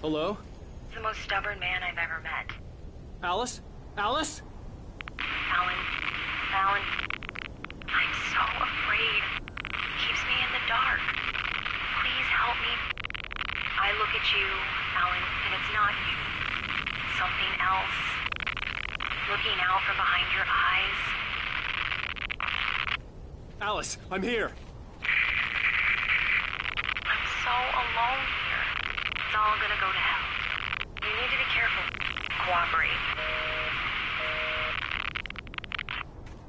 Hello? The most stubborn man I've ever met. Alice? Alice? Alan. Alan. I'm so afraid. Keeps me in the dark. Please help me. I look at you, Alan, and it's not you. Something else. Looking out from behind your eyes. Alice, I'm here. I'm so alone here. It's all gonna go to hell. You need to be careful. Cooperate.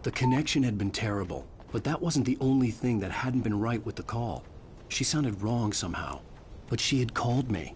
The connection had been terrible, but that wasn't the only thing that hadn't been right with the call. She sounded wrong somehow, but she had called me.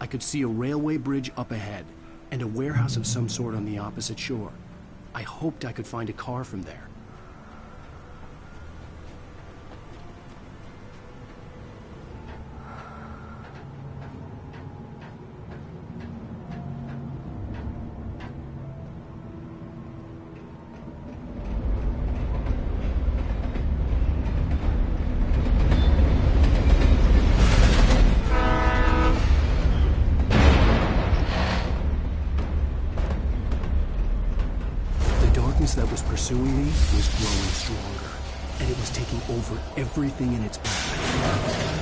I could see a railway bridge up ahead, and a warehouse of some sort on the opposite shore. I hoped I could find a car from there. That was pursuing me was growing stronger, and it was taking over everything in its path.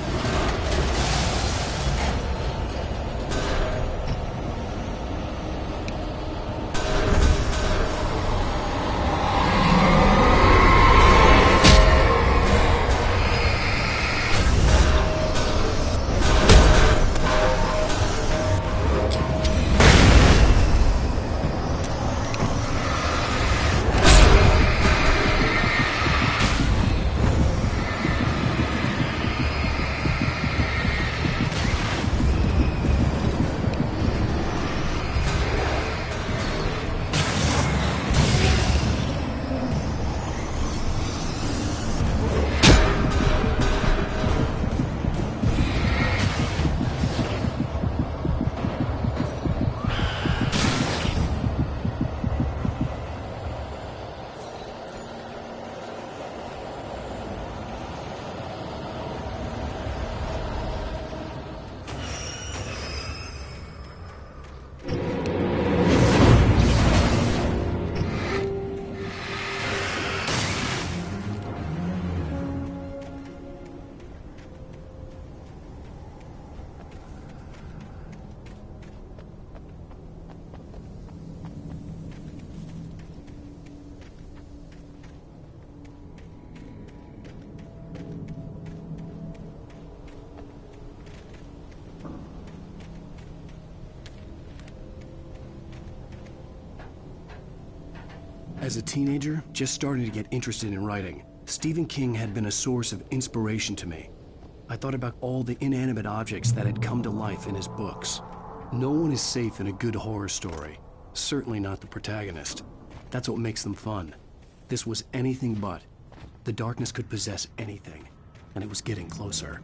As a teenager, just starting to get interested in writing, Stephen King had been a source of inspiration to me. I thought about all the inanimate objects that had come to life in his books. No one is safe in a good horror story. Certainly not the protagonist. That's what makes them fun. This was anything but. The darkness could possess anything, and it was getting closer.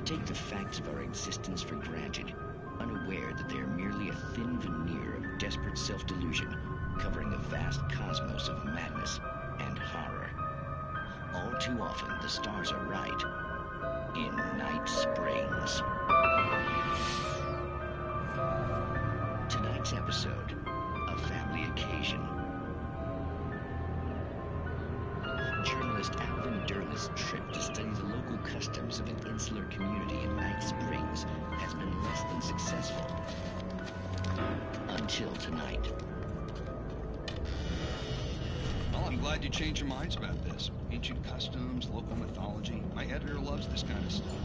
Take the facts of our existence for granted, unaware that they are merely a thin veneer of desperate self-delusion, covering a vast cosmos of madness and horror. All too often, the stars are right. In Night Springs. Tonight's episode, a family occasion. Journalist Alvin Derleth's trip to study the local customs of an insular community in Night Springs has been less than successful. Until tonight. Well, I'm glad you changed your minds about this. Ancient customs, local mythology. My editor loves this kind of stuff.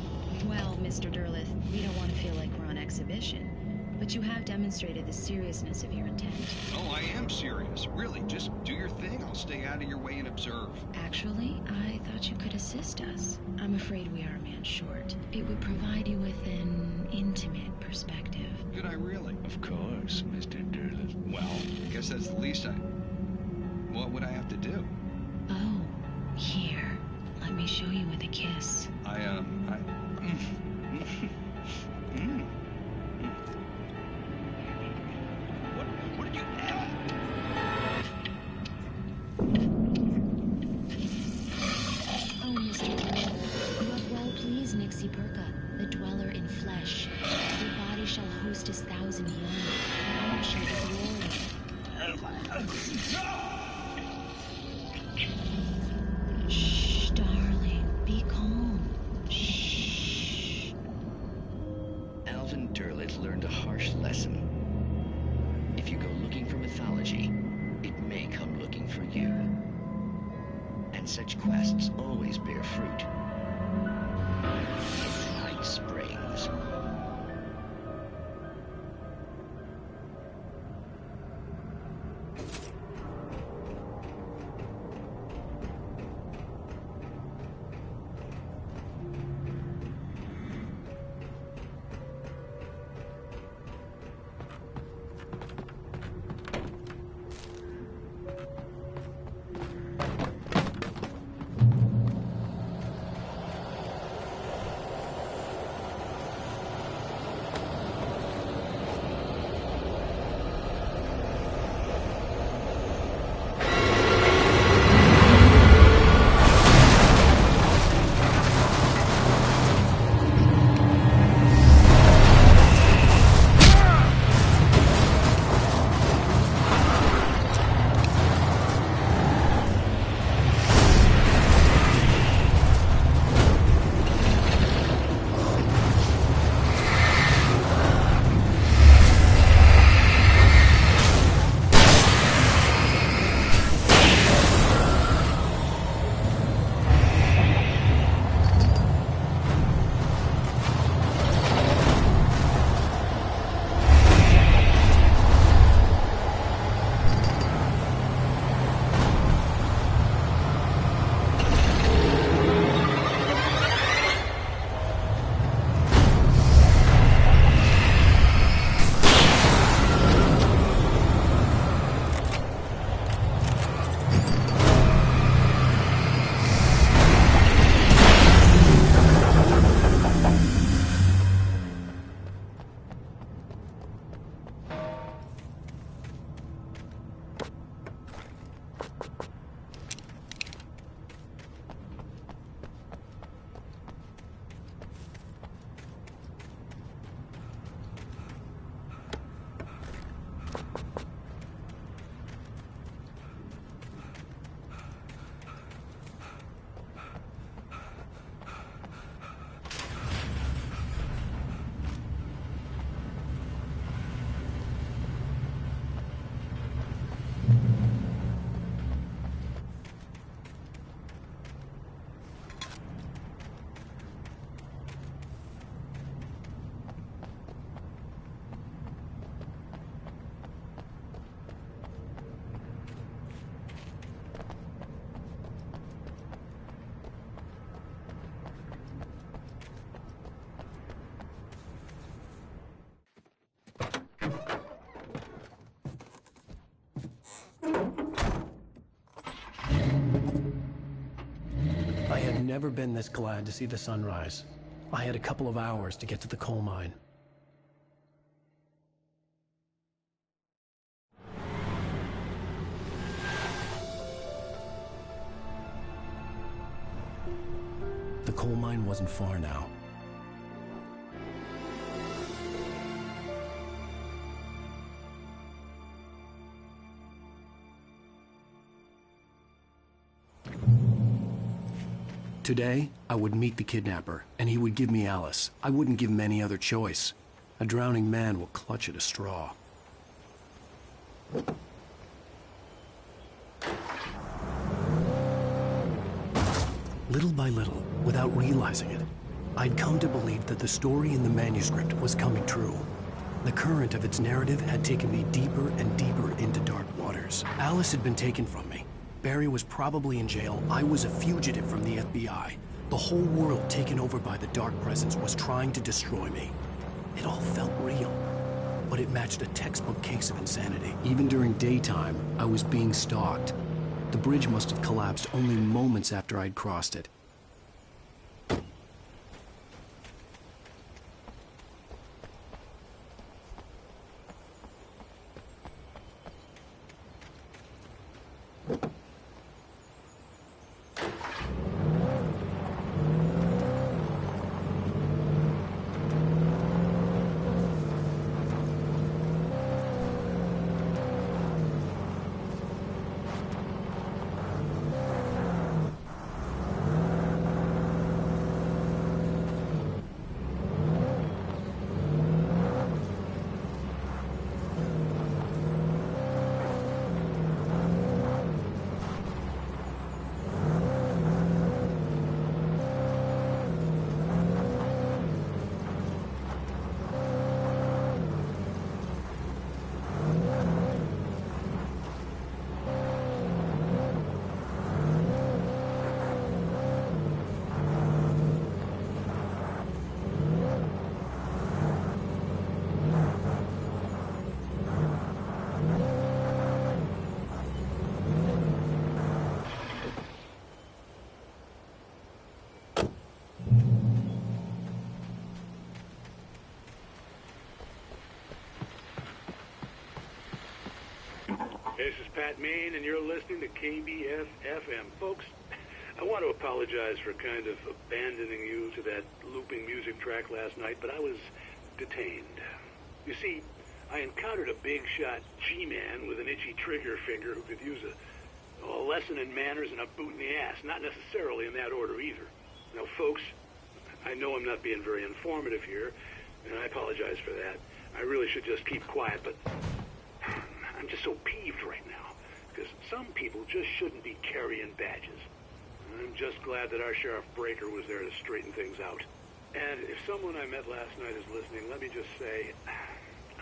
Well, Mr. Derleth, we don't want to feel like we're on exhibition. But you have demonstrated the seriousness of your intent. Oh, I am serious. Really, just do your thing. I'll stay out of your way and observe. Actually, I thought you could assist us. I'm afraid we are a man short. It would provide you with an intimate perspective. Could I really? Of course, Mr. Derleth. Well, I guess that's the least I... What would I have to do? Oh, here. Let me show you with a kiss. What did you... Oh, Mr. Derleth, you have well pleased Nixie Perka, the dweller in flesh. Your body shall host his 1,000 young, and all shall glory. Shh, darling, be calm. Shh. Alvin Derleth learned a harsh lesson. If you go looking for mythology, it may come looking for you. And such quests always bear fruit. Night Springs. never been this glad to see the sunrise. I had a couple of hours to get to the coal mine. The coal mine wasn't far now. Today, I would meet the kidnapper, and he would give me Alice. I wouldn't give him any other choice. A drowning man will clutch at a straw. Little by little, without realizing it, I'd come to believe that the story in the manuscript was coming true. The current of its narrative had taken me deeper and deeper into dark waters. Alice had been taken from me. Barry was probably in jail. I was a fugitive from the FBI. The whole world taken over by the Dark Presence was trying to destroy me. It all felt real, but it matched a textbook case of insanity. Even during daytime, I was being stalked. The bridge must have collapsed only moments after I'd crossed it. This is Pat Main, and you're listening to KBF-FM. Folks, I want to apologize for kind of abandoning you to that looping music track last night, but I was detained. You see, I encountered a big-shot G-man with an itchy trigger finger who could use a lesson in manners and a boot in the ass. Not necessarily in that order either. Now, folks, I know I'm not being very informative here, and I apologize for that. I really should just keep quiet, but I'm just so peeved right now, because some people just shouldn't be carrying badges. I'm just glad that our Sheriff Breaker was there to straighten things out. And if someone I met last night is listening, let me just say,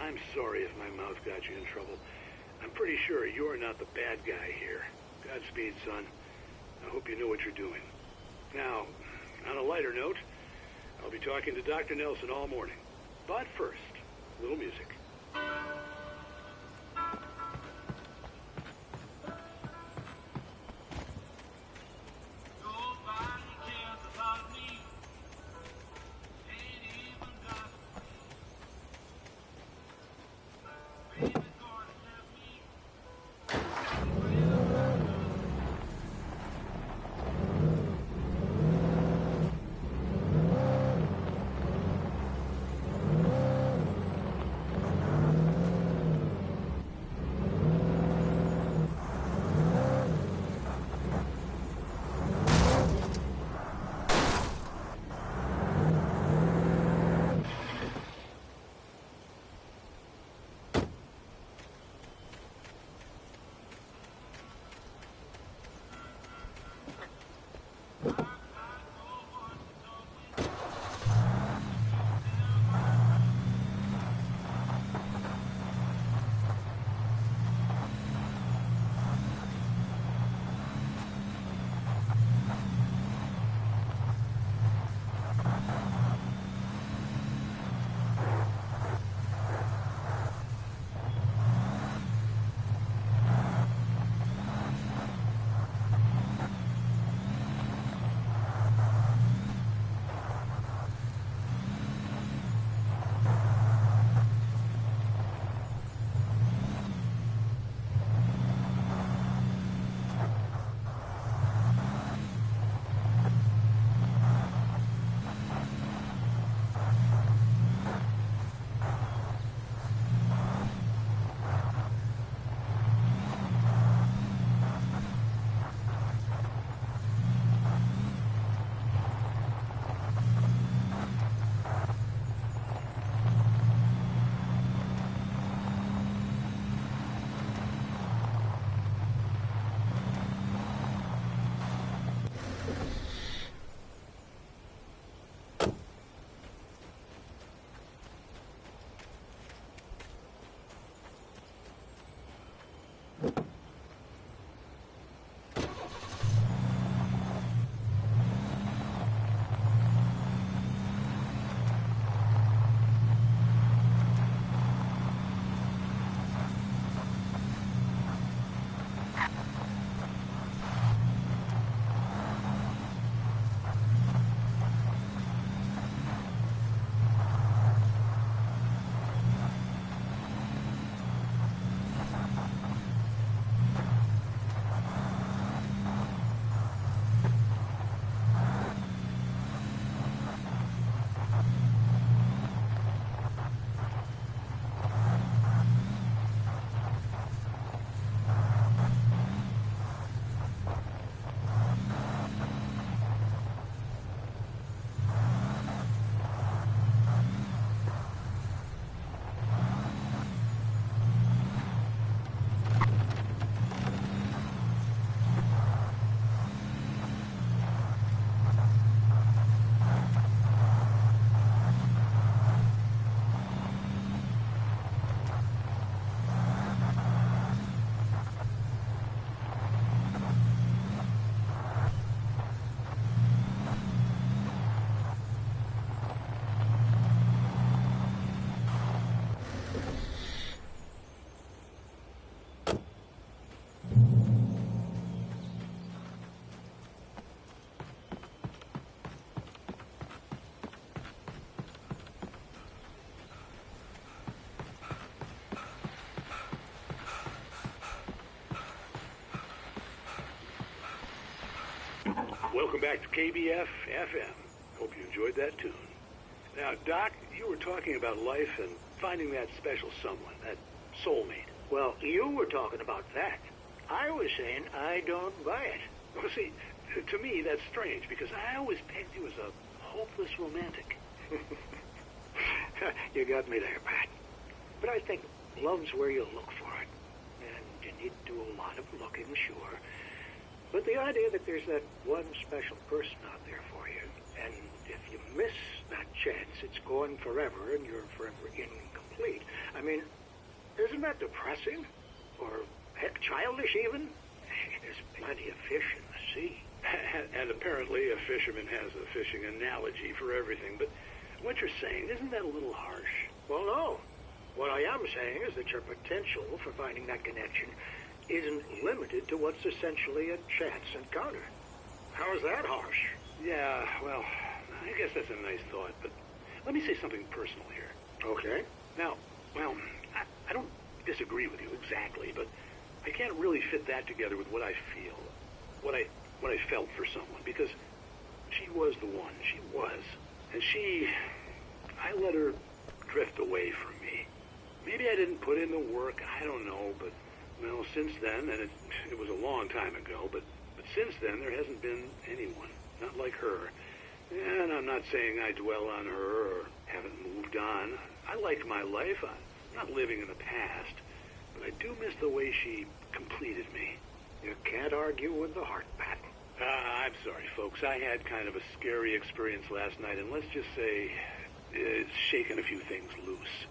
I'm sorry if my mouth got you in trouble. I'm pretty sure you're not the bad guy here. Godspeed, son. I hope you know what you're doing. Now, on a lighter note, I'll be talking to Dr. Nelson all morning. But first, a little music. welcome back to KBF FM. Hope you enjoyed that tune. Now, Doc, you were talking about life and finding that special someone, that soulmate. Well, you were talking about that. I was saying I don't buy it. Well, see, to me, that's strange, because I always pegged you as a hopeless romantic. You got me there, Pat. But I think love's where you look for it. And you need to do a lot of looking, sure. But the idea that there's that one special person out there for you, and if you miss that chance, it's gone forever and you're forever incomplete. I mean, isn't that depressing? Or, heck, childish even? There's plenty of fish in the sea. And apparently a fisherman has a fishing analogy for everything, but what you're saying, isn't that a little harsh? Well, no. What I am saying is that your potential for finding that connection isn't limited to what's essentially a chance encounter. How is that harsh? Yeah, well, I guess that's a nice thought, but let me say something personal here. Okay. Now, well, I don't disagree with you exactly, but I can't really fit that together with what I feel, what I felt for someone, because she was the one. She was. And I let her drift away from me. Maybe I didn't put in the work, I don't know, but, well, since then, and it was a long time ago, but since then there hasn't been anyone, not like her. And I'm not saying I dwell on her or haven't moved on. I like my life. I'm not living in the past, but I do miss the way she completed me. You can't argue with the heart, Pat. I'm sorry, folks. I had kind of a scary experience last night, and let's just say it's shaken a few things loose.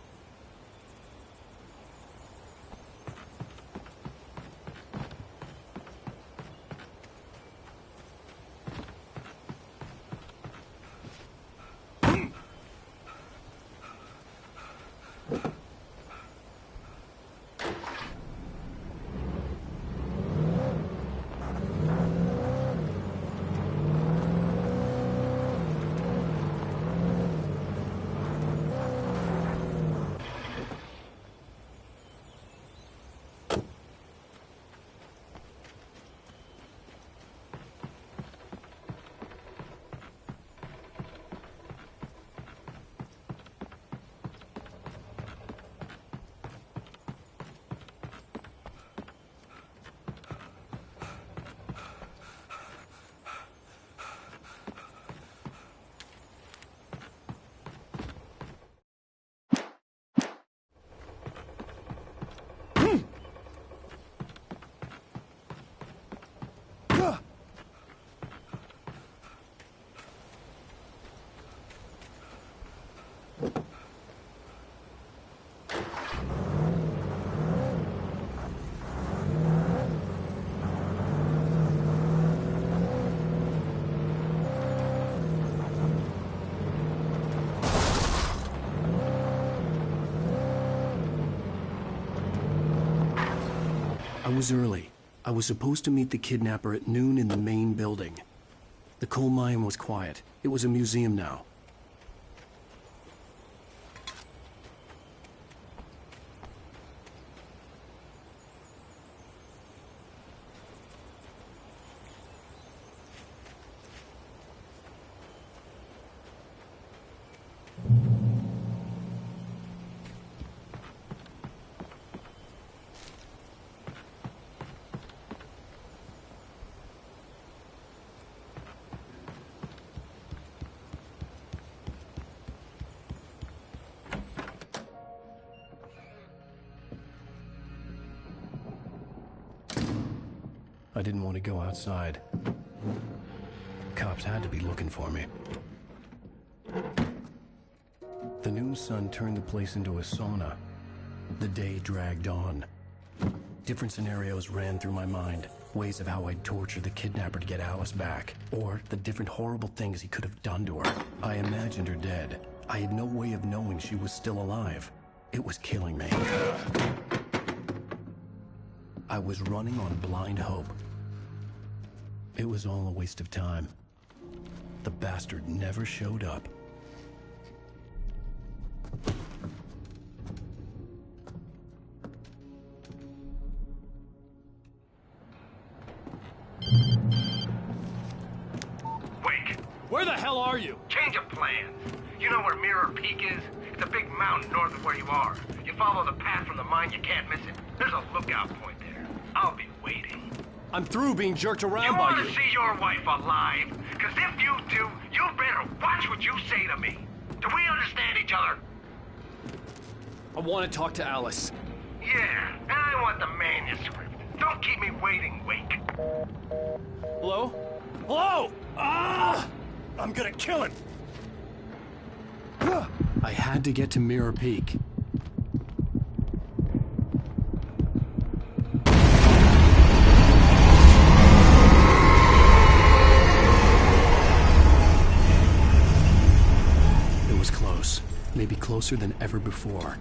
I was early. I was supposed to meet the kidnapper at noon in the main building. The coal mine was quiet. It was a museum now. I didn't want to go outside. Cops had to be looking for me. The noon sun turned the place into a sauna. The day dragged on. Different scenarios ran through my mind. Ways of how I'd torture the kidnapper to get Alice back. Or the different horrible things he could have done to her. I imagined her dead. I had no way of knowing she was still alive. It was killing me. I was running on blind hope. It was all a waste of time. The bastard never showed up. You know where Mirror Peak is? It's a big mountain north of where you are. You follow the path from the mine, you can't miss it. There's a lookout point there. I'll be waiting. I'm through being jerked You around by want you. to see your wife alive? Because if you do, you better watch what you say to me. Do we understand each other? I want to talk to Alice. Yeah, and I want the manuscript. Don't keep me waiting, Wake. Hello? Hello! Ah! I'm gonna kill him! I had to get to Mirror Peak. It was close. Maybe closer than ever before.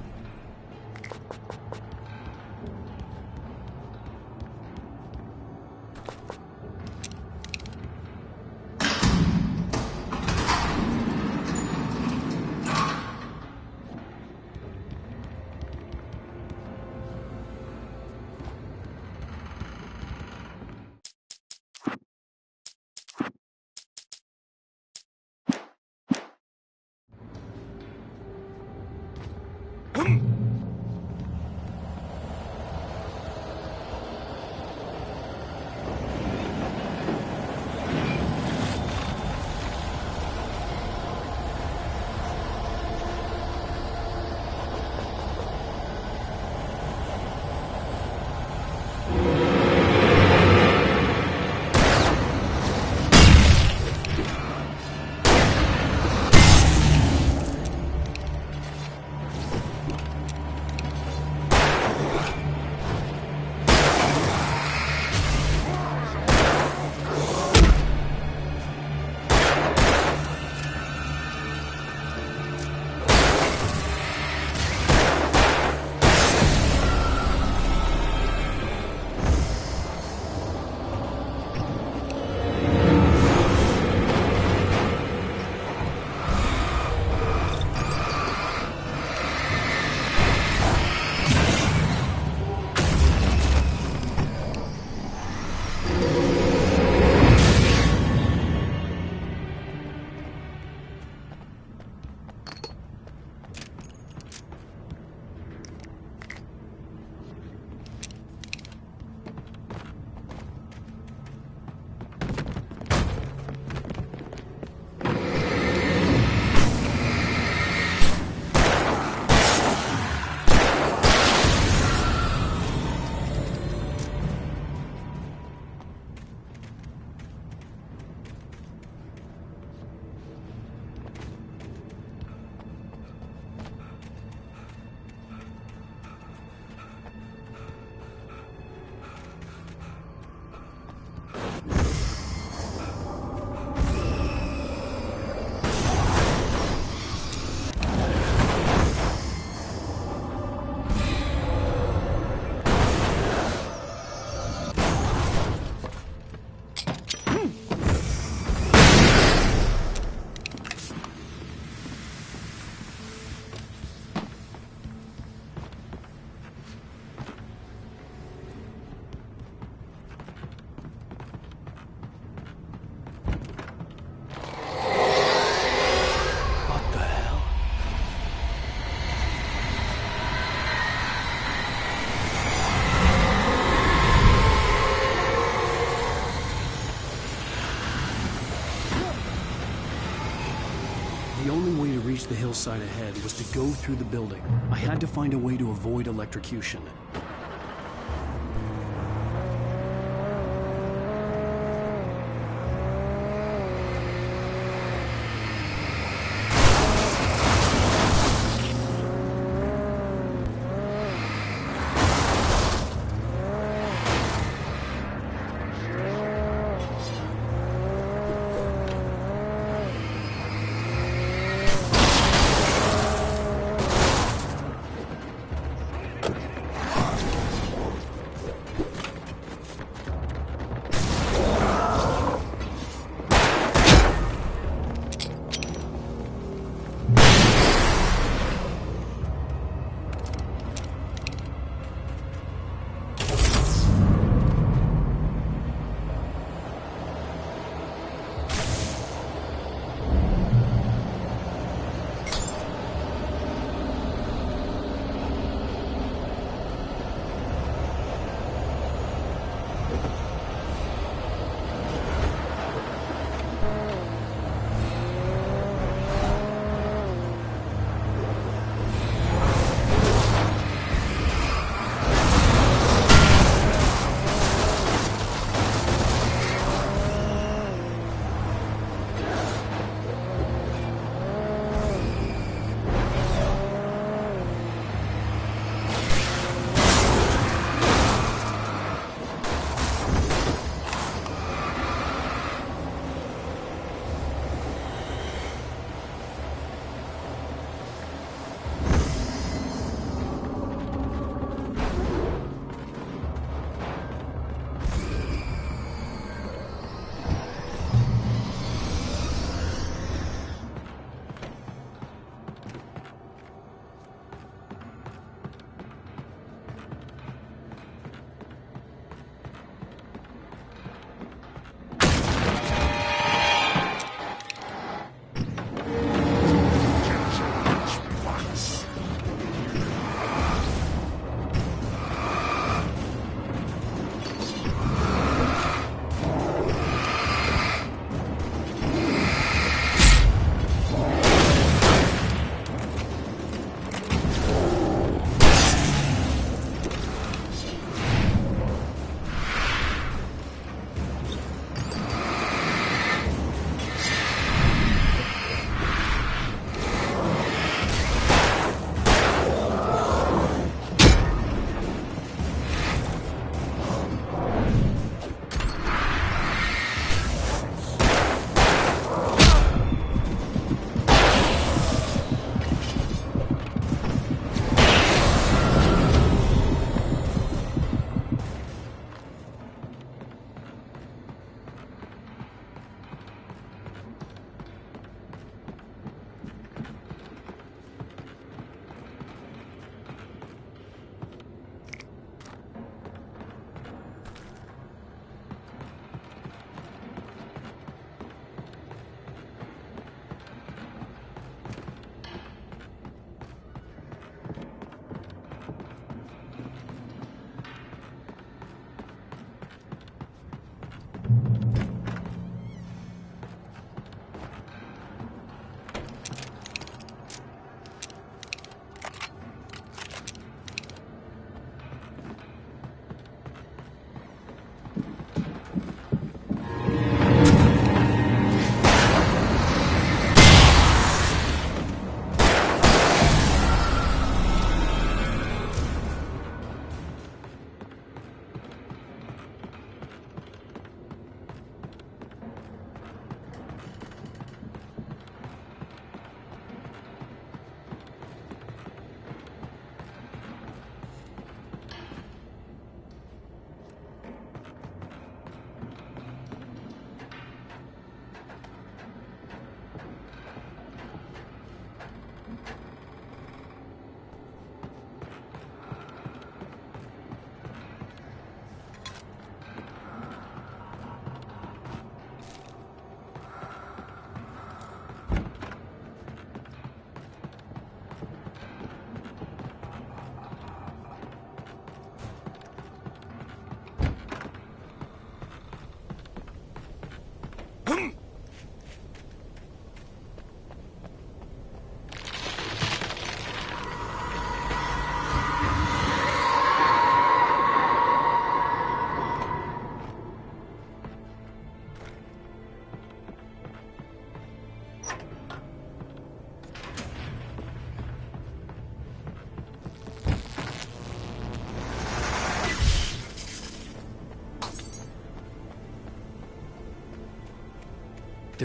The only way to reach the hillside ahead was to go through the building. I had to find a way to avoid electrocution.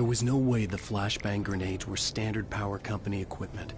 There was no way the flashbang grenades were standard power company equipment.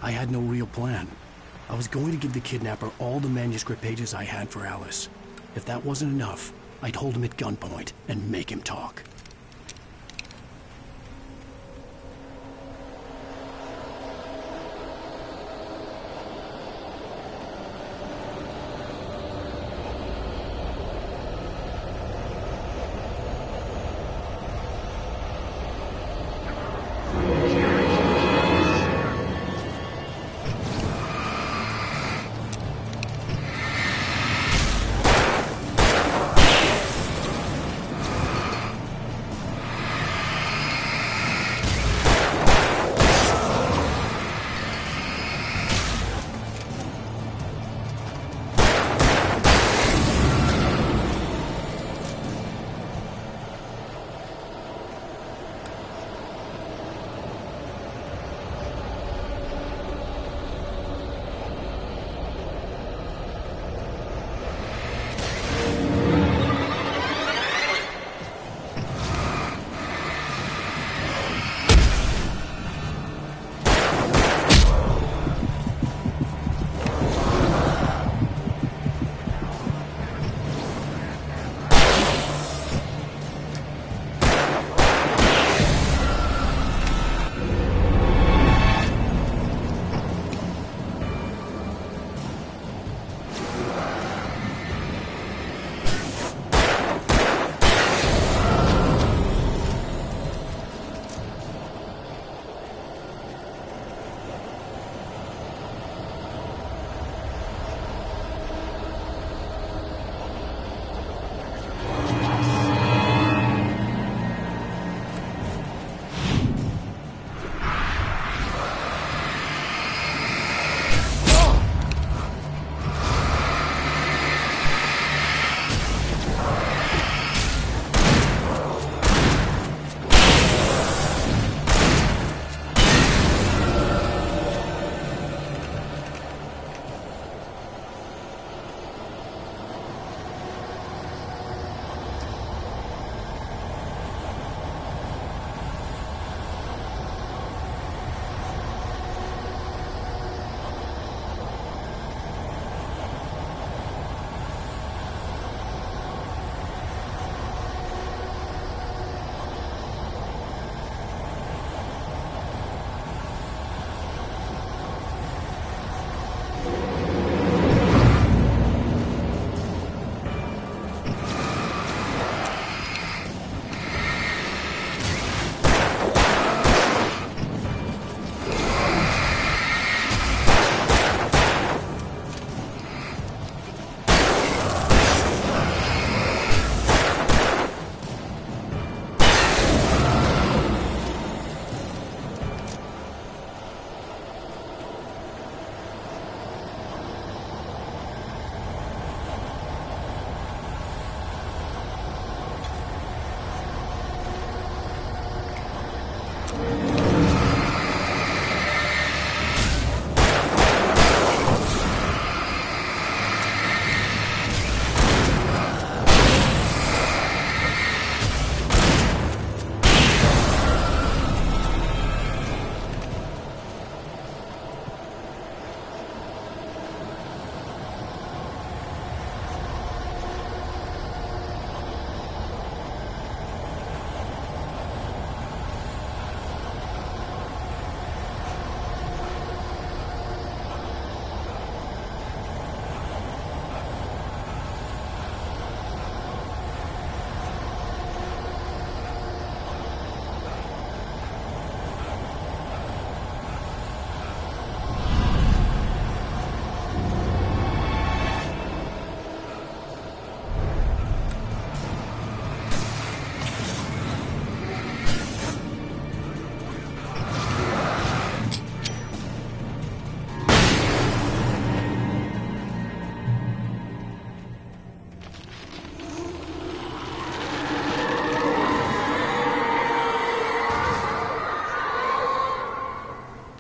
I had no real plan. I was going to give the kidnapper all the manuscript pages I had for Alice. If that wasn't enough, I'd hold him at gunpoint and make him talk.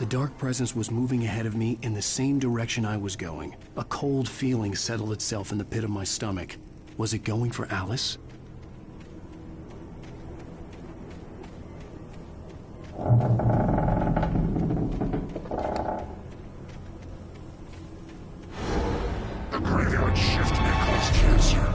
dark presence was moving ahead of me in the same direction I was going. A cold feeling settled itself in the pit of my stomach. Was it going for Alice? The graveyard shift may cause cancer.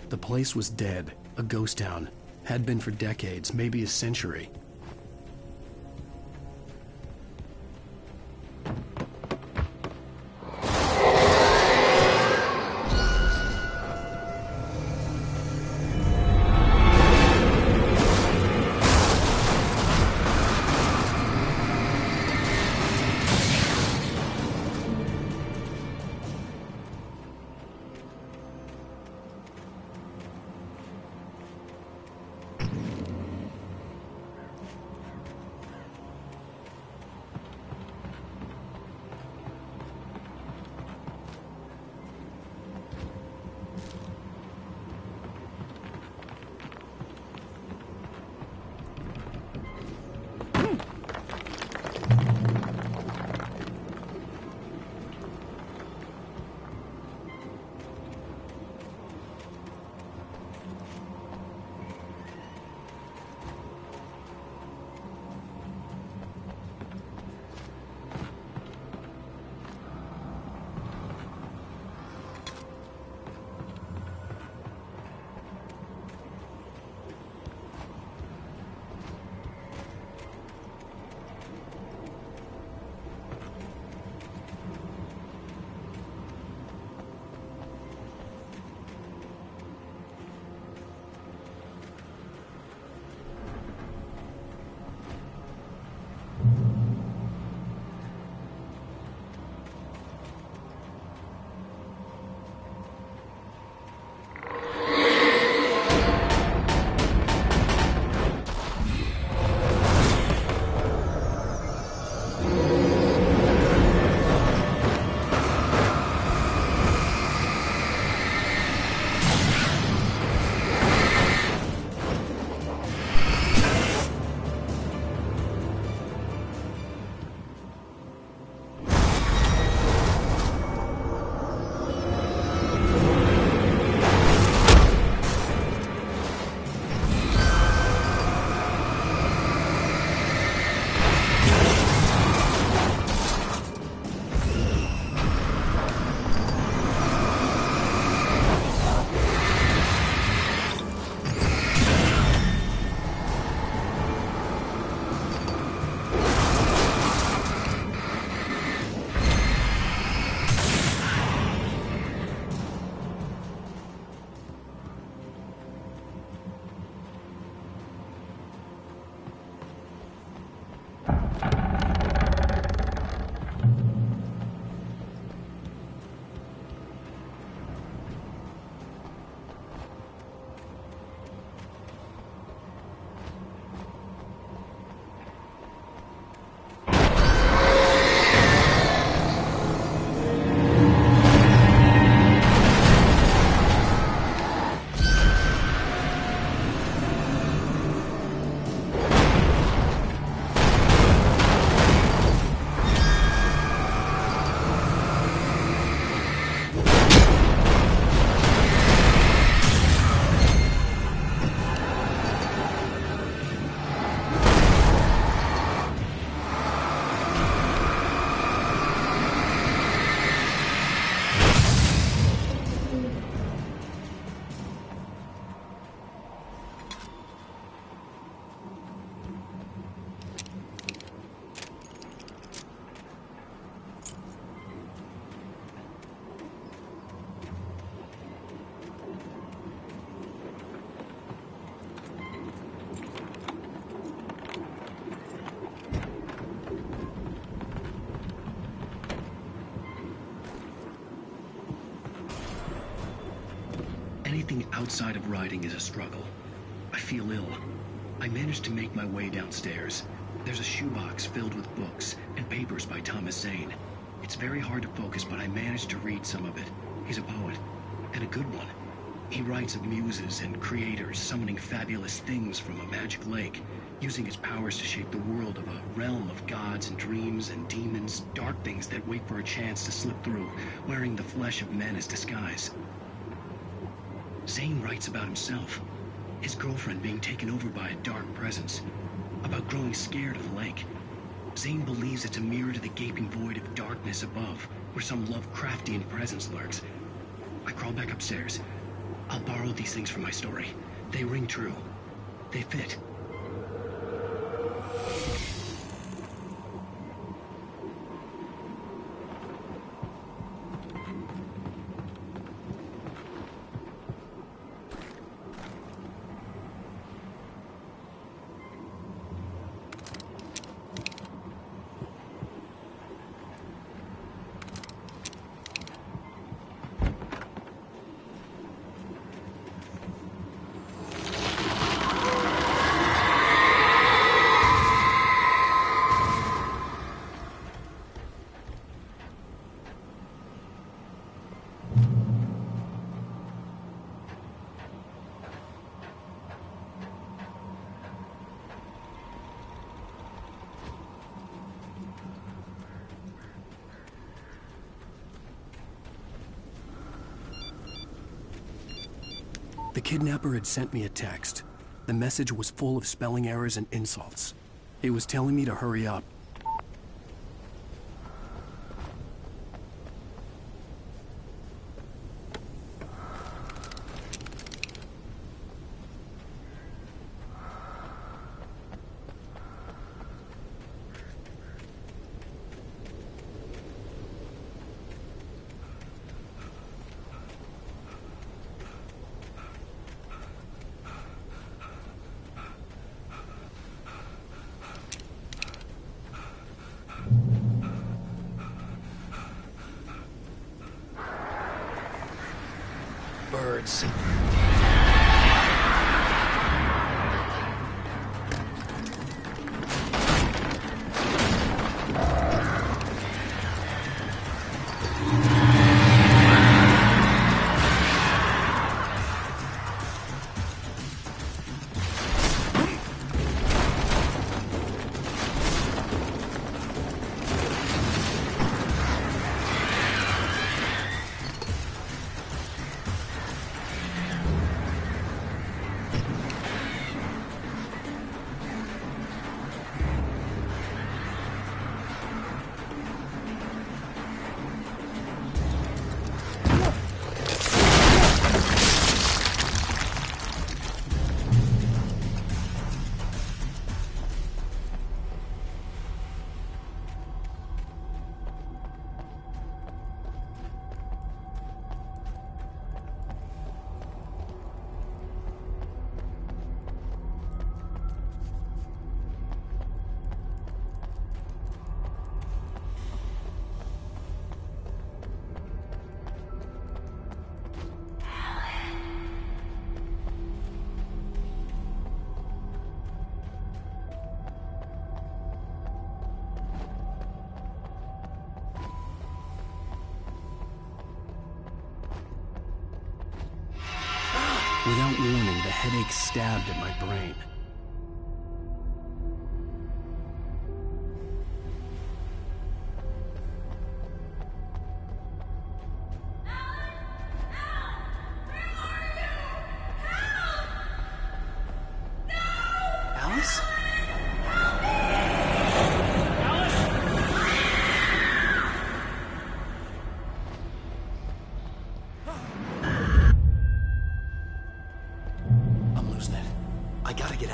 The place was dead, a ghost town. Had been for decades, maybe a century. Anything outside of writing is a struggle. I feel ill. I managed to make my way downstairs. There's a shoebox filled with books and papers by Thomas Zane. It's very hard to focus, but I managed to read some of it. He's a poet, and a good one. He writes of muses and creators summoning fabulous things from a magic lake, using his powers to shape the world of a realm of gods and dreams and demons, dark things that wait for a chance to slip through, wearing the flesh of men as disguise. Zane writes about himself, his girlfriend being taken over by a dark presence, about growing scared of the lake. Zane believes it's a mirror to the gaping void of darkness above, where some Lovecraftian presence lurks. I crawl back upstairs. I'll borrow these things for my story. They ring true. They fit. The kidnapper had sent me a text. The message was full of spelling errors and insults. It was telling me to hurry up. Birds. Without warning, the headache stabbed at my brain. Alice? I'm losing it. I gotta get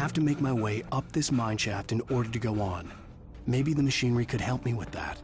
have to make my way up this mine shaft in order to go on. Maybe the machinery could help me with that.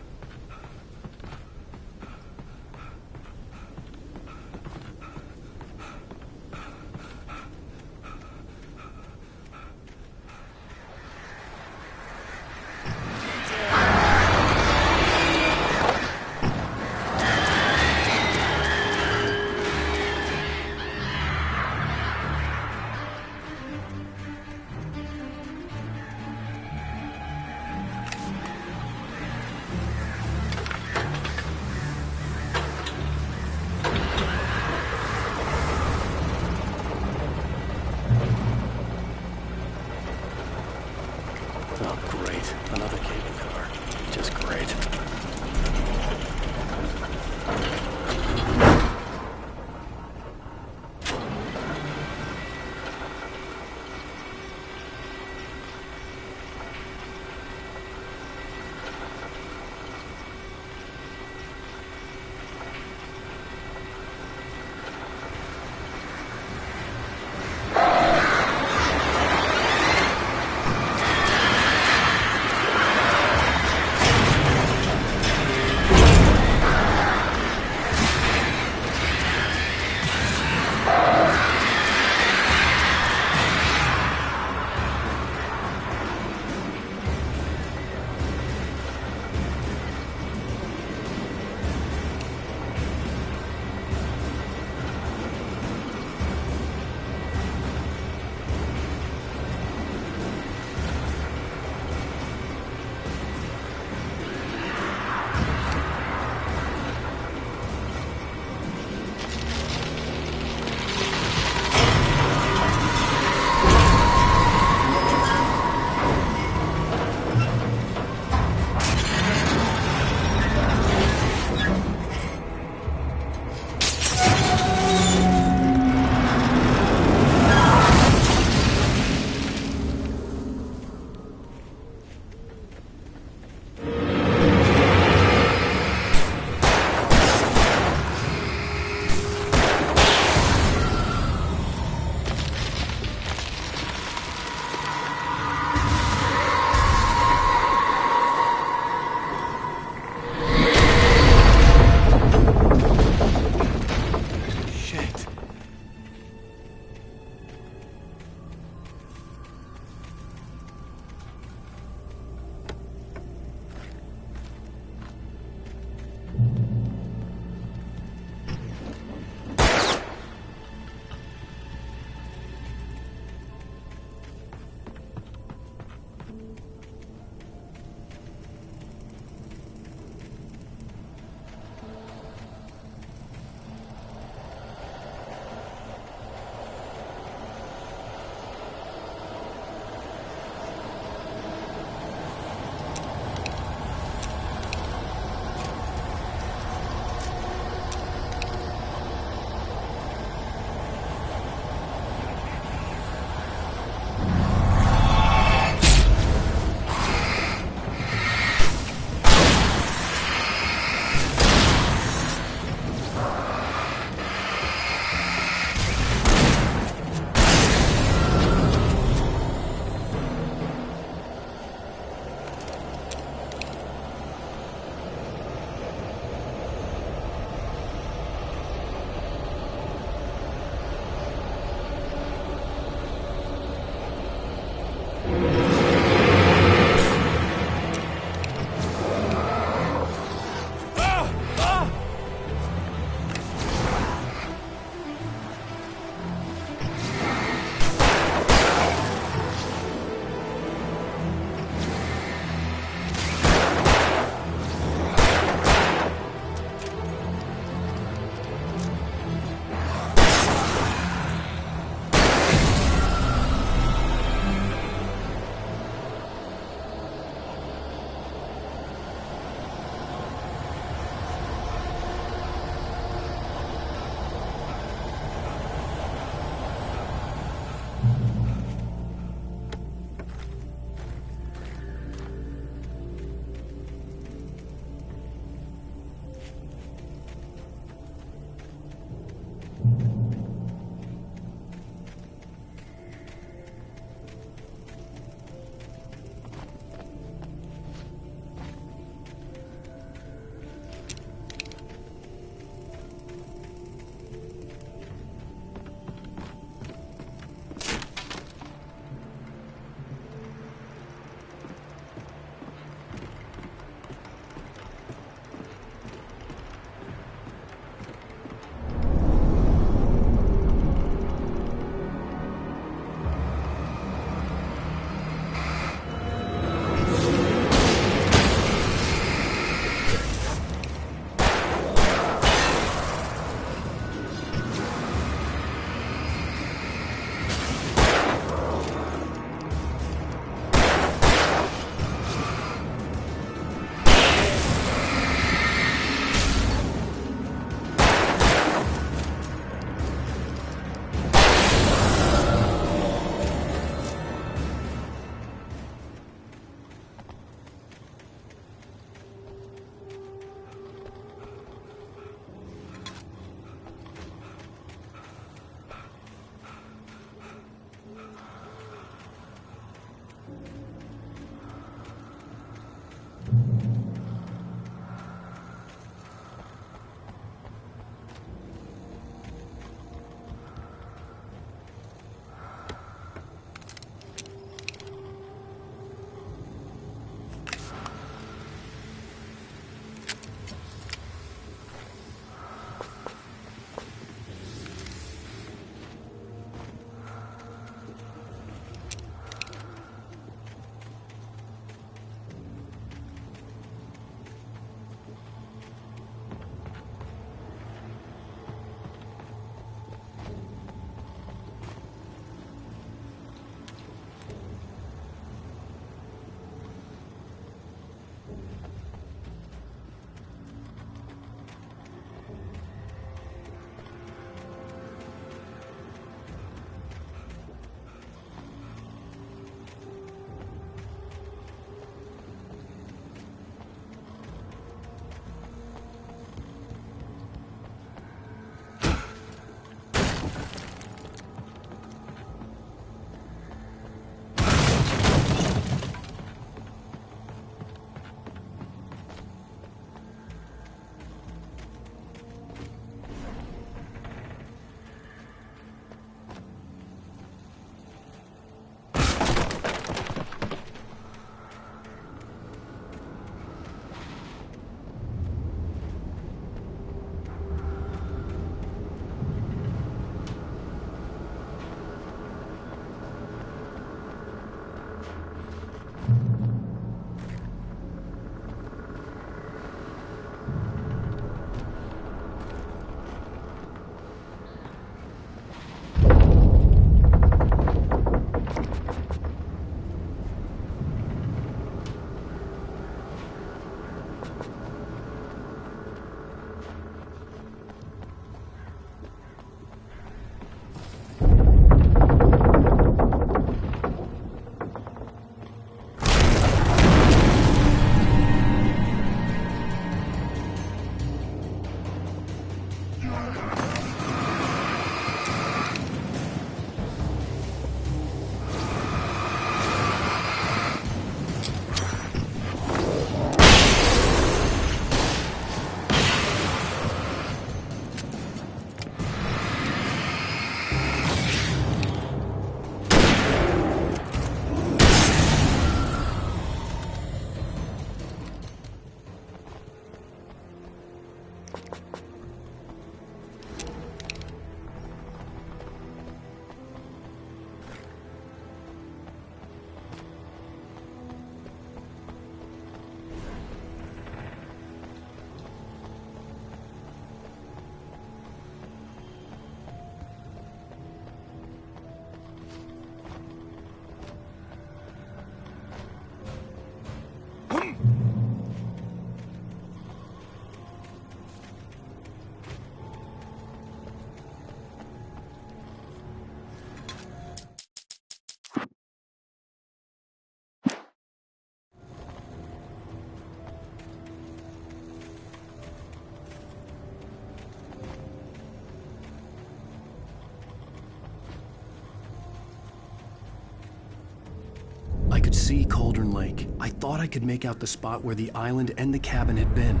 could see Cauldron Lake. I thought I could make out the spot where the island and the cabin had been.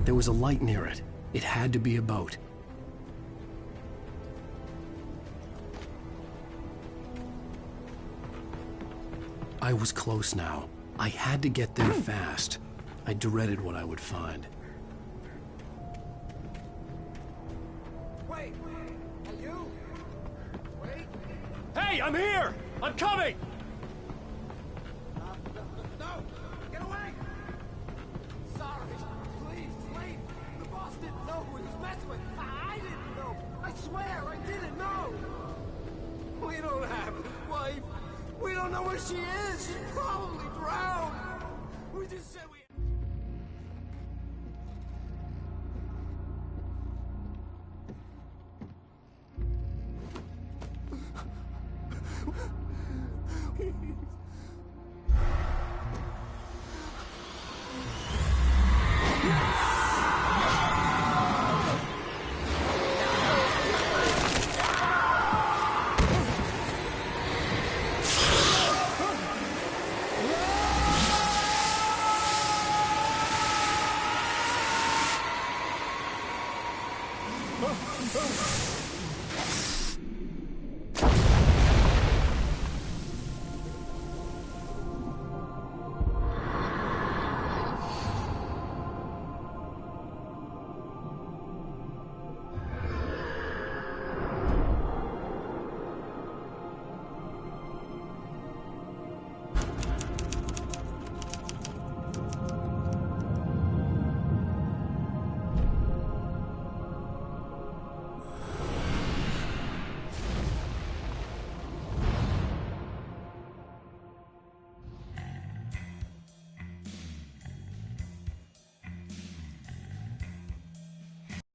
There was a light near it. It had to be a boat. I was close now. I had to get there fast. I dreaded what I would find. Wait! Are you? Wait! Hey, I'm here! I'm coming! No! Get away! Sorry. Please, leave. The boss didn't know who he was messing with. I didn't know. I swear, I didn't know. We don't have his wife. We don't know where she is. She's probably drowned. We just said we...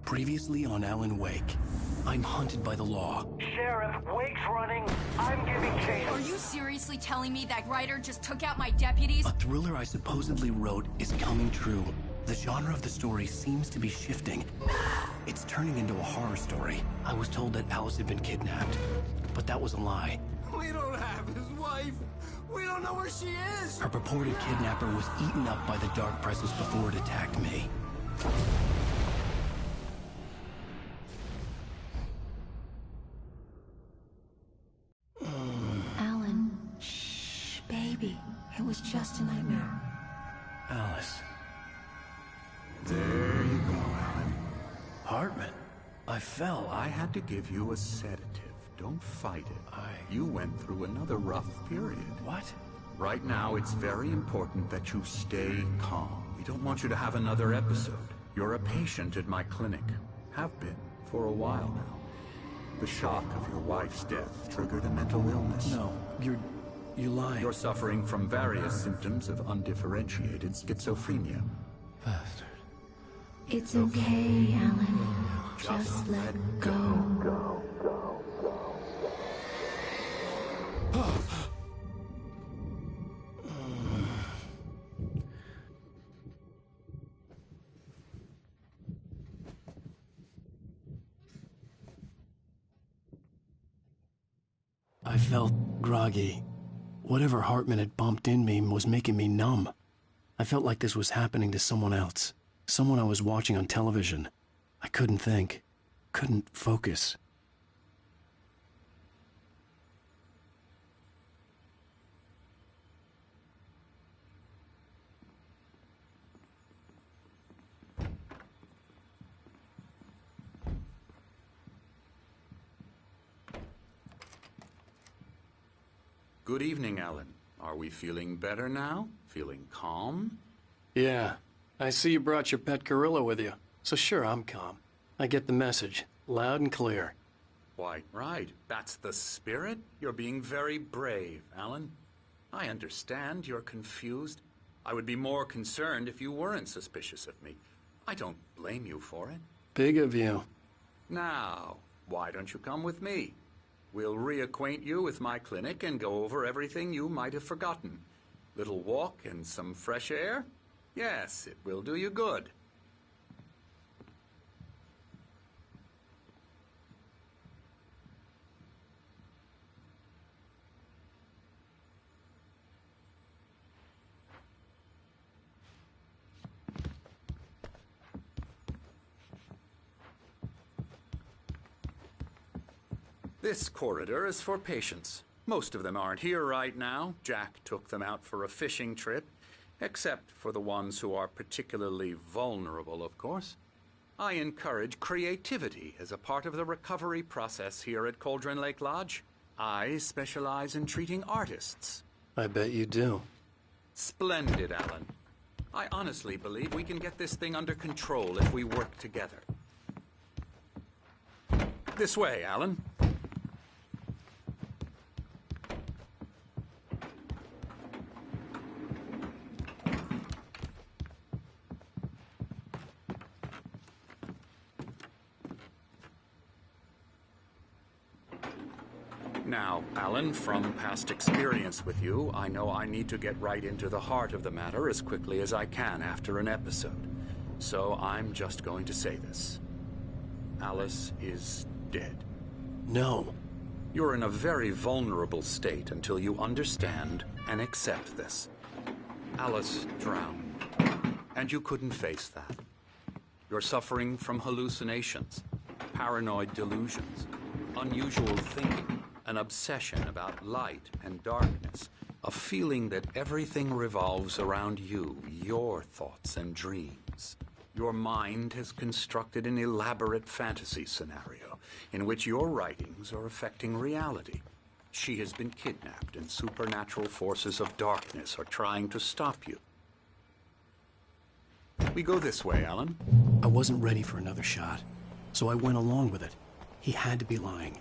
Previously on Alan Wake, I'm hunted by the law. Sheriff, Wake's running. I'm giving chase. Are you seriously telling me that writer just took out my deputies? A thriller I supposedly wrote is coming true. The genre of the story seems to be shifting. It's turning into a horror story. I was told that Alice had been kidnapped, but that was a lie. We don't have his wife. We don't know where she is. Her purported kidnapper was eaten up by the dark presence before it attacked me. Alan, shh, baby. It was just a nightmare. Alice. There you go, Alan. Hartman. I fell. I had to give you a sedative. Don't fight it. You went through another rough period. What? Right now, it's very important that you stay calm. We don't want you to have another episode. You're a patient at my clinic. Have been for a while now. The shock of your wife's death triggered a mental illness. No, you're lying. You're suffering from various symptoms of undifferentiated schizophrenia. Bastard. It's okay, Alan. Just let go. I felt groggy. Whatever Hartman had bumped in me was making me numb. I felt like this was happening to someone else. Someone I was watching on television. I couldn't think. Couldn't focus. Good evening, Alan. Are we feeling better now? Feeling calm? Yeah. I see you brought your pet gorilla with you. So sure, I'm calm. I get the message. Loud and clear. Quite right. That's the spirit. You're being very brave, Alan. I understand you're confused. I would be more concerned if you weren't suspicious of me. I don't blame you for it. Big of you. Now, why don't you come with me? We'll reacquaint you with my clinic and go over everything you might have forgotten. Little walk and some fresh air? Yes, it will do you good. This corridor is for patients. Most of them aren't here right now. Jack took them out for a fishing trip, except for the ones who are particularly vulnerable, of course. I encourage creativity as a part of the recovery process here at Cauldron Lake Lodge. I specialize in treating artists. I bet you do. Splendid, Alan. I honestly believe we can get this thing under control if we work together. This way, Alan. Now, Alan, from past experience with you, I know I need to get right into the heart of the matter as quickly as I can after an episode. So I'm just going to say this. Alice is dead. No. You're in a very vulnerable state until you understand and accept this. Alice drowned, and you couldn't face that. You're suffering from hallucinations, paranoid delusions, unusual thinking, an obsession about light and darkness, a feeling that everything revolves around you, your thoughts and dreams. Your mind has constructed an elaborate fantasy scenario in which your writings are affecting reality. She has been kidnapped, and supernatural forces of darkness are trying to stop you. We go this way, Alan. I wasn't ready for another shot, so I went along with it. He had to be lying.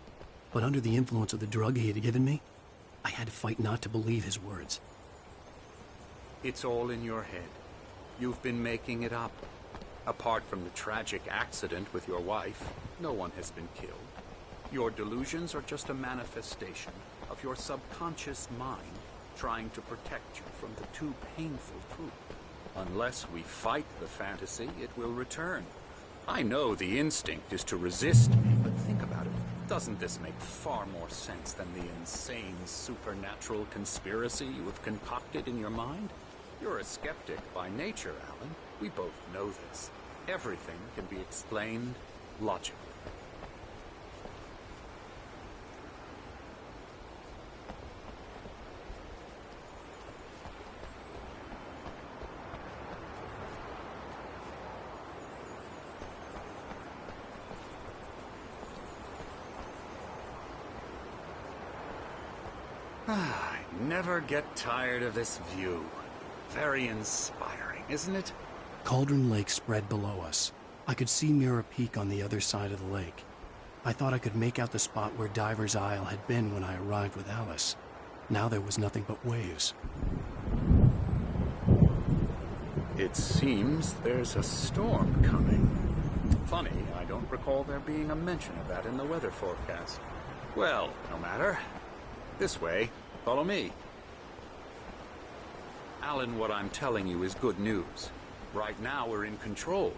But under the influence of the drug he had given me, I had to fight not to believe his words. It's all in your head. You've been making it up. Apart from the tragic accident with your wife, no one has been killed. Your delusions are just a manifestation of your subconscious mind trying to protect you from the too painful truth. Unless we fight the fantasy, it will return. I know the instinct is to resist me, but think about it. Doesn't this make far more sense than the insane supernatural conspiracy you have concocted in your mind? You're a skeptic by nature, Alan. We both know this. Everything can be explained logically. I never get tired of this view. Very inspiring, isn't it? Cauldron Lake spread below us. I could see Mirror Peak on the other side of the lake. I thought I could make out the spot where Diver's Isle had been when I arrived with Alice. Now there was nothing but waves. It seems there's a storm coming. Funny, I don't recall there being a mention of that in the weather forecast. Well, no matter. This way. Follow me. Alan, what I'm telling you is good news. Right now, we're in control.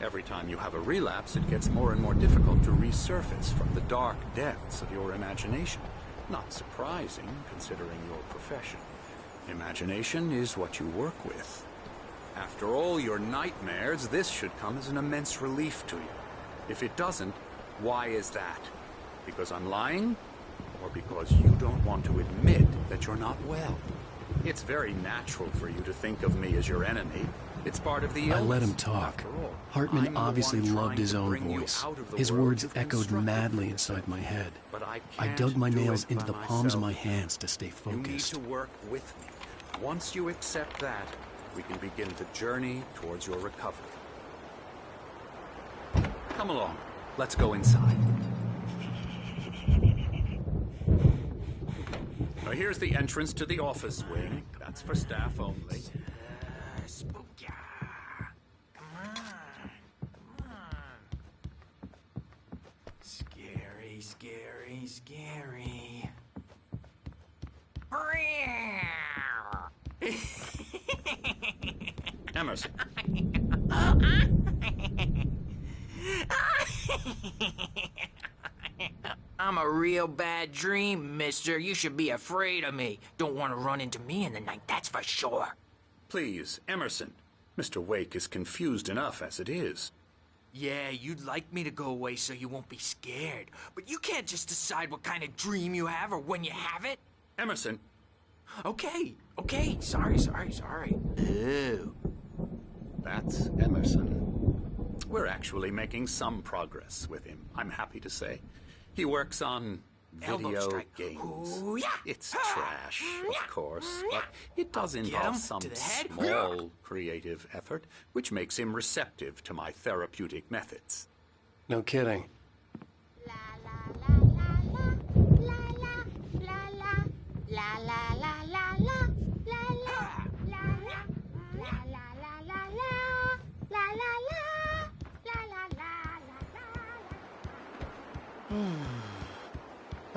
Every time you have a relapse, it gets more and more difficult to resurface from the dark depths of your imagination. Not surprising, considering your profession. Imagination is what you work with. After all your nightmares, this should come as an immense relief to you. If it doesn't, why is that? Because I'm lying? Or because you don't want to admit that you're not well? It's very natural for you to think of me as your enemy. It's part of the illness. I let him talk. Hartman obviously loved his own voice. His words echoed madly inside my head. I dug my nails into the palms of my hands to stay focused. You need to work with me. Once you accept that, we can begin the journey towards your recovery. Come along. Let's go inside. Now here's the entrance to the office wing. That's for staff only. Spooky. Come on. Scary, scary, scary. Emerson. I'm a real bad dream, mister. You should be afraid of me. Don't want to run into me in the night, that's for sure. Please, Emerson. Mr. Wake is confused enough as it is. Yeah, you'd like me to go away so you won't be scared. But you can't just decide what kind of dream you have or when you have it. Emerson. Okay. Sorry. Oh. That's Emerson. We're actually making some progress with him, I'm happy to say. He works on video games. Ooh, yeah. It's trash, of course, but it does involve some small creative effort, which makes him receptive to my therapeutic methods. No kidding.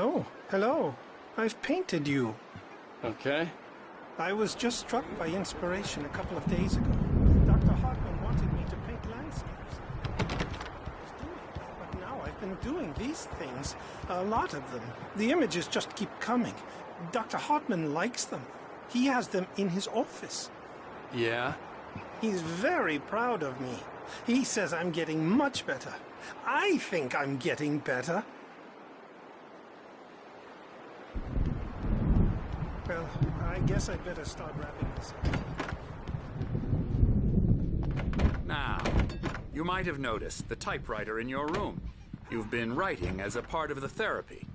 Oh, hello. I've painted you. Okay. I was just struck by inspiration a couple of days ago. Dr. Hartman wanted me to paint landscapes. But now I've been doing these things. A lot of them. The images just keep coming. Dr. Hartman likes them. He has them in his office. Yeah? He's very proud of me. He says I'm getting much better. I think I'm getting better. Well, I guess I'd better start wrapping this up. Now, you might have noticed the typewriter in your room. You've been writing as a part of the therapy.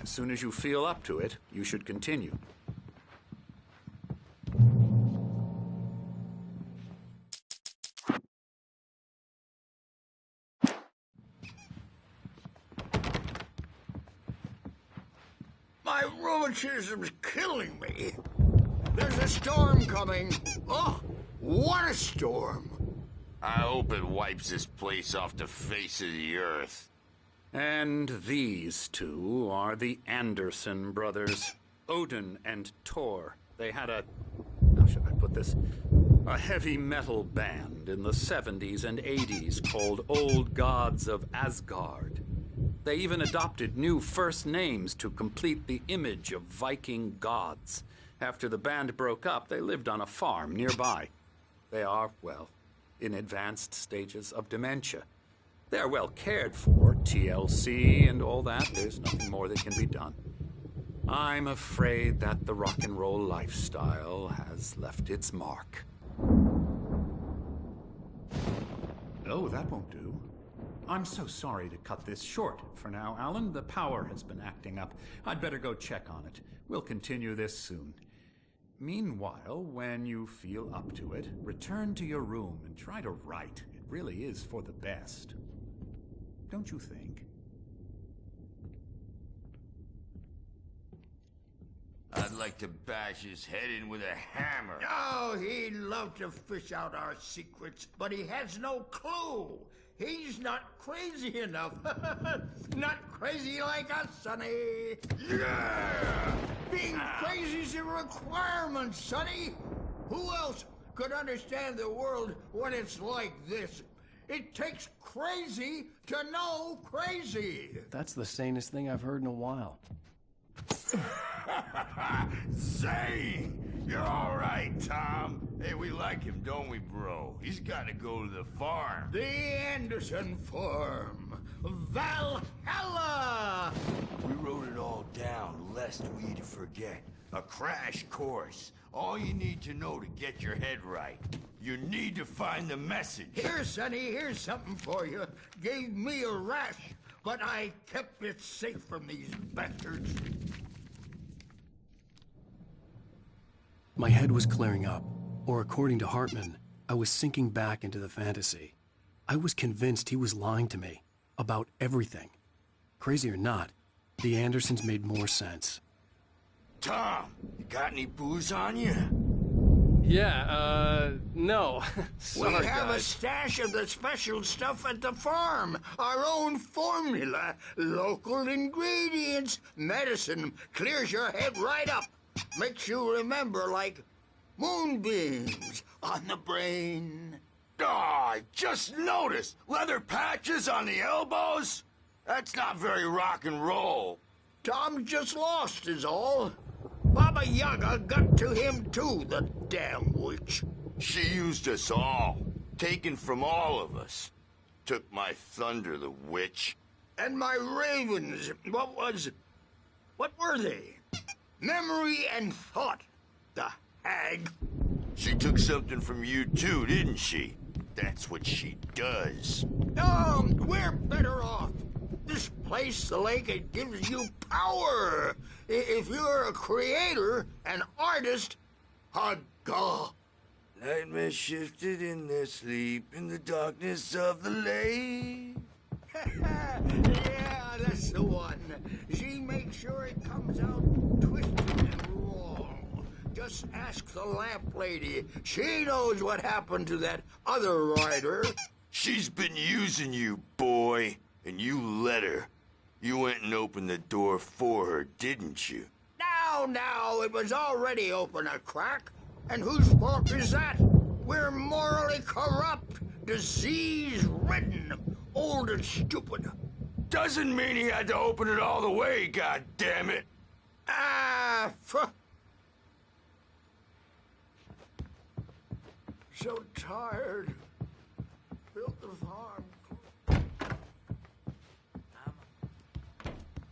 As soon as you feel up to it, you should continue. My rheumatism's killing me. There's a storm coming. Oh, what a storm. I hope it wipes this place off the face of the earth. And these two are the Anderson brothers, Odin and Tor. They had how should I put this? A heavy metal band in the 70s and 80s called Old Gods of Asgard. They even adopted new first names to complete the image of Viking gods. After the band broke up, they lived on a farm nearby. They are, well, in advanced stages of dementia. They're well cared for, TLC and all that. There's nothing more that can be done. I'm afraid that the rock and roll lifestyle has left its mark. Oh, that won't do. I'm so sorry to cut this short for now, Alan. The power has been acting up. I'd better go check on it. We'll continue this soon. Meanwhile, when you feel up to it, return to your room and try to write. It really is for the best. Don't you think? I'd like to bash his head in with a hammer. Oh, he'd love to fish out our secrets, but he has no clue. He's not crazy enough. Not crazy like us, Sonny. Yeah! Being crazy's a requirement, Sonny. Who else could understand the world when it's like this? It takes crazy to know crazy. That's the sanest thing I've heard in a while. Zane! You're all right, Tom. Hey, we like him, don't we, bro? He's got to go to the farm. The Anderson farm. Valhalla! We wrote it all down, lest we forget. A crash course. All you need to know to get your head right. You need to find the message. Here, Sonny, here's something for you. Gave me a rash, but I kept it safe from these bastards. My head was clearing up, or according to Hartman, I was sinking back into the fantasy. I was convinced he was lying to me about everything. Crazy or not, the Andersons made more sense. Tom, you got any booze on you? Yeah, no. Sorry, we have guys. a stash of the special stuff at the farm. Our own formula, local ingredients, medicine, clears your head right up. Makes you remember like moonbeams on the brain. Oh, I just noticed. Leather patches on the elbows? That's not very rock and roll. Tom just lost is all. Baba Yaga got to him too, the damn witch. She used us all. Taken from all of us. took my thunder, the witch. And my ravens, what were they? Memory and thought, the hag. She took something from you too, didn't she? That's what she does. We're better off. This place, the lake, it gives you power. If you're a creator, an artist, a god. Nightmares shifted in their sleep in the darkness of the lake. Yeah, that's the one. She makes sure it comes out twisted and wrong. Just ask the lamp lady. She knows what happened to that other writer. She's been using you, boy. And you let her. You went and opened the door for her, didn't you? Now, it was already open a crack. And whose fault is that? We're morally corrupt, disease-ridden, old and stupid. Doesn't mean he had to open it all the way, goddammit. So tired. Built the farm.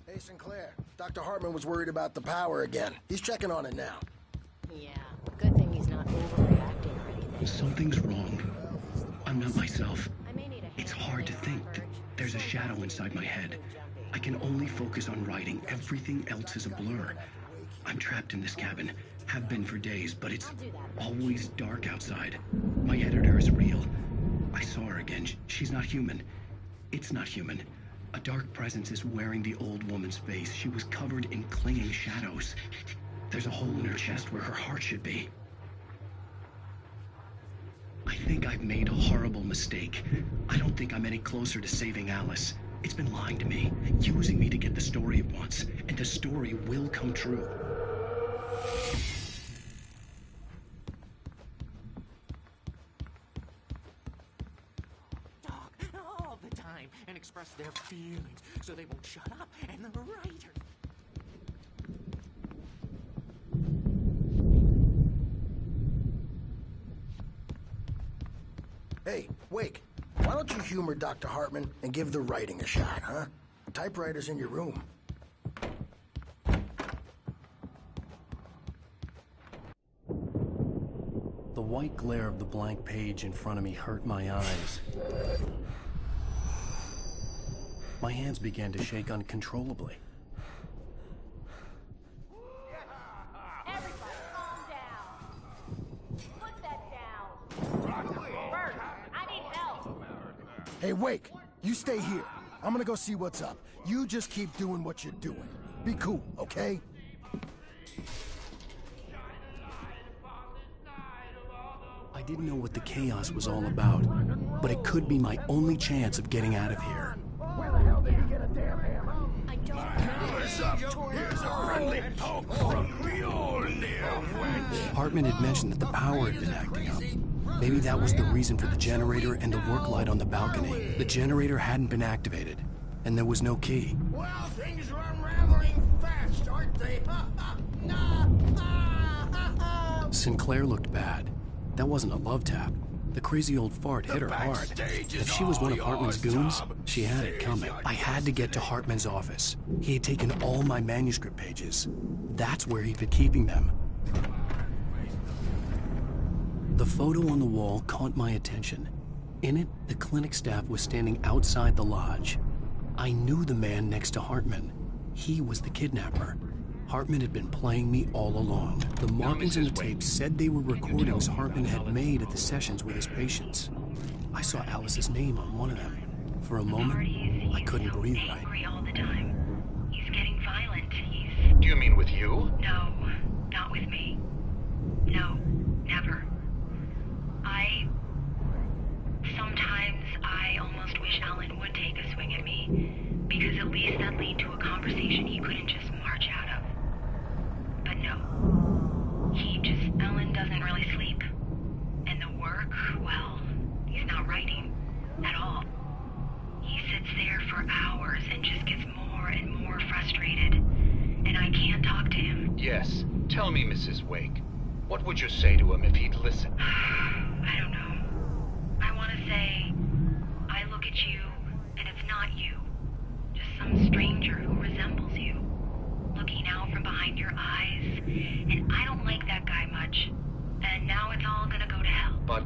Hey, Sinclair. Dr. Hartman was worried about the power again. He's checking on it now. Yeah, good thing he's not overreacting or anything. Something's wrong. I'm not myself. It's hard to think. There's a shadow inside my head. I can only focus on writing. Everything else is a blur. I'm trapped in this cabin. Have been for days, but it's always dark outside. My editor is real. I saw her again. She's not human. It's not human. A dark presence is wearing the old woman's face. She was covered in clinging shadows. There's a hole in her chest where her heart should be. I think I've made a horrible mistake. I don't think I'm any closer to saving Alice. It's been lying to me, using me to get the story it wants, and the story will come true. Talk all the time and express their feelings so they won't shut up, and the writer... Hey, Wake, why don't you humor Dr. Hartman and give the writing a shot, huh? The typewriter's in your room. The white glare of the blank page in front of me hurt my eyes. My hands began to shake uncontrollably. Everybody, calm down. Put that down. Bert, I need help. Hey, Wake, you stay here. I'm gonna go see what's up. You just keep doing what you're doing. Be cool, okay? I didn't know what the chaos was all about, but it could be my only chance of getting out of here. Where the hell did you get a damn hammer? I don't know. What's up? Here's a friendly poke from Mjolnir. Hartman had mentioned that the power had been acting up. Maybe that was the reason for the generator and the work light on the balcony. The generator hadn't been activated, and there was no key. Well, things are unraveling fast, aren't they? Sinclair looked bad. That wasn't a love tap. The crazy old fart hit her hard. If she was one of Hartman's goons, she had it coming. I had to get to Hartman's office. He had taken all my manuscript pages. That's where he'd been keeping them. The photo on the wall caught my attention. In it, the clinic staff was standing outside the lodge. I knew the man next to Hartman. He was the kidnapper. Hartman had been playing me all along. The markings on the tape said they were recordings Hartman had made at the sessions with his patients. I saw Alice's name on one of them. For a moment, I couldn't breathe right. Angry all the time. He's getting violent. Do you mean with you? No, not with me. No, never. Sometimes I almost wish Alan would take a swing at me, because at least that'd lead to a conversation he couldn't just march out of. But no. Alan doesn't really sleep. And the work, well, he's not writing at all. He sits there for hours and just gets more and more frustrated. And I can't talk to him. Yes. Tell me, Mrs. Wake. What would you say to him if he'd listen? I don't know. I want to say, I look at you stranger who resembles you, looking out from behind your eyes, and I don't like that guy much. And now it's all gonna go to hell. But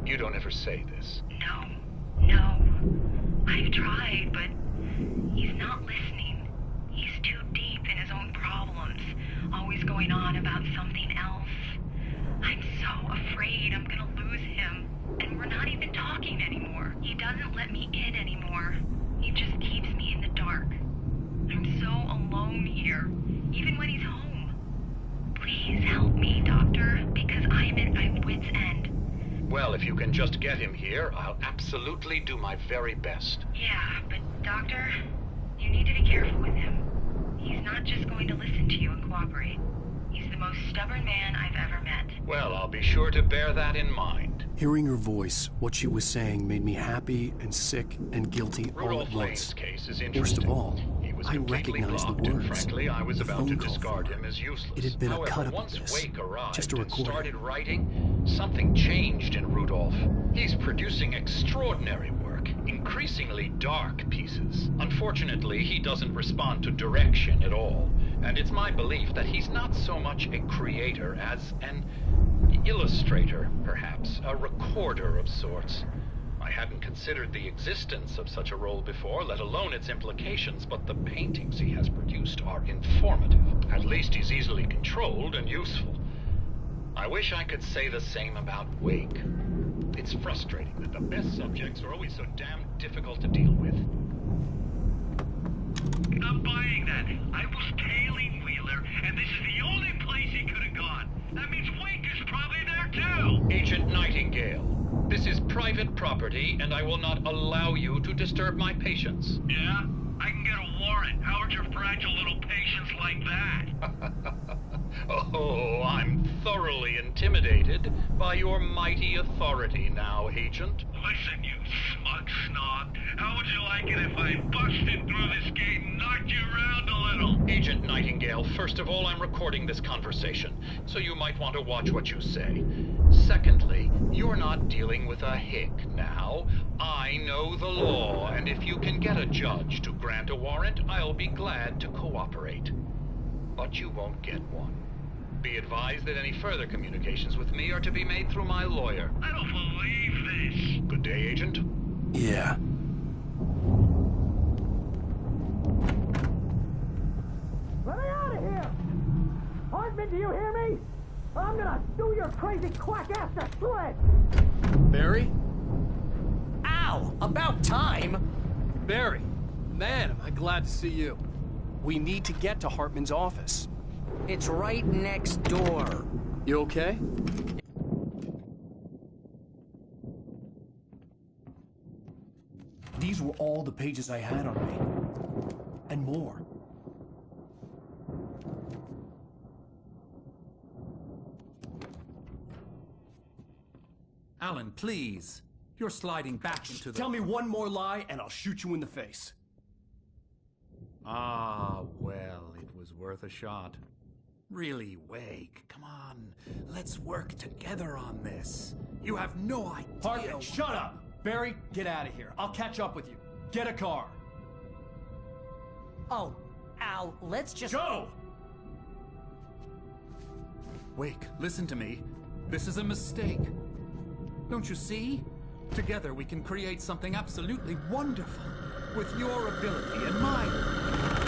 you don't ever say this. No. I've tried, but he's not listening. He's too deep in his own problems, always going on about something else. I'm so afraid I'm gonna lose him, and we're not even talking anymore. He doesn't let me in anymore. He just keeps me in the dark. I'm so alone here, even when he's home. Please help me, Doctor, because I'm at my wit's end. Well, if you can just get him here, I'll absolutely do my very best. Yeah, but Doctor, you need to be careful with him. He's not just going to listen to you and cooperate. He's the most stubborn man I've ever met. Well, I'll be sure to bear that in mind. Hearing her voice, what she was saying made me happy and sick and guilty all at once. Case is interesting. Worst of all, I completely recognized the blocked, and words. frankly, I was The about phone to call discard from her. him as useless. It had been However, a cut-up once of this, Wake arrived just a and recording. started writing, something changed in Rudolph. He's producing extraordinary work, increasingly dark pieces. Unfortunately, he doesn't respond to direction at all, and it's my belief that he's not so much a creator as an illustrator, perhaps, a recorder of sorts. I hadn't considered the existence of such a role before, let alone its implications, but the paintings he has produced are informative. At least he's easily controlled and useful. I wish I could say the same about Wake. It's frustrating that the best subjects are always so damn difficult to deal with. I'm buying that. I was tailing Wheeler, and this is the only place he could have gone. That means Wake is probably there too! Agent Nightingale, this is private property, and I will not allow you to disturb my patients. Yeah? I can get a warrant. How would your fragile little patients like that? Oh, I'm thoroughly intimidated by your mighty authority now, Agent. Listen, you smug snob. How would you like it if I busted through this gate and knocked you around a little? Agent Nightingale, first of all, I'm recording this conversation, so you might want to watch what you say. Secondly, you're not dealing with a hick now. I know the law, and if you can get a judge to grant a warrant, I'll be glad to cooperate. But you won't get one. Be advised that any further communications with me are to be made through my lawyer. I don't believe this. Good day, Agent. Yeah. Let me out of here! Hartman, do you hear me? I'm gonna do your crazy quack ass to shreds! Barry? Ow! About time! Barry, man, am I glad to see you. We need to get to Hartman's office. It's right next door. You okay? These were all the pages I had on me. And more. Alan, please. You're sliding back into the... Tell me one more lie and I'll shoot you in the face. Ah, well, it was worth a shot. Really, Wake, come on. Let's work together on this. You have no idea... Hartman, shut up! Barry, get out of here. I'll catch up with you. Get a car. Oh, Al, let's just... Go! Wake, listen to me. This is a mistake. Don't you see? Together we can create something absolutely wonderful. With your ability and mine.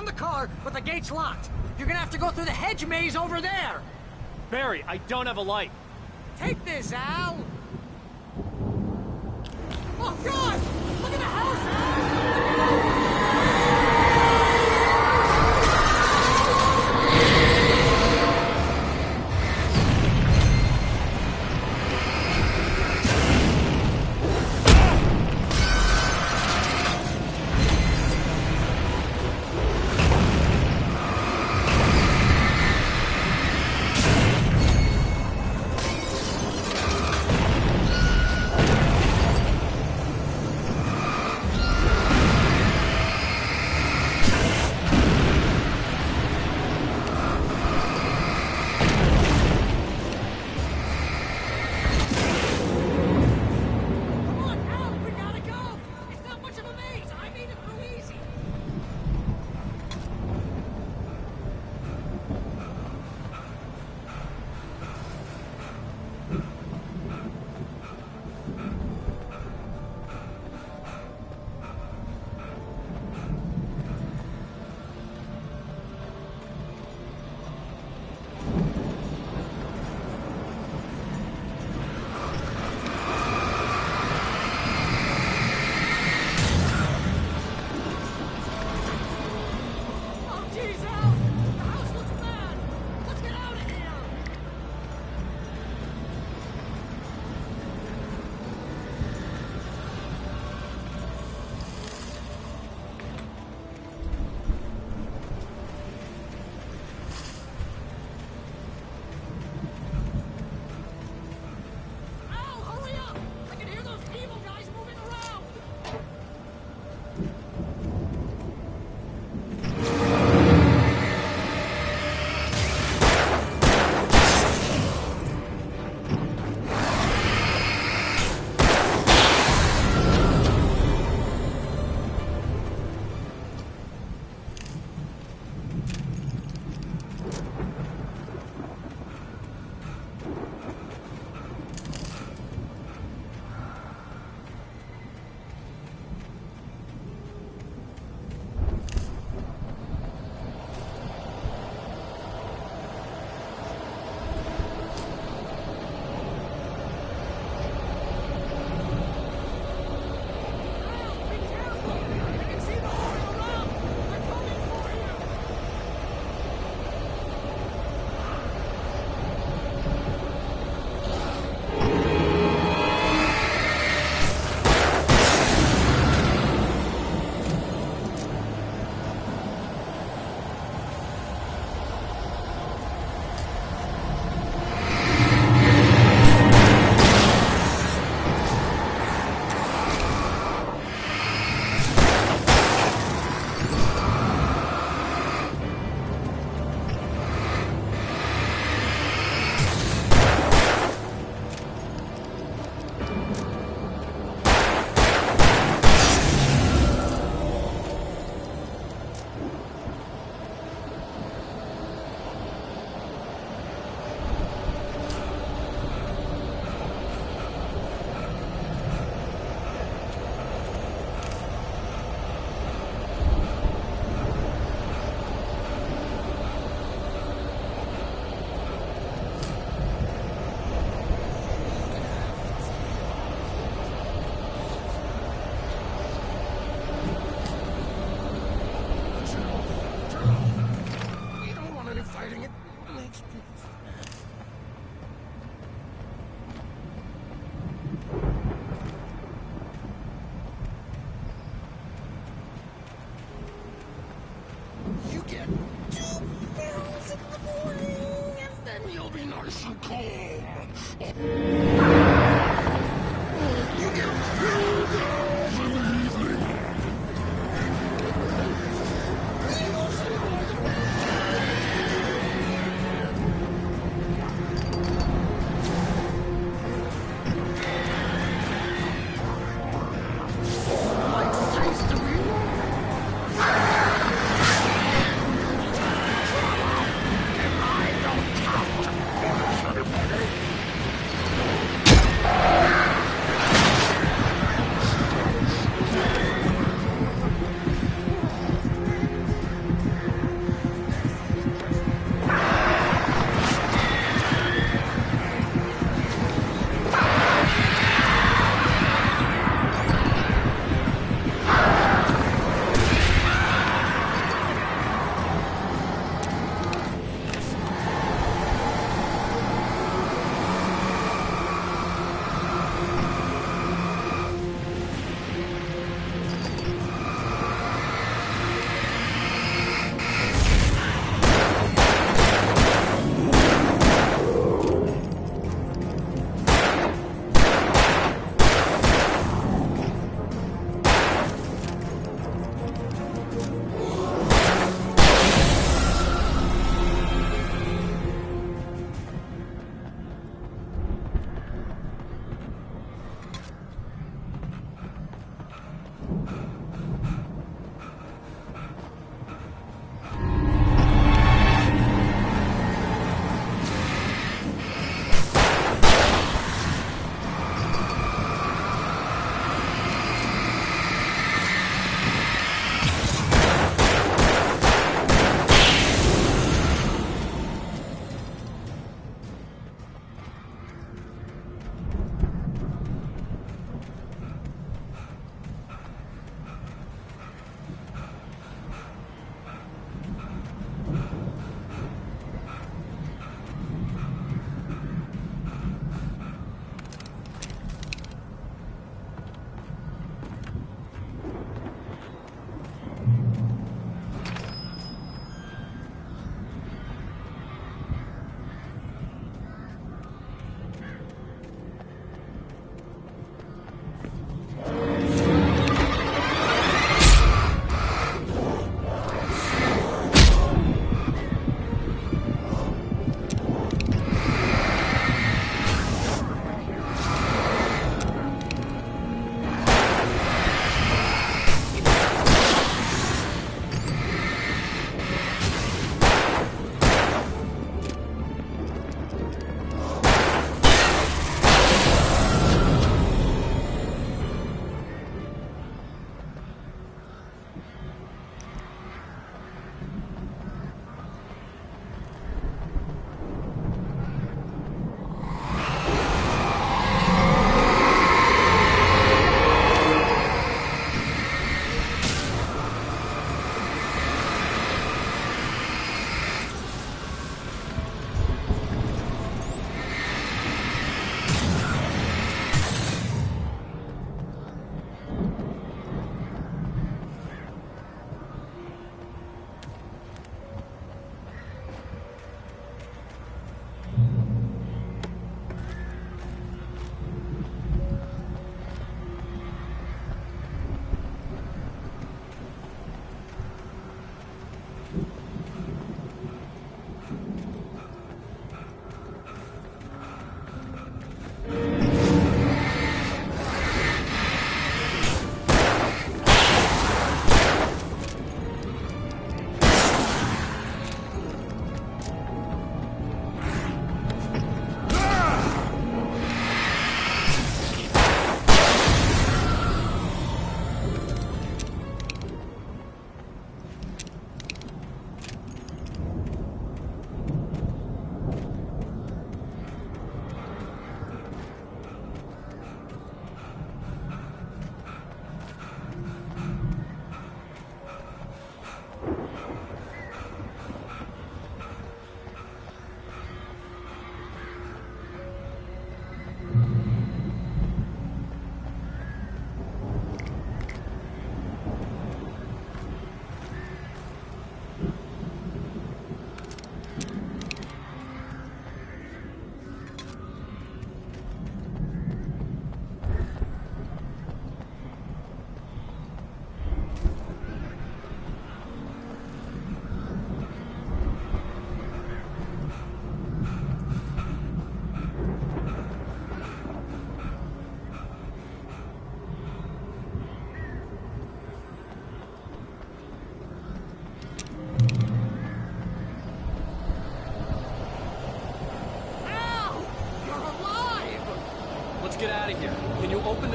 found the car, but the gate's locked. You're gonna have to go through the hedge maze over there. Barry, I don't have a light. Take this, Al. Oh, God! Look at the house, Al!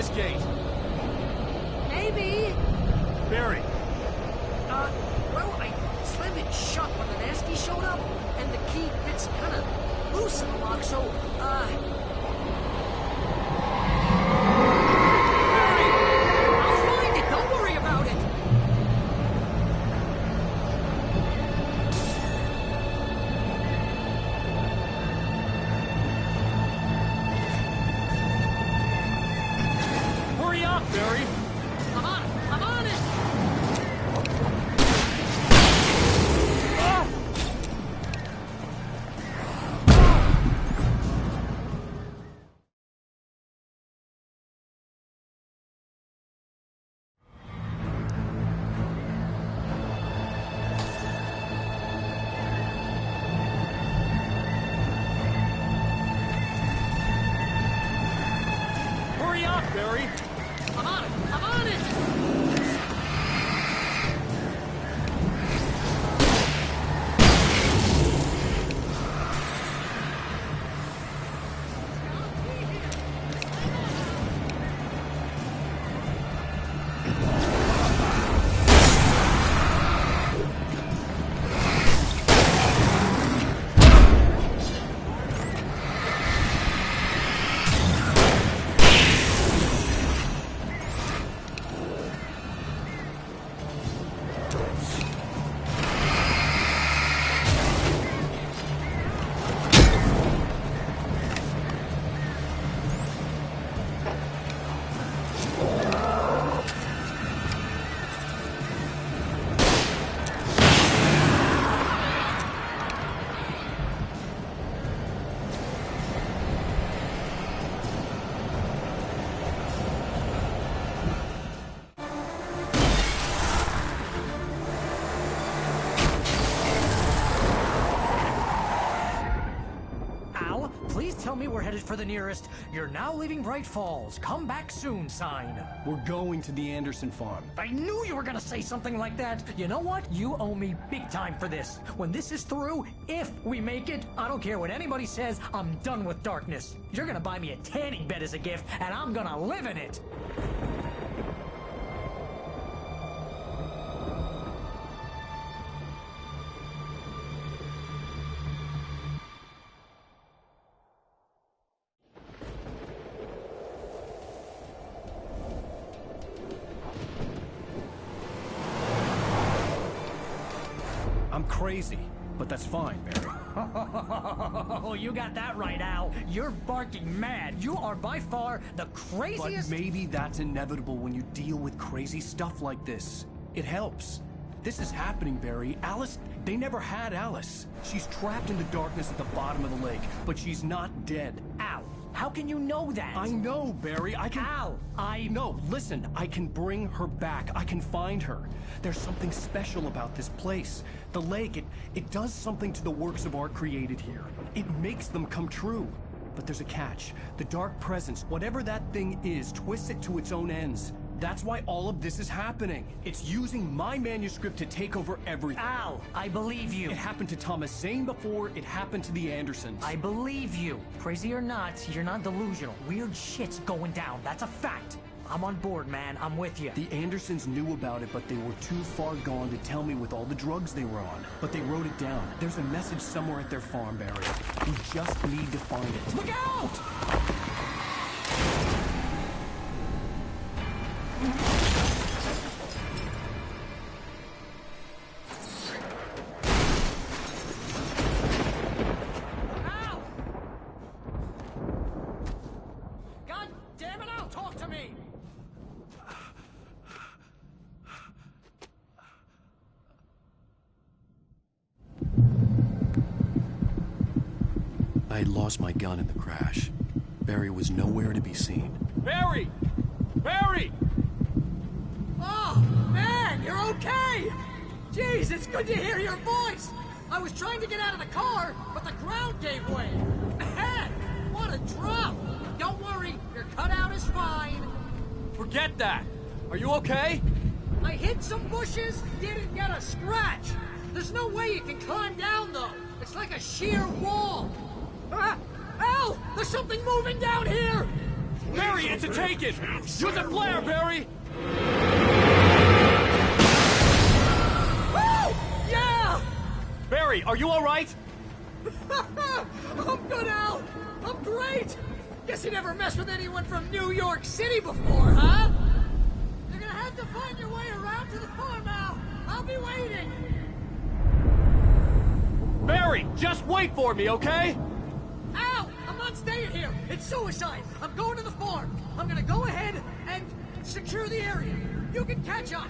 this gate. Maybe. Barry. Well, I slammed it shut when the nasty showed up, and the key fits kind of loose in the lock, so, Barry, I'll find it. Don't worry about it. Hurry up, Barry. I'm on it. Hurry up, Barry. I'm on it. Please tell me we're headed for the nearest "You're now leaving Bright Falls. Come back soon" sign. We're going to the Anderson farm. I knew you were gonna say something like that. You know what? You owe me big time for this. When this is through, if we make it, I don't care what anybody says, I'm done with darkness. You're gonna buy me a tanning bed as a gift, and I'm gonna live in it. I'm crazy, but that's fine, Barry. Oh, you got that right, Al. You're barking mad. You are by far the craziest... But maybe that's inevitable when you deal with crazy stuff like this. It helps. This is happening, Barry. Alice, they never had Alice. She's trapped in the darkness at the bottom of the lake, but she's not dead. Al, how can you know that? I know, Barry. I can... Al, No, listen. I can bring her back. I can find her. There's something special about this place. The lake, it does something to the works of art created here. It makes them come true. But there's a catch. The dark presence, whatever that thing is, twists it to its own ends. That's why all of this is happening. It's using my manuscript to take over everything. Al, I believe you. It happened to Thomas Zane before, it happened to the Andersons. I believe you. Crazy or not, you're not delusional. Weird shit's going down. That's a fact. I'm on board, man. I'm with you. The Andersons knew about it, but they were too far gone to tell me with all the drugs they were on. But they wrote it down. There's a message somewhere at their farm, Barry. We just need to find it. Look out! Al! God damn it, Al, talk to me! I had lost my gun in the crash. Barry was nowhere to be seen. Barry! Barry! Oh, man, you're okay! Jeez, it's good to hear your voice! I was trying to get out of the car, but the ground gave way. Man, what a drop! Don't worry, your cutout is fine. Forget that! Are you okay? I hit some bushes, didn't get a scratch. There's no way you can climb down, though. It's like a sheer wall. Al, there's something moving down here! Barry, it's a taken! Use a flare, Barry! Woo! Yeah! Barry, are you alright? I'm good, Al! I'm great! Guess you never messed with anyone from New York City before, huh? You're gonna have to find your way around to the farm, Al! I'll be waiting! Barry, just wait for me, okay? Al! I'm not staying here! It's suicide! I'm going to the farm! I'm gonna go ahead and secure the area. You can catch up!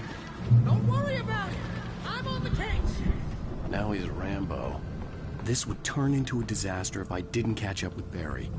Don't worry about it! I'm on the case! Now he's Rambo. This would turn into a disaster if I didn't catch up with Barry.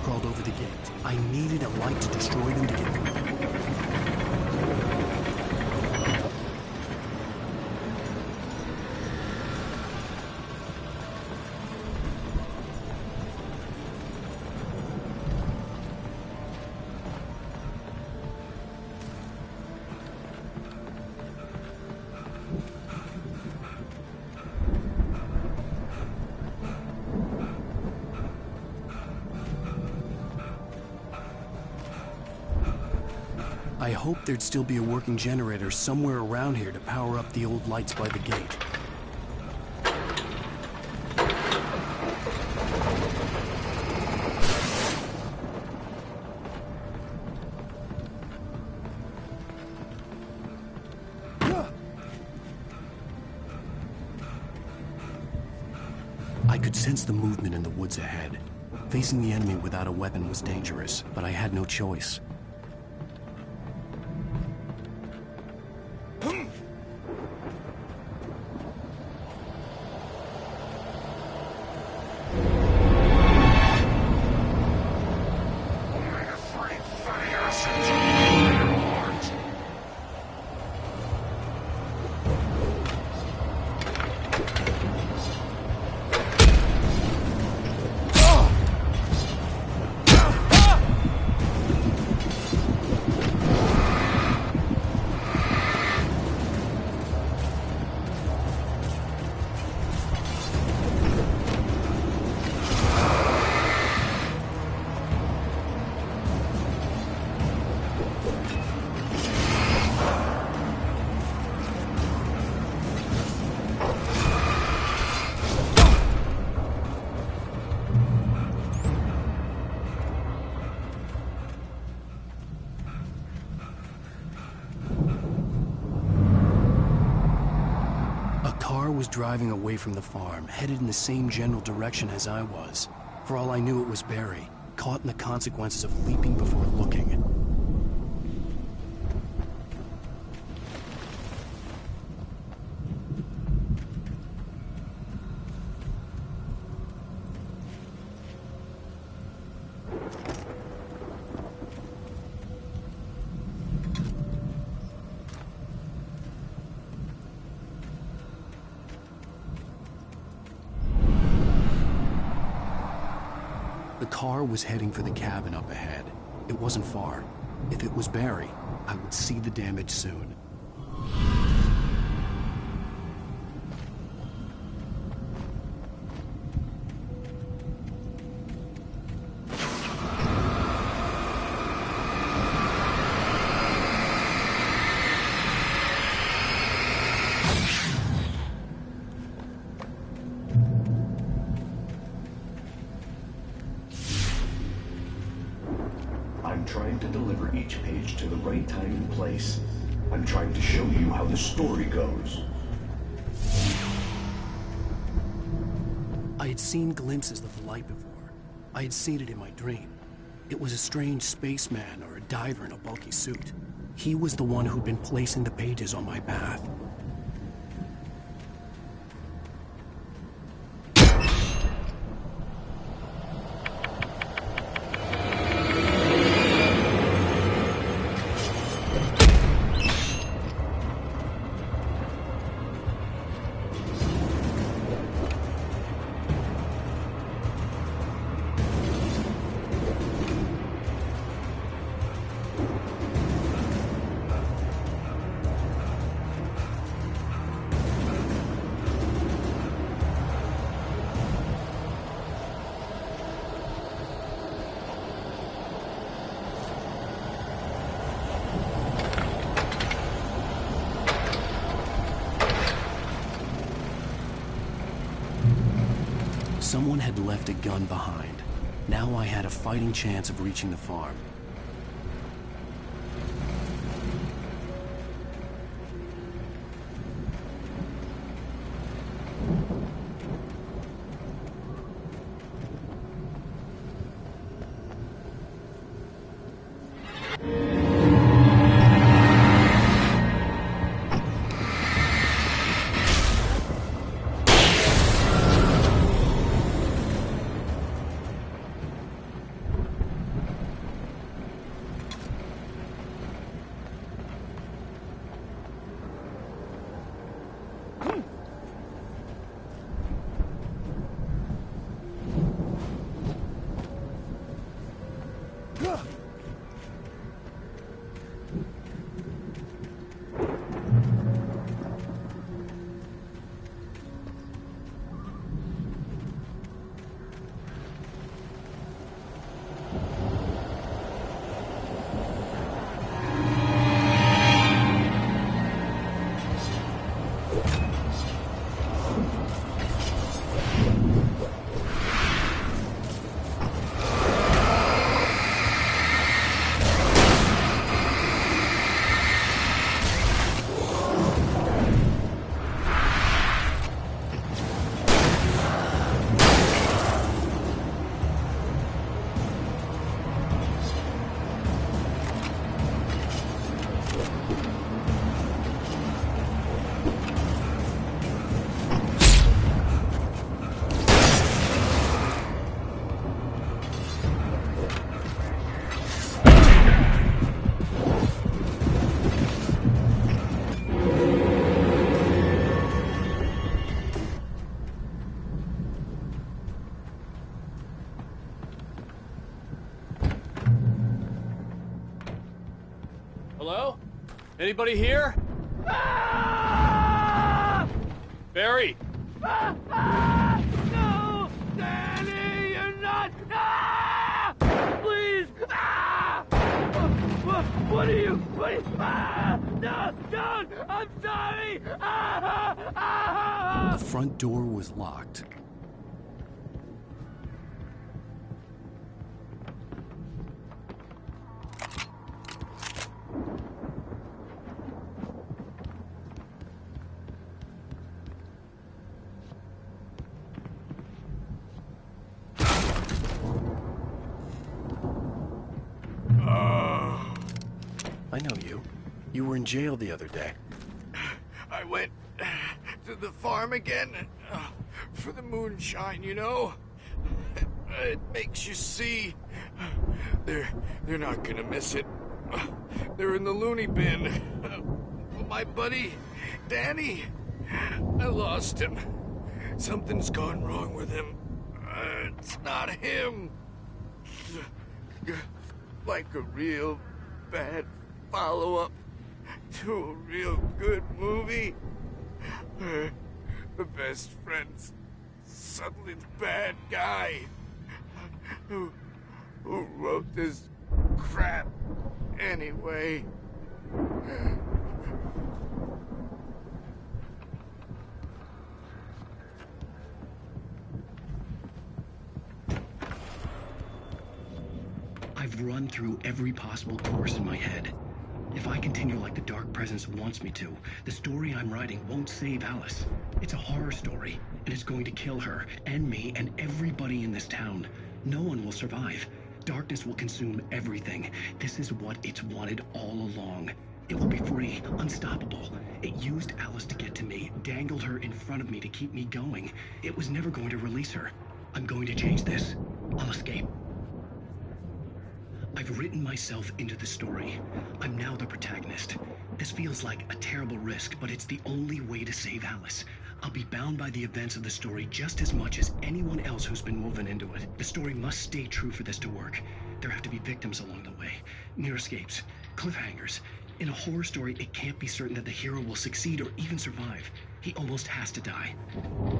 Crawled over the gate. I needed a light to destroy them to get through. I hoped there'd still be a working generator somewhere around here to power up the old lights by the gate. I could sense the movement in the woods ahead. Facing the enemy without a weapon was dangerous, but I had no choice. Was driving away from the farm, headed in the same general direction as I was. For all I knew, it was Barry, caught in the consequences of leaping before looking. car was heading for the cabin up ahead. It wasn't far. If it was Barry, I would see the damage soon. I'm trying to deliver each page to the right time and place. I'm trying to show you how the story goes. I had seen glimpses of the light before. I had seen it in my dream. It was a strange spaceman or a diver in a bulky suit. He was the one who'd been placing the pages on my path. Someone had left a gun behind. Now I had a fighting chance of reaching the farm. Hello? Anybody here? Barry! No! Danny, you're not! Please! What are you? No! Don't! I'm sorry! The front door was locked. I know you. You were in jail the other day. I went to the farm again for the moonshine, you know? It makes you see. They're not gonna miss it. They're in the loony bin. My buddy, Danny, I lost him. Something's gone wrong with him. It's not him. Like a real bad follow-up to a real good movie. The best friend's suddenly the bad guy who wrote this crap anyway. I've run through every possible course in my head. If I continue like the Dark Presence wants me to, the story I'm writing won't save Alice. It's a horror story, and it's going to kill her, and me, and everybody in this town. No one will survive. Darkness will consume everything. This is what it's wanted all along. It will be free, unstoppable. It used Alice to get to me, dangled her in front of me to keep me going. It was never going to release her. I'm going to change this. I'll escape. I've written myself into the story. I'm now the protagonist. This feels like a terrible risk, but it's the only way to save Alice. I'll be bound by the events of the story just as much as anyone else who's been woven into it. The story must stay true for this to work. There have to be victims along the way. Near escapes. Cliffhangers. In a horror story, it can't be certain that the hero will succeed or even survive. He almost has to die.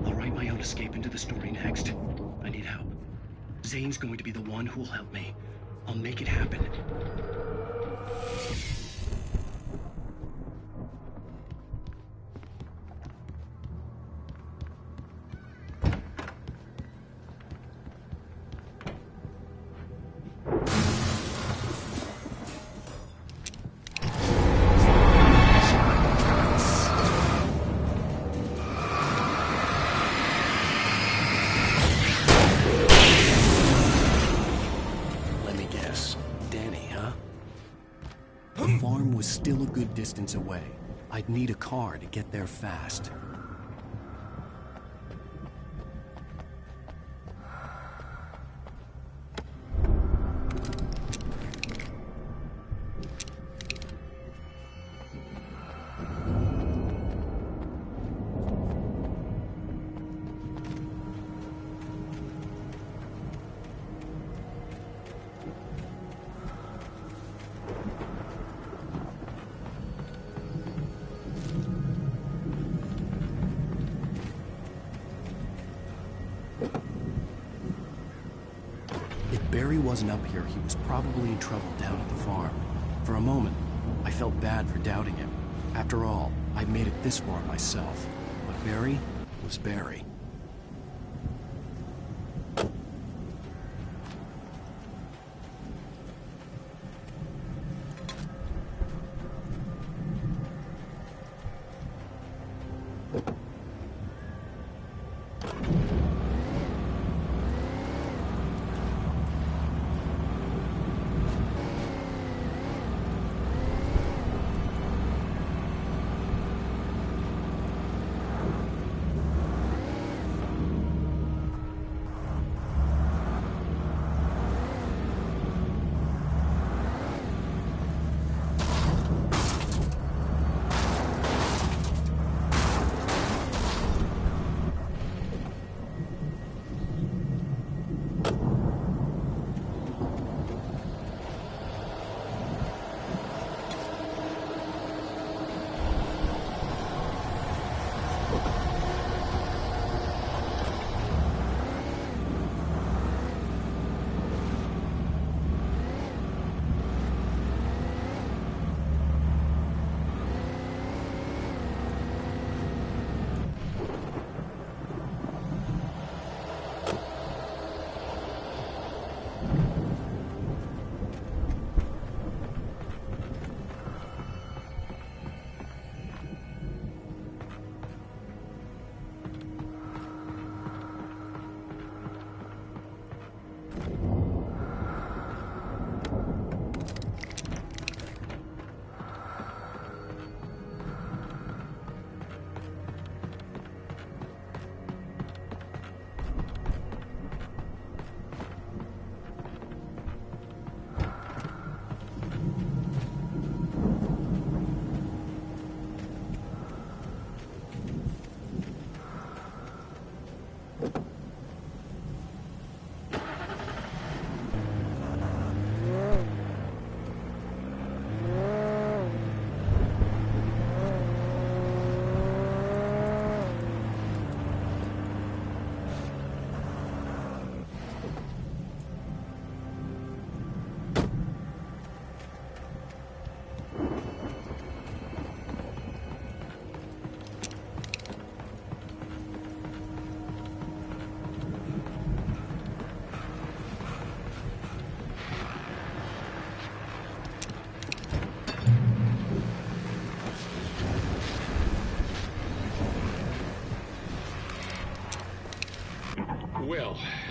I'll write my own escape into the story next. I need help. Zane's going to be the one who will help me. I'll make it happen. Still a good distance away. I'd need a car to get there fast. Barry wasn't up here, he was probably in trouble down at the farm. For a moment, I felt bad for doubting him. After all, I made it this far myself. But Barry was Barry.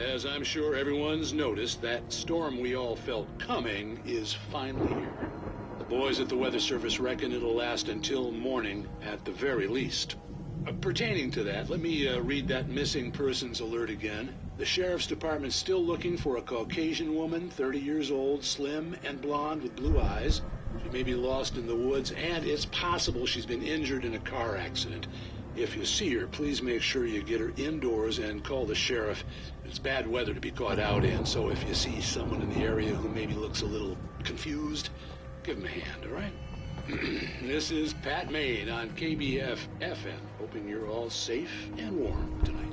as I'm sure everyone's noticed, that storm we all felt coming is finally here. The boys at the Weather Service reckon it'll last until morning at the very least. Pertaining to that, let me read that missing persons alert again. The Sheriff's Department's still looking for a Caucasian woman, 30 years old, slim and blonde with blue eyes. She may be lost in the woods, and it's possible she's been injured in a car accident. If you see her, please make sure you get her indoors and call the sheriff. It's bad weather to be caught out in, so if you see someone in the area who maybe looks a little confused, give him a hand, all right? This is Pat Maine on KBF FM, hoping you're all safe and warm tonight.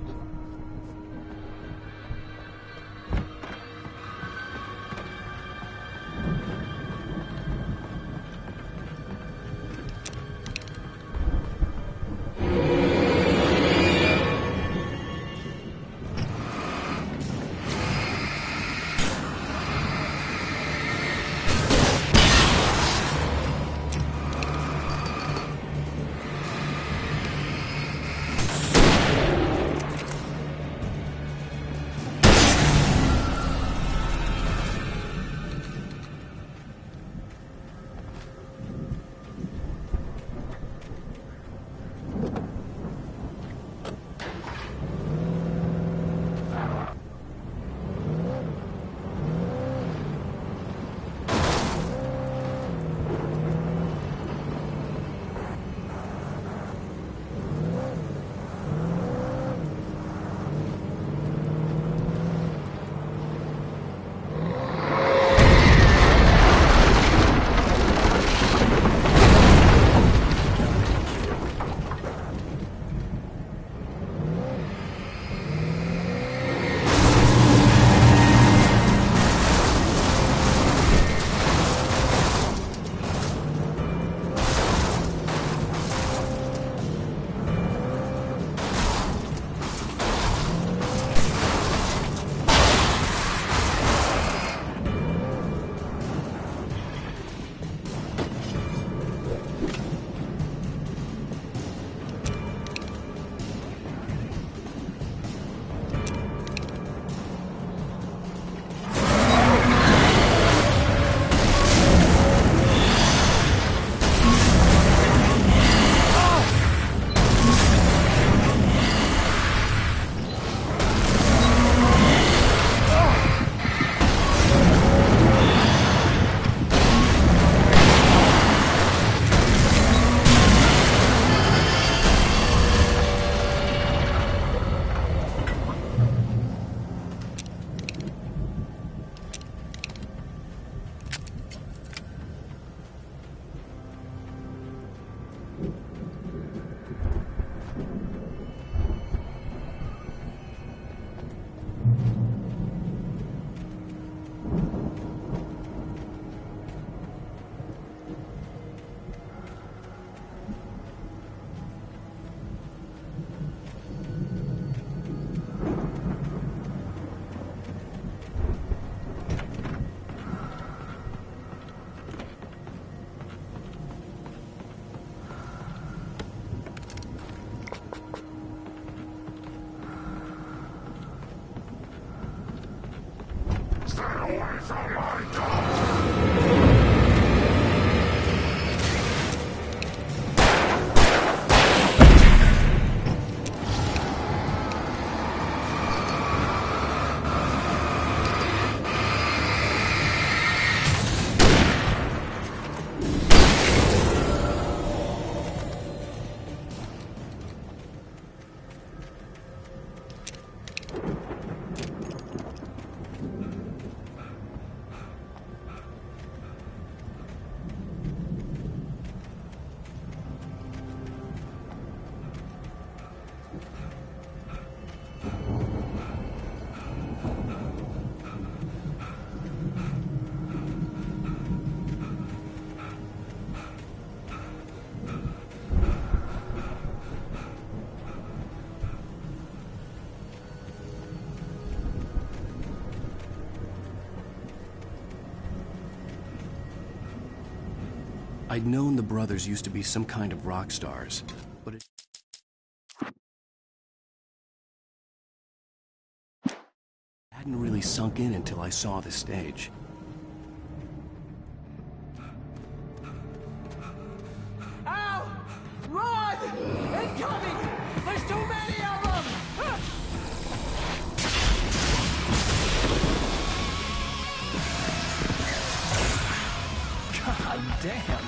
I'd known the brothers used to be some kind of rock stars, but it... hadn't really sunk in until I saw the stage. Al! Run! Incoming! There's too many of them! God damn.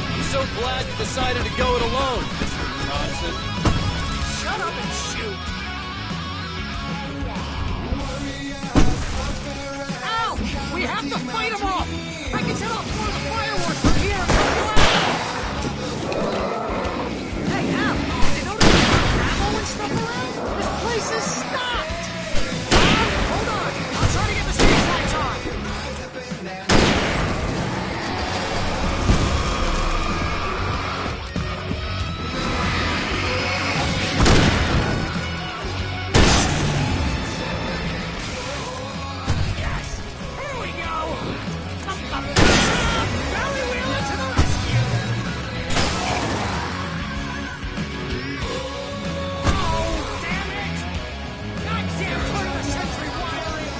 I'm so glad you decided to go it alone, Mr. Johnson. Shut up and shoot! Ow! We have to fight them off! I can set off more of the fireworks from here! Hey, Al! You notice there's ammo and stuff around? This place is stocked! Hold on! I'll try to get the stage lights on! Yes! Here we go! Barry Wheeler to the rescue! Oh, damn it! Goddamn turn of the century wiring!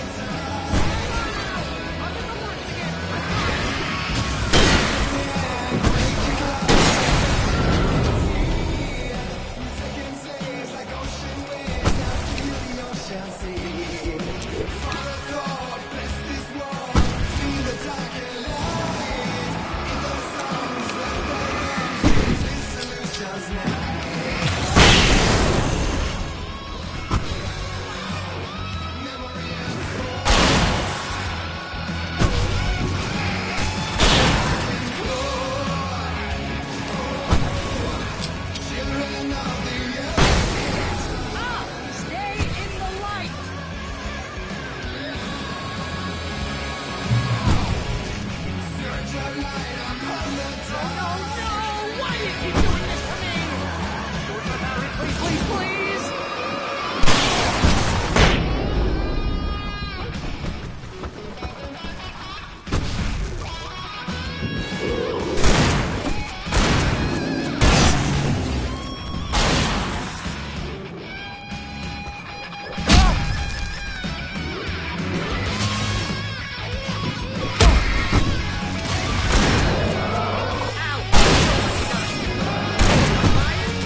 I'll get the works again! Stay in the light! No! Why do you keep doing this to me? Do it for Barry, please, please, please!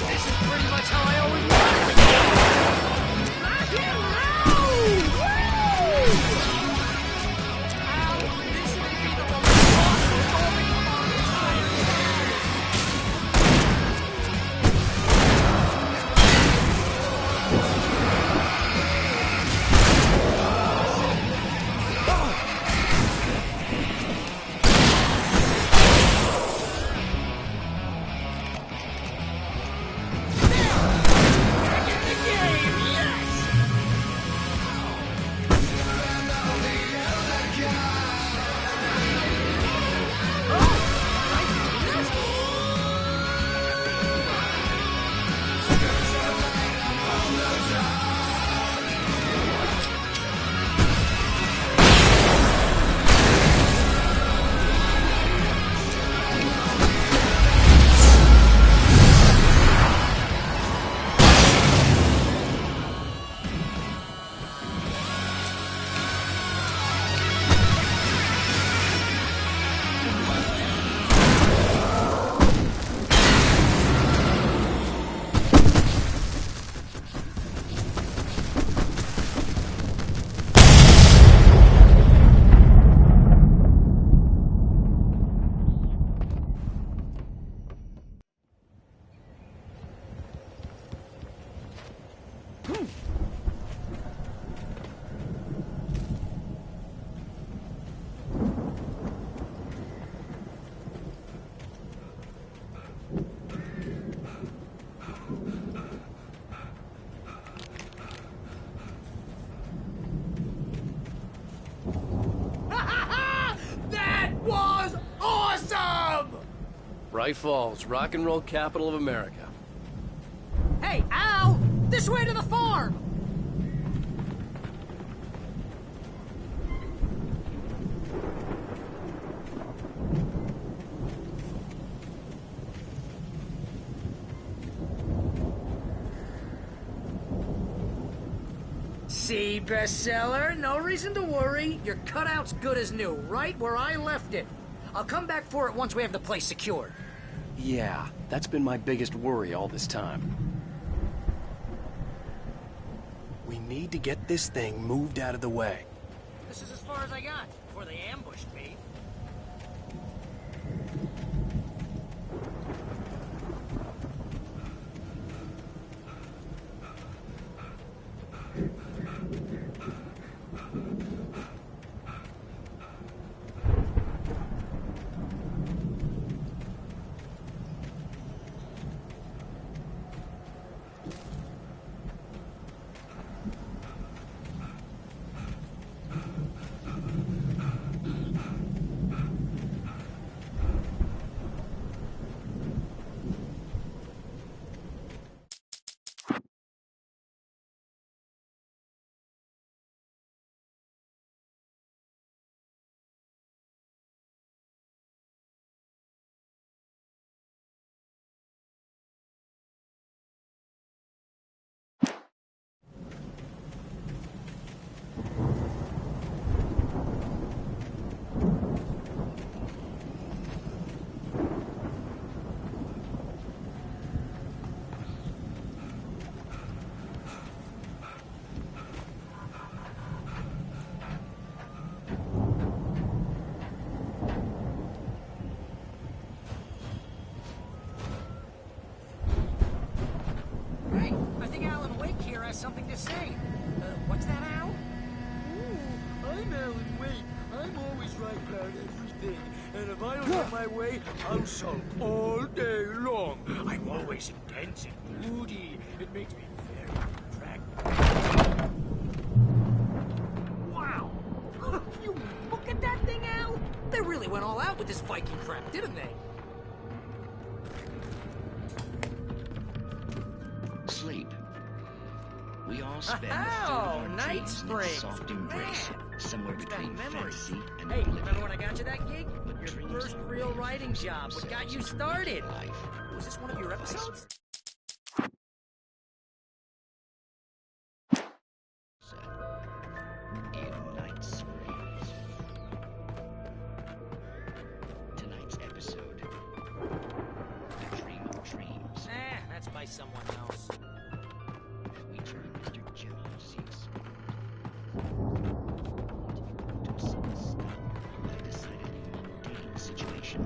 This is pretty much how I always wanted it to go! Knock him out! Ow, this may be the most awesome moment of our entire lives! Back in the game, yes! That was awesome! Bright Falls, rock and roll capital of America. Hey, Al! This way to the farm! See, bestseller? No reason to worry. Your cutout's good as new, right where I left it. I'll come back for it once we have the place secured. Yeah, that's been my biggest worry all this time. We need to get this thing moved out of the way. This is as far as I got before they ambushed me. Something to say. What's that, Al? Ooh, I'm Alan Wake. I'm always right about everything. And if I don't get my way, I'll sulk all day long. I'm always intense and moody. It makes me very attractive. Wow! You look at that thing, Al? They really went all out with this Viking crap, didn't they? Sleep. We all spend a third of our dreams in its soft embrace, somewhere between fantasy and Hey, oblivion. remember when I got you that gig? Your first real writing job. What got you started? Was this one of your episodes? In Night Springs. Tonight's episode, The Dream of Dreams. That's by someone else. Featuring Mr. Jim Seeks. A decidedly mundane situation. A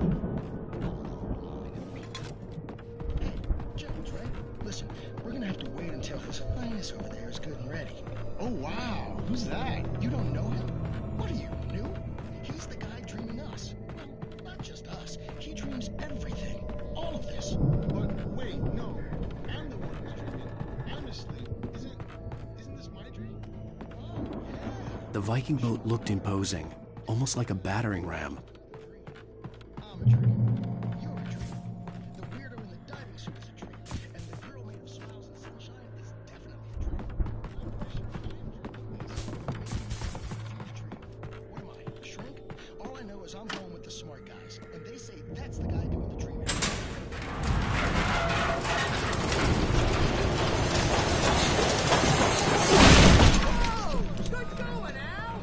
long line of people. Hey, Jones, right? Listen, we're gonna have to wait until his highness over there is good and ready. Oh, wow. Who's that? You don't know him? What are you, new? He's the guy dreaming us. Well, not just us. He dreams everything. All of this. But wait, no. I'm the one who's dreaming. I'm asleep. Isn't this my dream? Oh, yeah. The Viking boat looked imposing, almost like a battering ram. I'm a dream. You're a dream. The weirdo in the diving suit is a dream. And the girl made of smiles and sunshine is definitely a dream. What am I, a shrink? All I know is I'm home with the smart guys, and they say that's the guy doing the dreaming. Whoa! Good going, Al!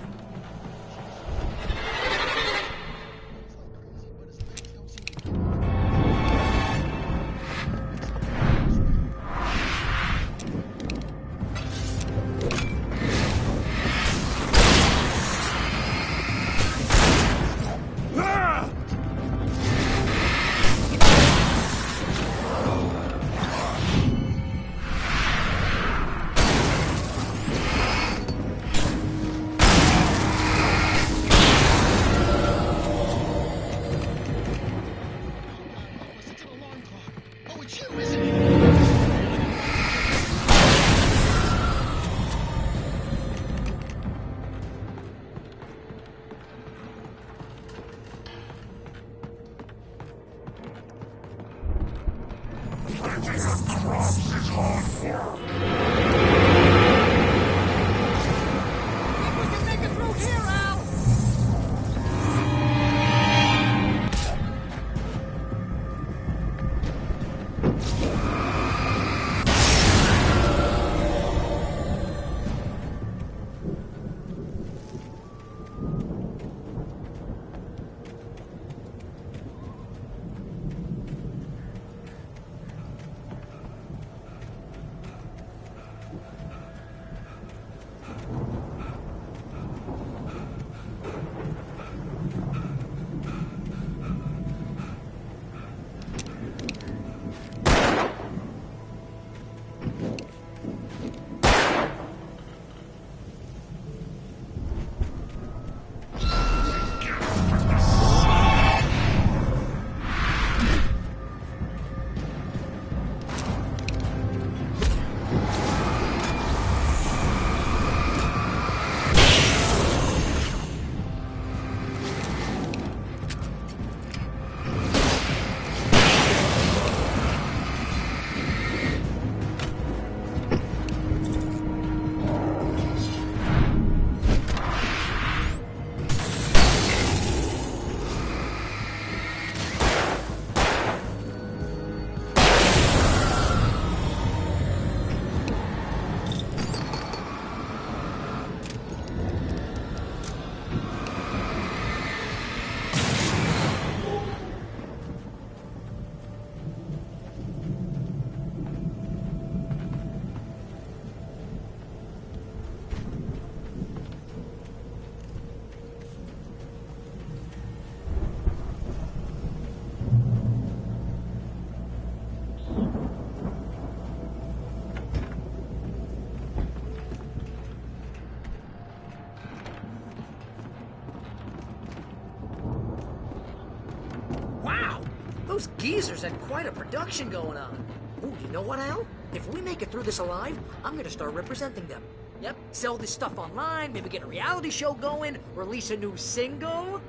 Those geezers had quite a production going on. Ooh, you know what, Al? If we make it through this alive, I'm gonna start representing them. Yep, sell this stuff online, maybe get a reality show going, release a new single.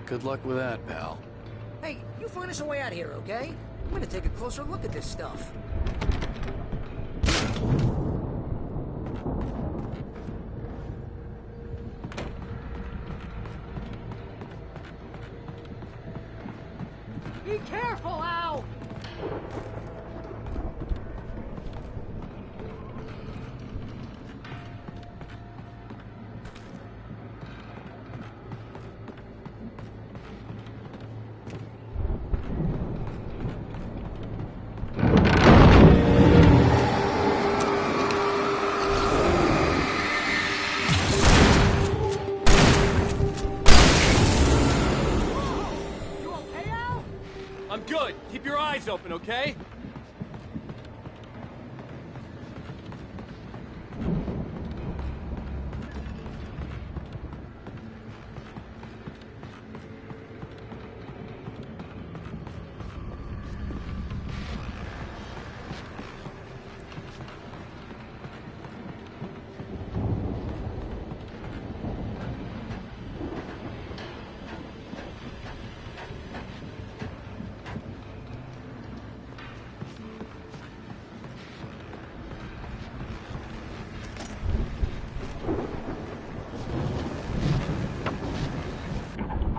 Good luck with that, pal. Hey, you find us a way out of here, okay? I'm gonna take a closer look at this stuff. Be careful, Al! I'm good. Keep your eyes open, okay?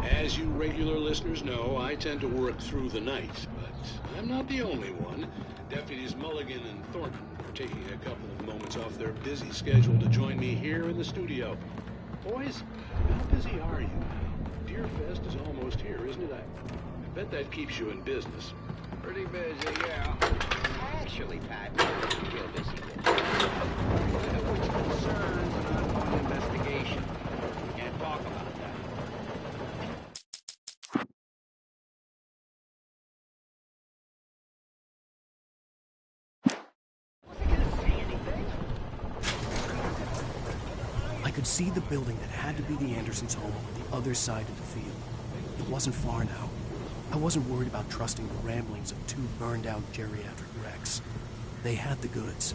As you regular listeners know, I tend to work through the night, but I'm not the only one. Deputies Mulligan and Thornton are taking a couple of moments off their busy schedule to join me here in the studio. Boys, how busy are you? Deerfest is almost here, isn't it? I bet that keeps you in business. Pretty busy, yeah. Actually, Pat, I'm real busy with which concerns an ongoing investigation. We can't talk about that. I could see the building that had to be the Andersons' home on the other side of the field. It wasn't far now. I wasn't worried about trusting the ramblings of two burned-out geriatric wrecks. They had the goods.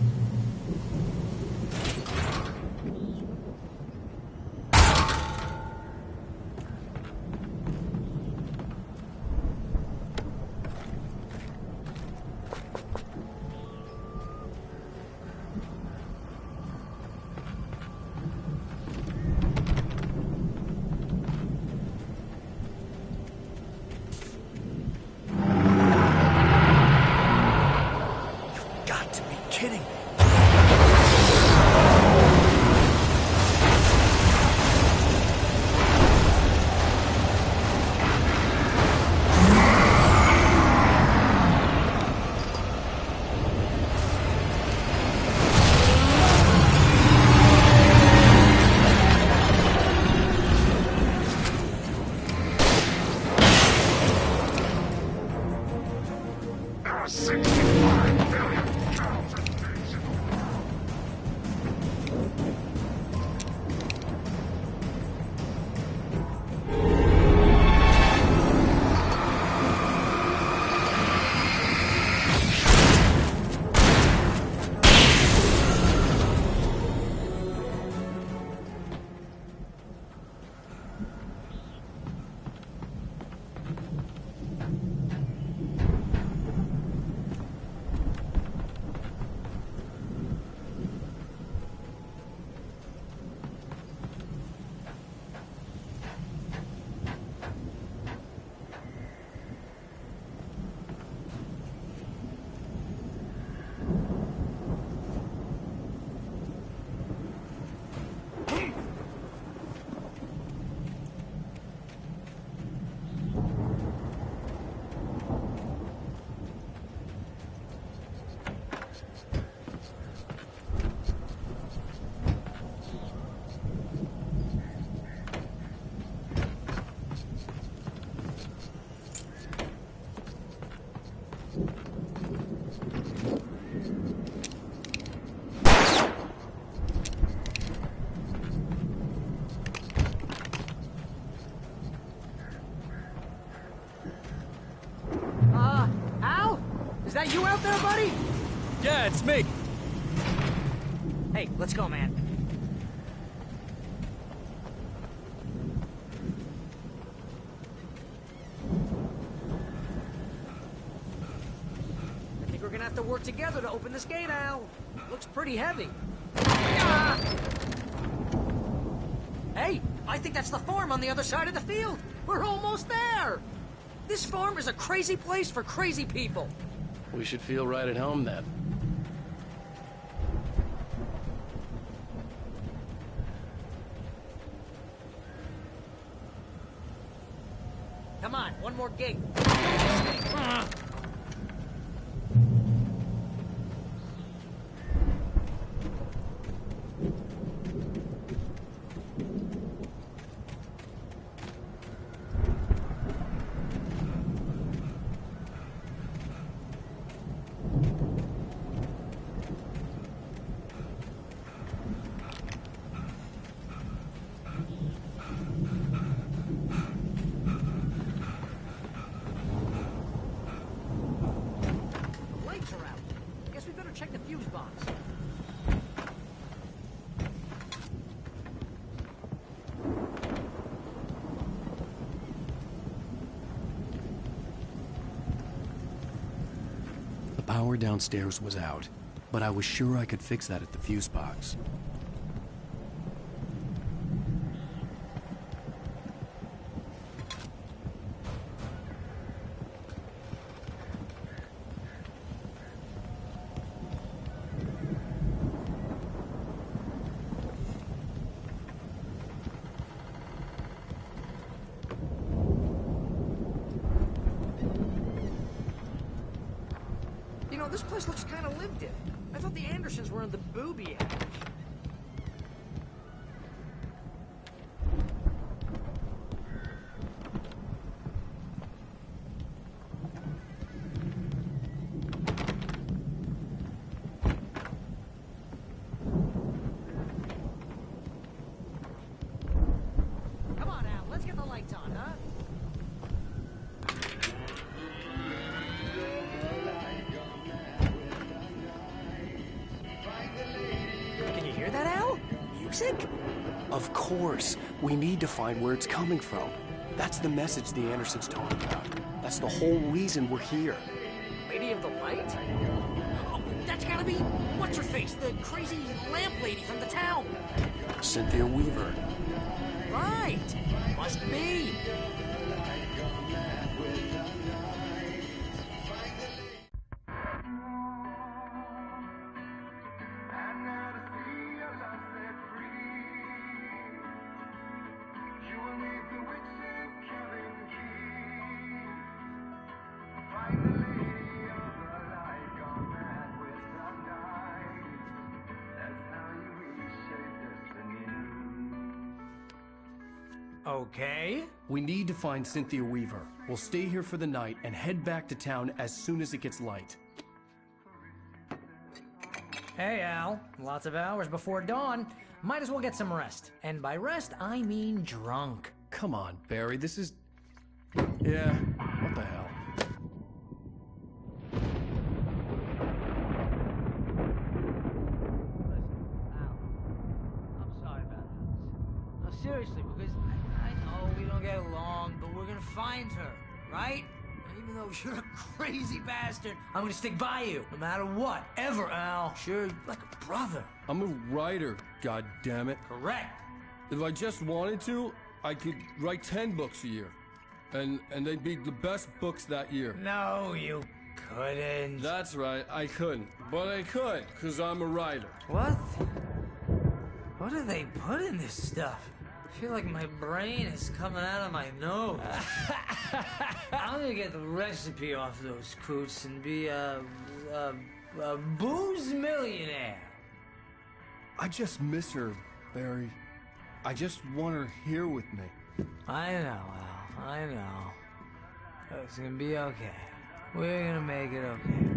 that you out there, buddy? Yeah, it's me. Hey, let's go, man. I think we're gonna have to work together to open this gate, Al. Looks pretty heavy. Ah! Hey, I think that's the farm on the other side of the field. We're almost there. This farm is a crazy place for crazy people. We should feel right at home then. Come on, one more gate. Power downstairs was out, but I was sure I could fix that at the fuse box. This place looks kind of lived in. I thought the Andersons were in the booby act. Come on, Al. Let's get the lights on, huh? Music? Of course. We need to find where it's coming from. That's the message the Andersons talking about. That's the whole reason we're here. Lady of the Light? Oh, that's gotta be... what's-her-face? The crazy lamp lady from the town. Cynthia Weaver. Right. Must be. Okay. We need to find Cynthia Weaver. We'll stay here for the night and head back to town as soon as it gets light. Hey, Al. Lots of hours before dawn. Might as well get some rest. And by rest, I mean drunk. Come on, Barry. This is... Yeah, what the hell? Seriously, because I know we don't get along, but we're gonna find her, right? And even though you're a crazy bastard, I'm gonna stick by you, no matter what, ever, Al. Sure, you're like a brother. I'm a writer, goddammit. Correct. If I just wanted to, I could write 10 books a year. And they'd be the best books that year. No, you couldn't. That's right, I couldn't. But I could, because I'm a writer. What? What do they put in this stuff? I feel like my brain is coming out of my nose. I'm gonna get the recipe off those coots and be a booze millionaire. I just miss her, Barry. I just want her here with me. I know, Al. I know. It's gonna be okay. We're gonna make it okay.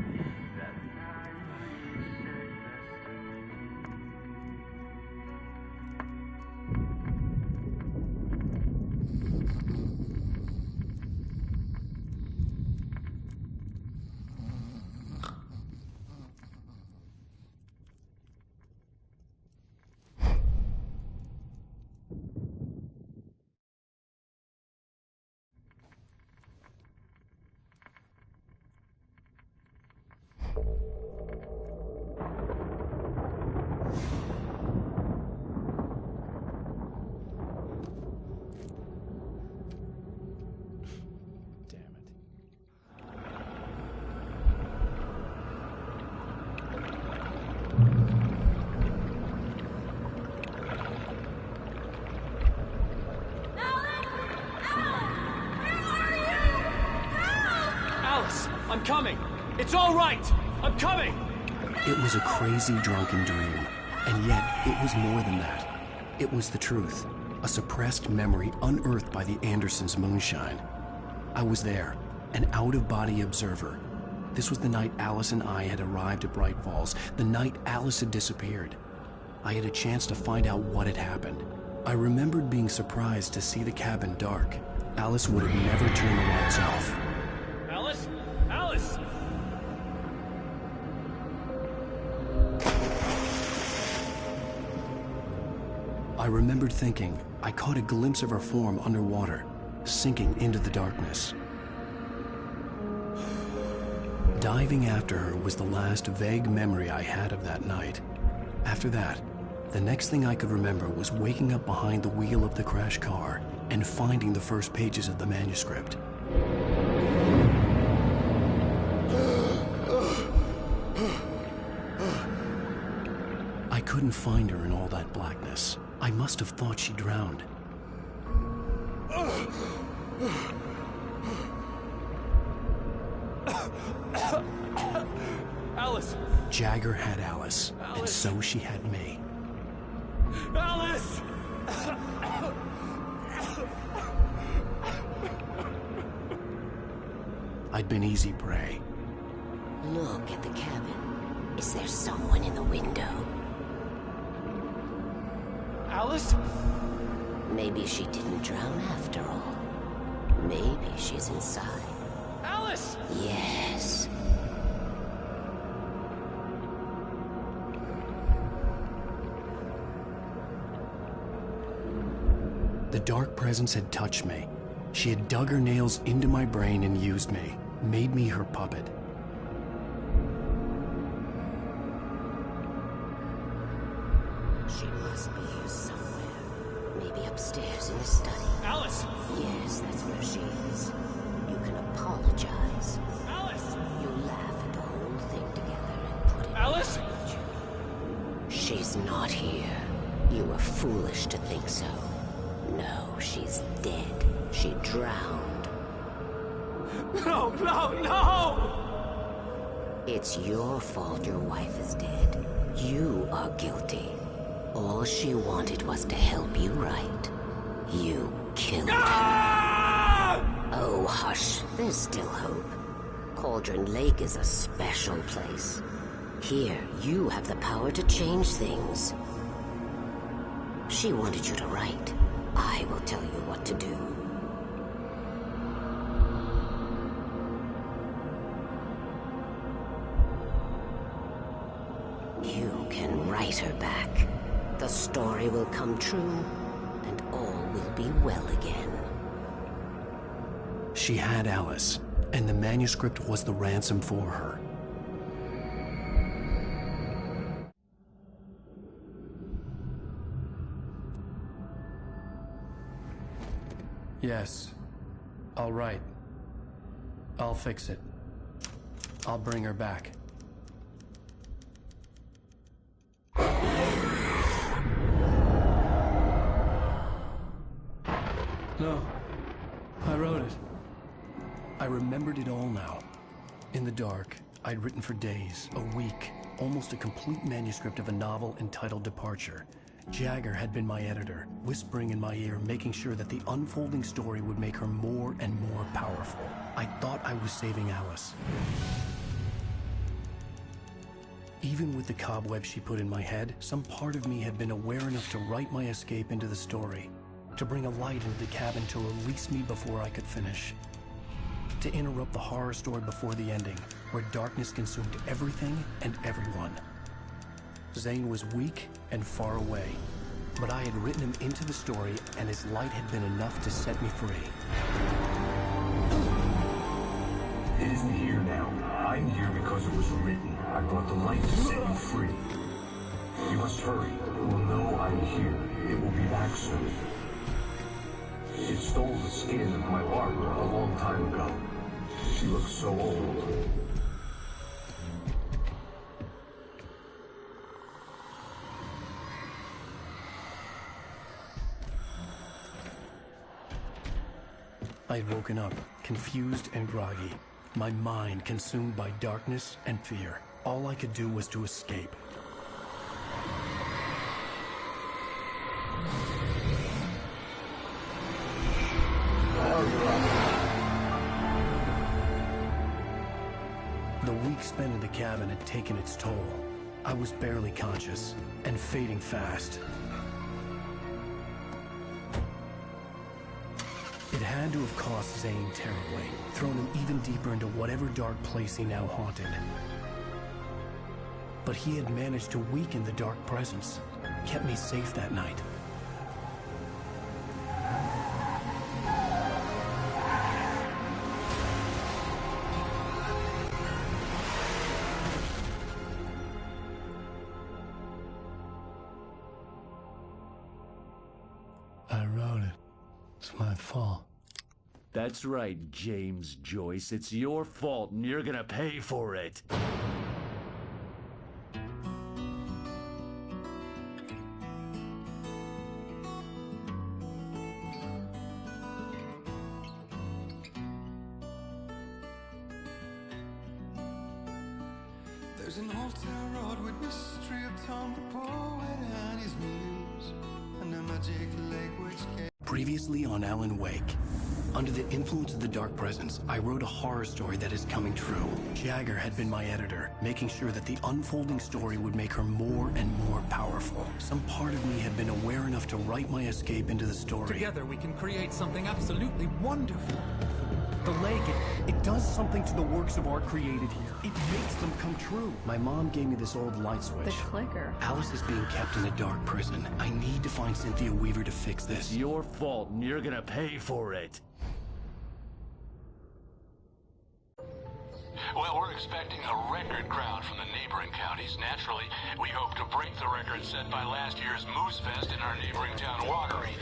I'm coming! It's all right! I'm coming! It was a crazy drunken dream, and yet it was more than that. It was the truth, a suppressed memory unearthed by the Andersons' moonshine. I was there, an out-of-body observer. This was the night Alice and I had arrived at Bright Falls, the night Alice had disappeared. I had a chance to find out what had happened. I remembered being surprised to see the cabin dark. Alice would have never turned the lights off. Alice? Alice! I remembered thinking I caught a glimpse of her form underwater, sinking into the darkness. Diving after her was the last vague memory I had of that night. After that, the next thing I could remember was waking up behind the wheel of the crashed car and finding the first pages of the manuscript. I couldn't find her in all that blackness. I must have thought she drowned. Alice! Jagger had Alice, and so she had me. Alice! I'd been easy prey. Look at the cabin. Is there someone in the window? Alice? Maybe she didn't drown after all. Maybe she's inside. Alice! Yes. The dark presence had touched me. She had dug her nails into my brain and used me, made me her puppet. She must be here somewhere. Maybe upstairs in the study. Alice! Yes, that's where she is. You can apologize. Alice! You'll laugh at the whole thing together and put it Alice! behind you. She's not here. You were foolish to think so. No, she's dead. She drowned. No, no, no! It's your fault your wife is dead. You are guilty. All she wanted was to help you right. You killed her. Oh, hush. There's still hope. Cauldron Lake is a special place. Here, you have the power to change things. She wanted you to write. I will tell you what to do. You can write her back. The story will come true, and all will be well again. She had Alice, and the manuscript was the ransom for her. Yes. All right. I'll fix it. I'll bring her back. No. I wrote it. I remembered it all now. In the dark, I'd written for days, a week, almost a complete manuscript of a novel entitled Departure. Jagger had been my editor, whispering in my ear, making sure that the unfolding story would make her more and more powerful. I thought I was saving Alice. Even with the cobwebs she put in my head, some part of me had been aware enough to write my escape into the story, to bring a light into the cabin to release me before I could finish, to interrupt the horror story before the ending, where darkness consumed everything and everyone. Zane was weak and far away, but I had written him into the story, and his light had been enough to set me free. It isn't here now. I'm here because it was written. I brought the light to set you free. You must hurry. It will know I'm here. It will be back soon. It stole the skin of my Barbara a long time ago. She looks so old. I had woken up, confused and groggy. My mind consumed by darkness and fear. All I could do was to escape. The week spent in the cabin had taken its toll. I was barely conscious, and fading fast. It had to have cost Zane terribly, thrown him even deeper into whatever dark place he now haunted. But he had managed to weaken the dark presence, kept me safe that night. I wrote it. It's my fault. That's right, James Joyce. It's your fault, and you're gonna pay for it. There's an old town road with mystery of Tom the poet and his muse, and a magic lake which came. Previously on Alan Wake. Under the influence of the dark presence, I wrote a horror story that is coming true. Jagger had been my editor, making sure that the unfolding story would make her more and more powerful. Some part of me had been aware enough to write my escape into the story. Together we can create something absolutely wonderful. The lake, it does something to the works of art created here. It makes them come true. My mom gave me this old light switch. The clicker. Alice is being kept in a dark prison. I need to find Cynthia Weaver to fix this. It's your fault, and you're gonna pay for it. Well, we're expecting a record crowd from the neighboring counties. Naturally, we hope to break the record set by last year's Moose Fest in our neighboring town, Watery.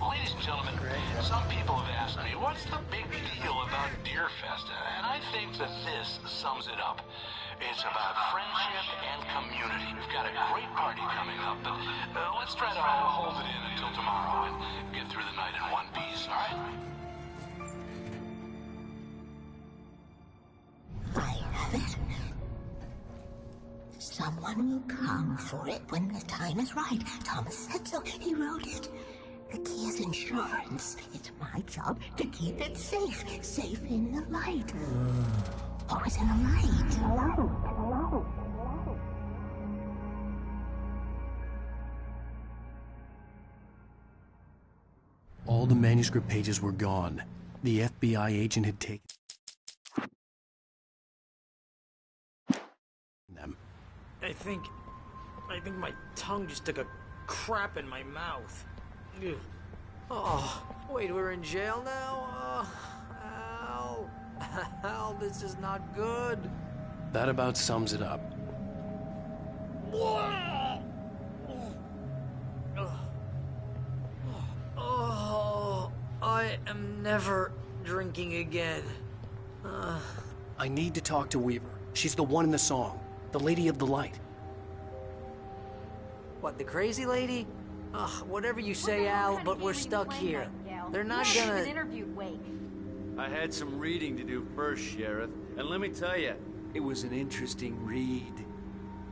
Ladies and gentlemen, some people have asked me, what's the big deal about Deer Fest? And I think that this sums it up. It's about friendship and community. We've got a great party coming up, but let's try to hold it in until tomorrow and get through the night in one piece, all right? I have it. Someone will come for it when the time is right. Thomas said so. He wrote it. The key is insurance. It's my job to keep it safe. Safe in the light. Always in the light. All the manuscript pages were gone. The FBI agent had taken them. I think my tongue just took a crap in my mouth. Ugh. Oh, wait, we're in jail now? Al, Al, this is not good. That about sums it up. Oh, I am never drinking again. I need to talk to Weaver. She's the one in the song. The Lady of the Light. What, the crazy lady? Ugh, whatever you say, Al, but we're stuck here. They're not gonna... interviewed Wake. I had some reading to do first, Sheriff, and let me tell you, it was an interesting read.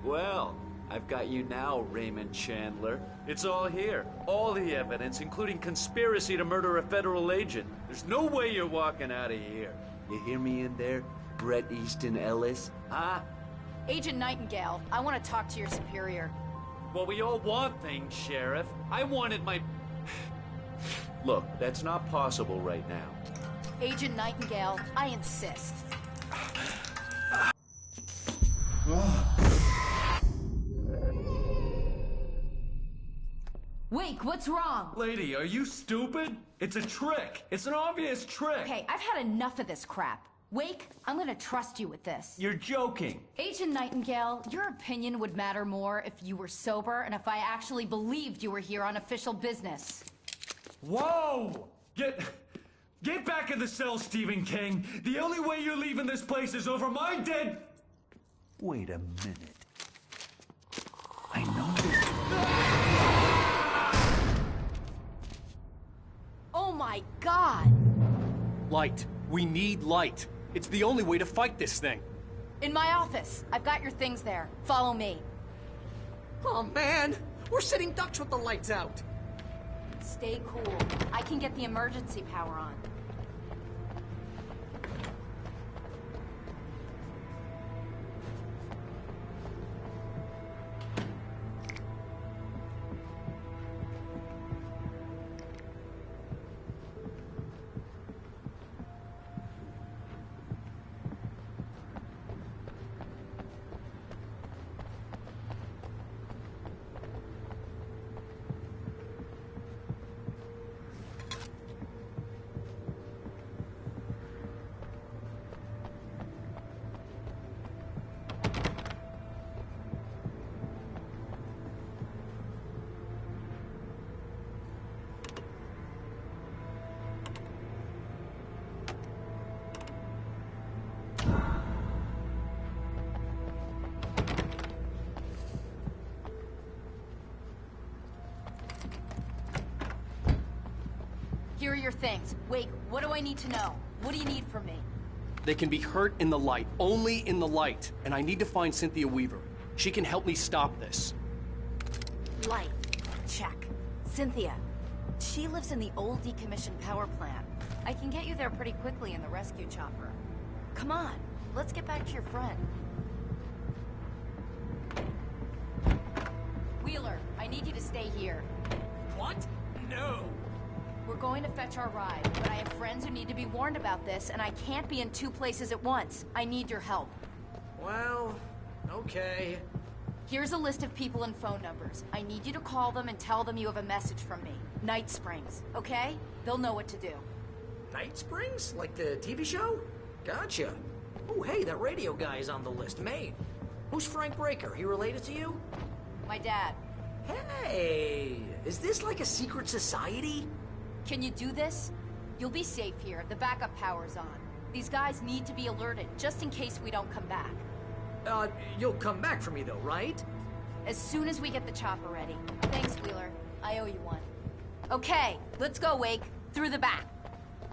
Well, I've got you now, Raymond Chandler. It's all here. All the evidence, including conspiracy to murder a federal agent. There's no way you're walking out of here. You hear me in there, Bret Easton Ellis? Huh? Agent Nightingale, I want to talk to your superior. Well, we all want things, Sheriff. I wanted my... Look, that's not possible right now. Agent Nightingale, I insist. Wake, what's wrong? Lady, are you stupid? It's a trick. It's an obvious trick. Okay, I've had enough of this crap. Wake, I'm gonna trust you with this. You're joking. Agent Nightingale, your opinion would matter more if you were sober and if I actually believed you were here on official business. Whoa! Get back in the cell, Stephen King. The only way you're leaving this place is over my dead... Wait a minute. I know this... Oh my God! Light. We need light. It's the only way to fight this thing. In my office. I've got your things there. Follow me. Oh, man! We're sitting ducks with the lights out! Stay cool. I can get the emergency power on. Here are your things. Wake, what do I need to know? What do you need from me? They can be hurt in the light, only in the light. And I need to find Cynthia Weaver. She can help me stop this. Light. Check. Cynthia. She lives in the old decommissioned power plant. I can get you there pretty quickly in the rescue chopper. Come on, let's get back to your friend. Wheeler, I need you to stay here. What? No! We're going to fetch our ride, but I have friends who need to be warned about this, and I can't be in 2 places at once. I need your help. Well, okay. Here's a list of people and phone numbers. I need you to call them and tell them you have a message from me. Night Springs, okay? They'll know what to do. Night Springs? Like the TV show? Gotcha. Oh, hey, that radio guy is on the list. Maine. Who's Frank Breaker? He related to you? My dad. Hey, is this like a secret society? Can you do this? You'll be safe here. The backup power's on. These guys need to be alerted, just in case we don't come back. You'll come back for me though, right? As soon as we get the chopper ready. Thanks, Wheeler. I owe you one. Okay, let's go, Wake. Through the back.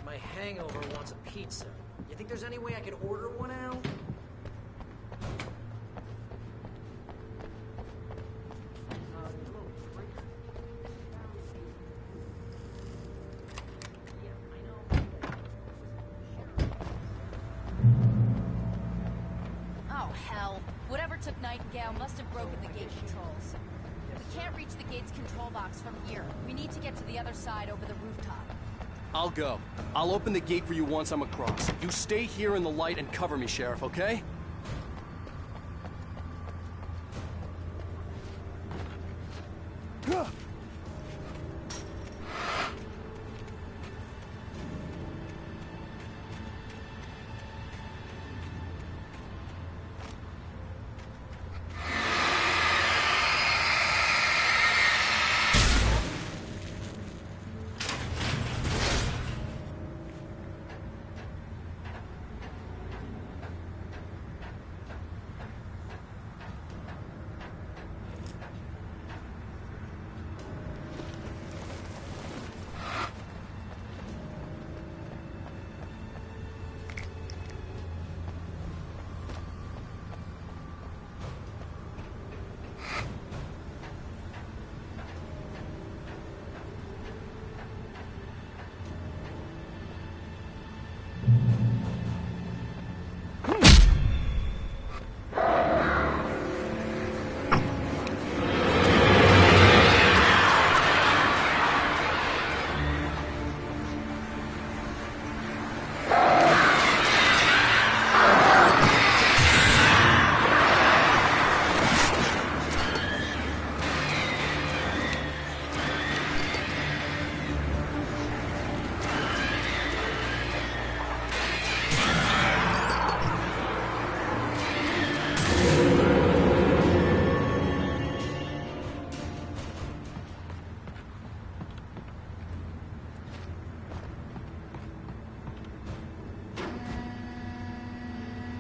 My hangover wants a pizza. You think there's any way I could order one out? Took Nightingale must have broken the gate controls. We can't reach the gate's control box from here. We need to get to the other side over the rooftop. I'll go. I'll open the gate for you once I'm across. You stay here in the light and cover me, Sheriff, okay?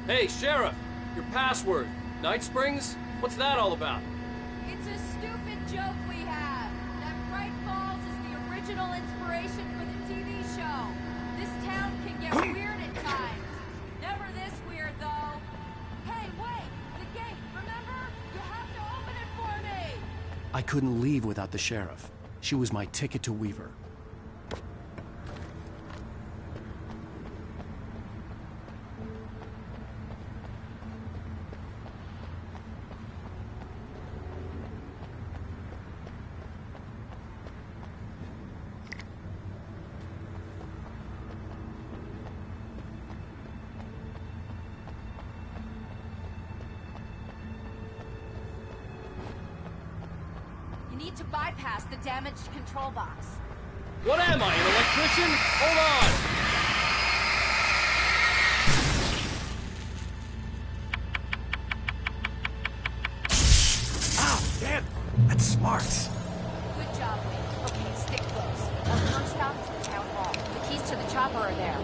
Hey, Sheriff! Your password. Night Springs? What's that all about? It's a stupid joke we have. That Bright Falls is the original inspiration for the TV show. This town can get weird at times. Never I couldn't leave without the sheriff. She was my ticket to Weaver. You need to bypass the damaged control box. What am I, an electrician? Hold on! Ow, damn! That's smart. Good job, Wade. Okay, stick close. Our first stop is the town hall. The keys to the chopper are there.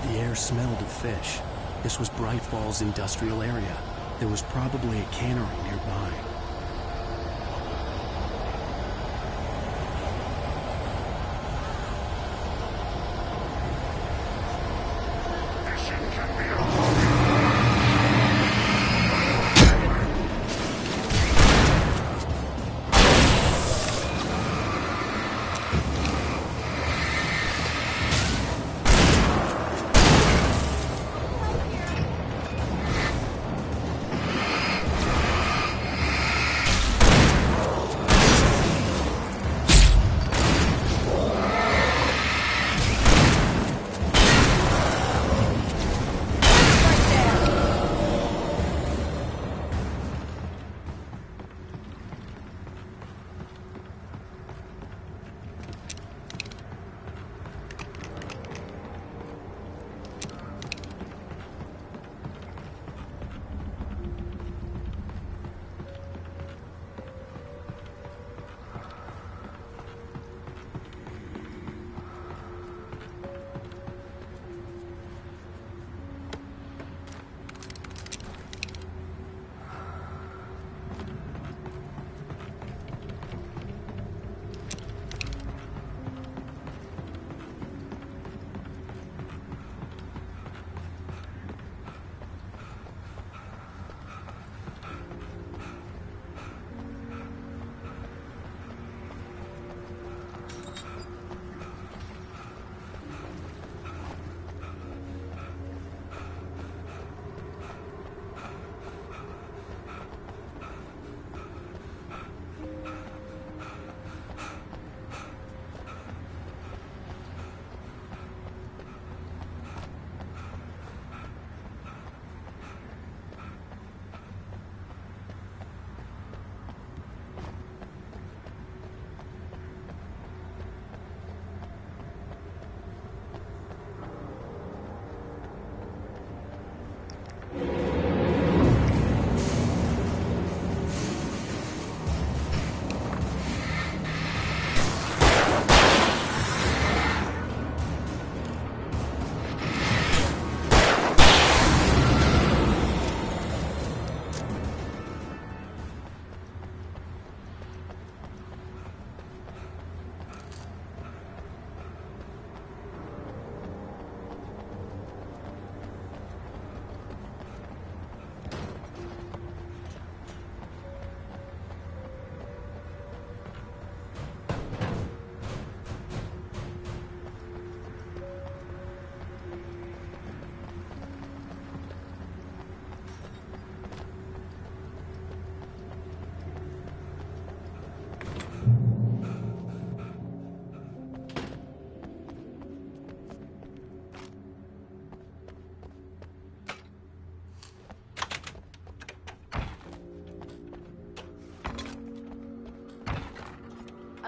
The air smelled of fish. This was Bright Falls industrial area. There was probably a cannery nearby.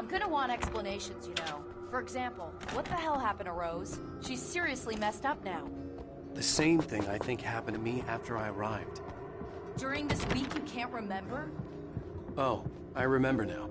gonna want explanations, you know. For example, what the hell happened to Rose? She's seriously messed up now. The same thing I think happened to me after I arrived. During this week you can't remember? Oh, I remember now.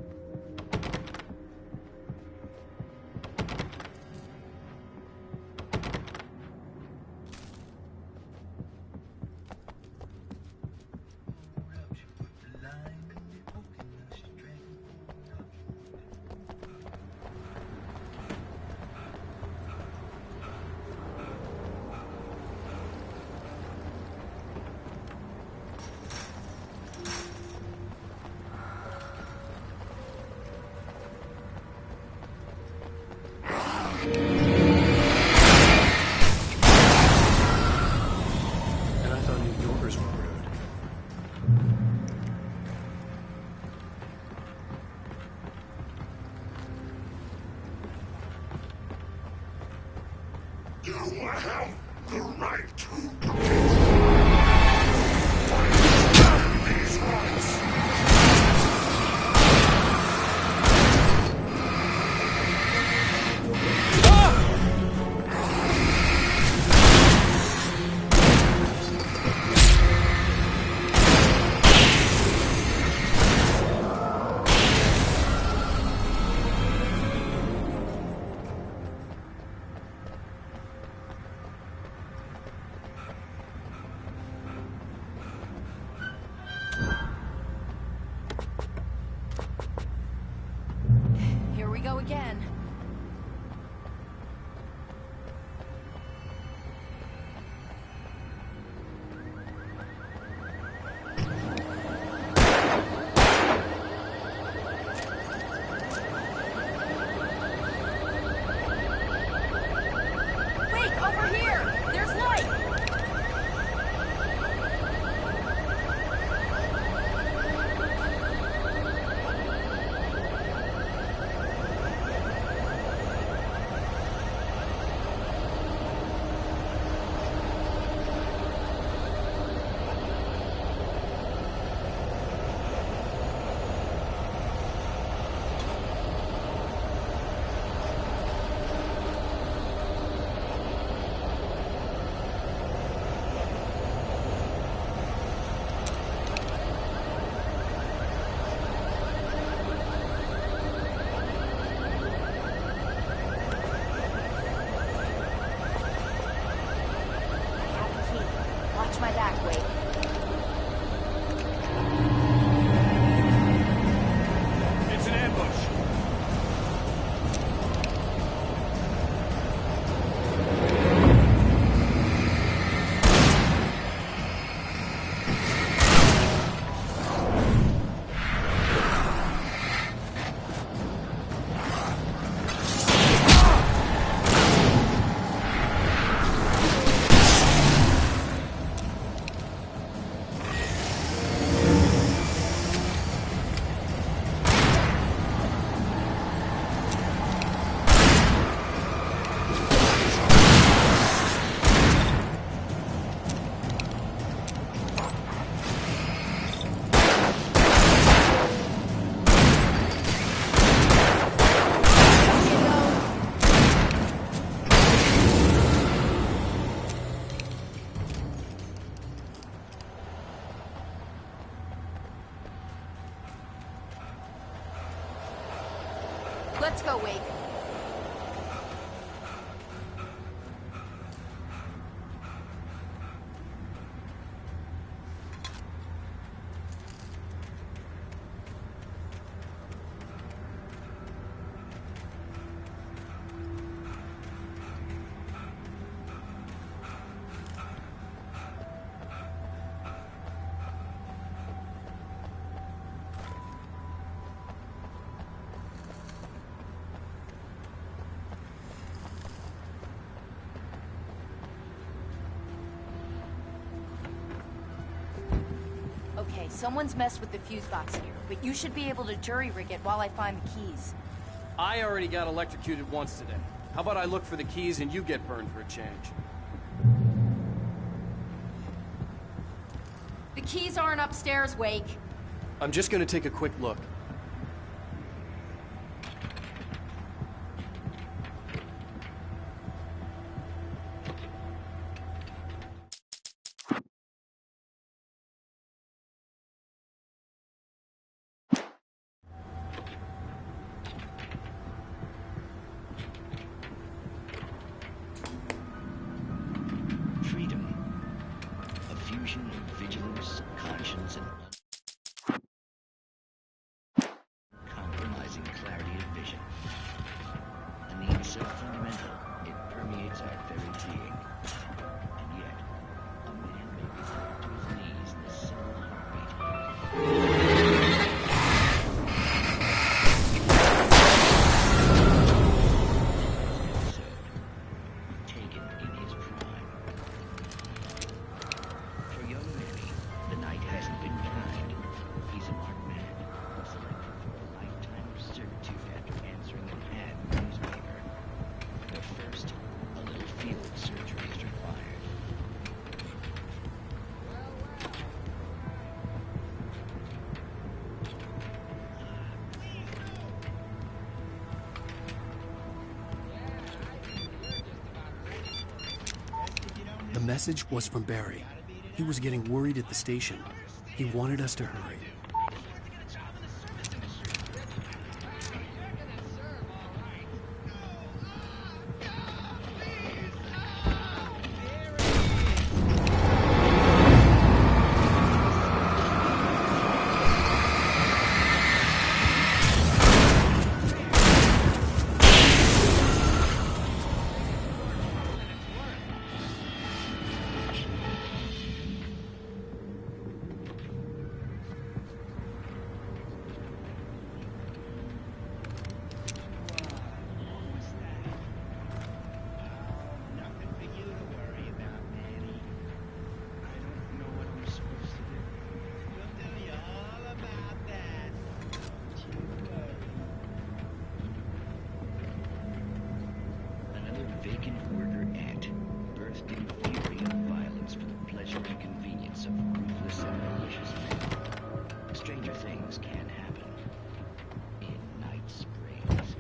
My back, Wake. It's an ambush. Let's go, Wake. Okay, someone's messed with the fuse box here, but you should be able to jury-rig it while I find the keys. I already got electrocuted once today. How about I look for the keys and you get burned for a change? The keys aren't upstairs, Wake. I'm just gonna take a quick look. presence and compromising clarity of vision. A need so fundamental, it permeates our very being. And yet, a man may be brought to his knees in a single heartbeat. Taken in his prime. For young Manny, the night hasn't been kind. He's a marked man, selected for a lifetime of servitude after answering an ad in the newspaper. But first, a little field surgery is required. The message was from Barry. He was getting worried at the station. He wanted us to hurry. Vacant worker ant, birthed in fury of violence for the pleasure and convenience of ruthless and malicious men. Stranger things can happen in Night Springs.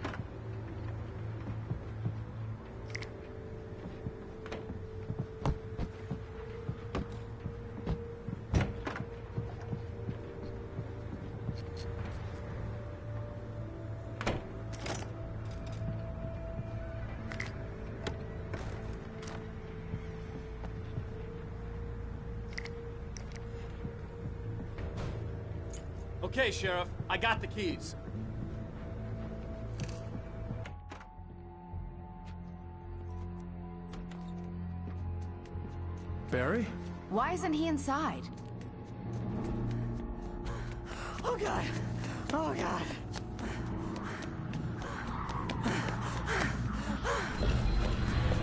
Okay, Sheriff, I got the keys. Barry? Why isn't he inside? Oh, God. Oh, God.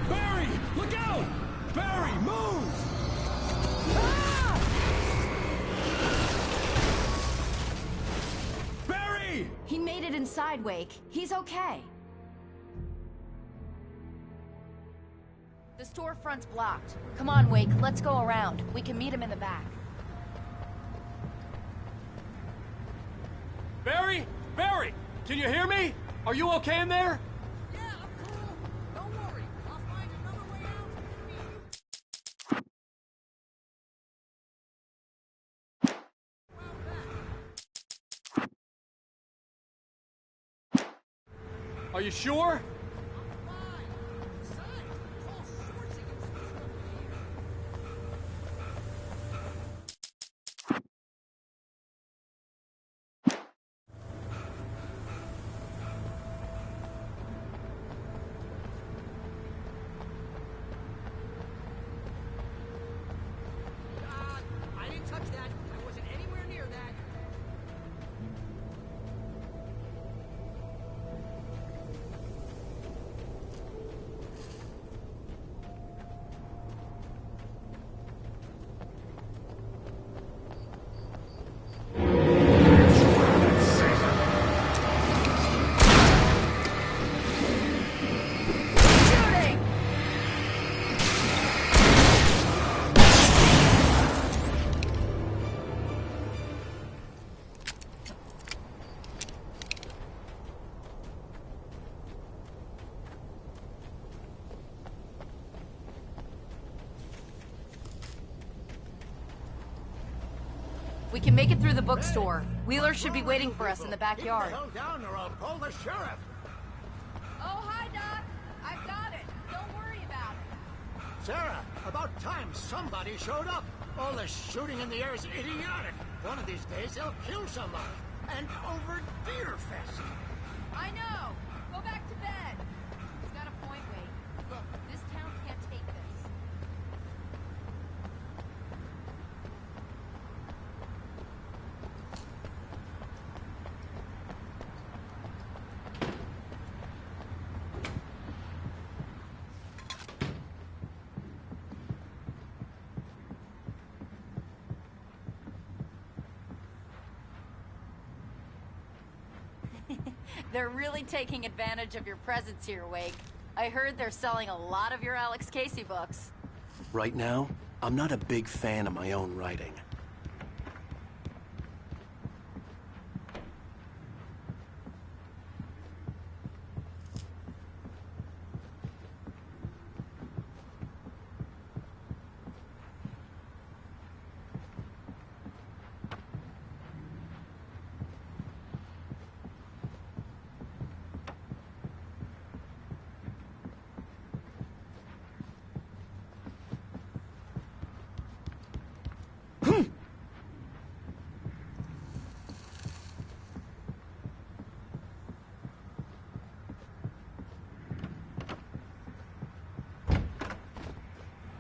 Barry! Look out! Barry, move! Barry! He made it inside, Wake. He's okay. The storefront's blocked. Come on, Wake, let's go around. We can meet him in the back. Barry? Barry! Can you hear me? Are you okay in there? Yeah, I'm cool. Don't worry. I'll find another way out. Are you sure? I didn't touch that. I wasn't anywhere near that. We can make it through the bookstore. Wheeler should be waiting for us in the backyard. Get the hell down or I'll call the sheriff. Oh, hi, Doc. I've got it. Don't worry about it. Sarah, about time somebody showed up. All the shooting in the air is idiotic. One of these days, they'll kill somebody. And over Deer Fest. I know! Go back to bed! He's got a point, Wade. Look, this town can't take this. They're really taking advantage of your presence here, Wake. I heard they're selling a lot of your Alex Casey books. Right now, I'm not a big fan of my own writing.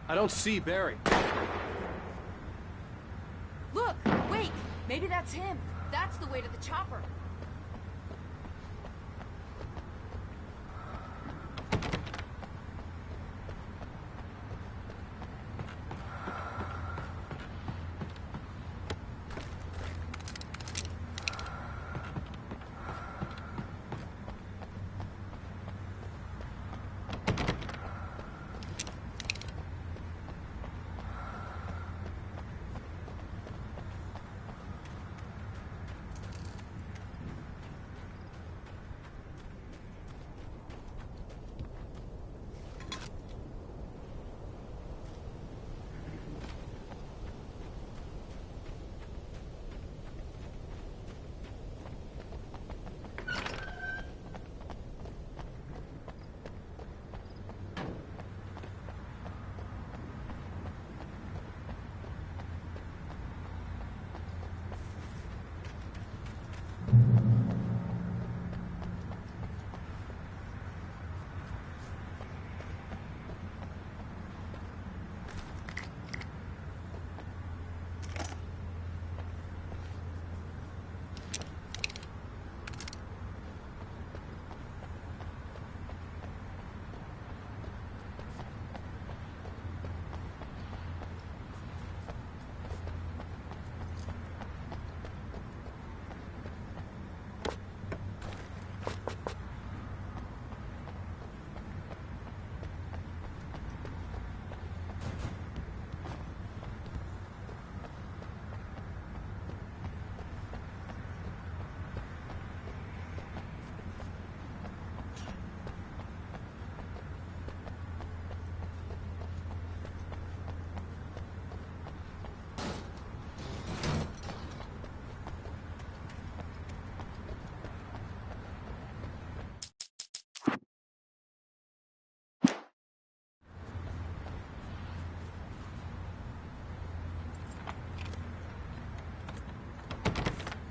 I don't see Barry. Look! Wake! Maybe that's him. That's the way to the chopper.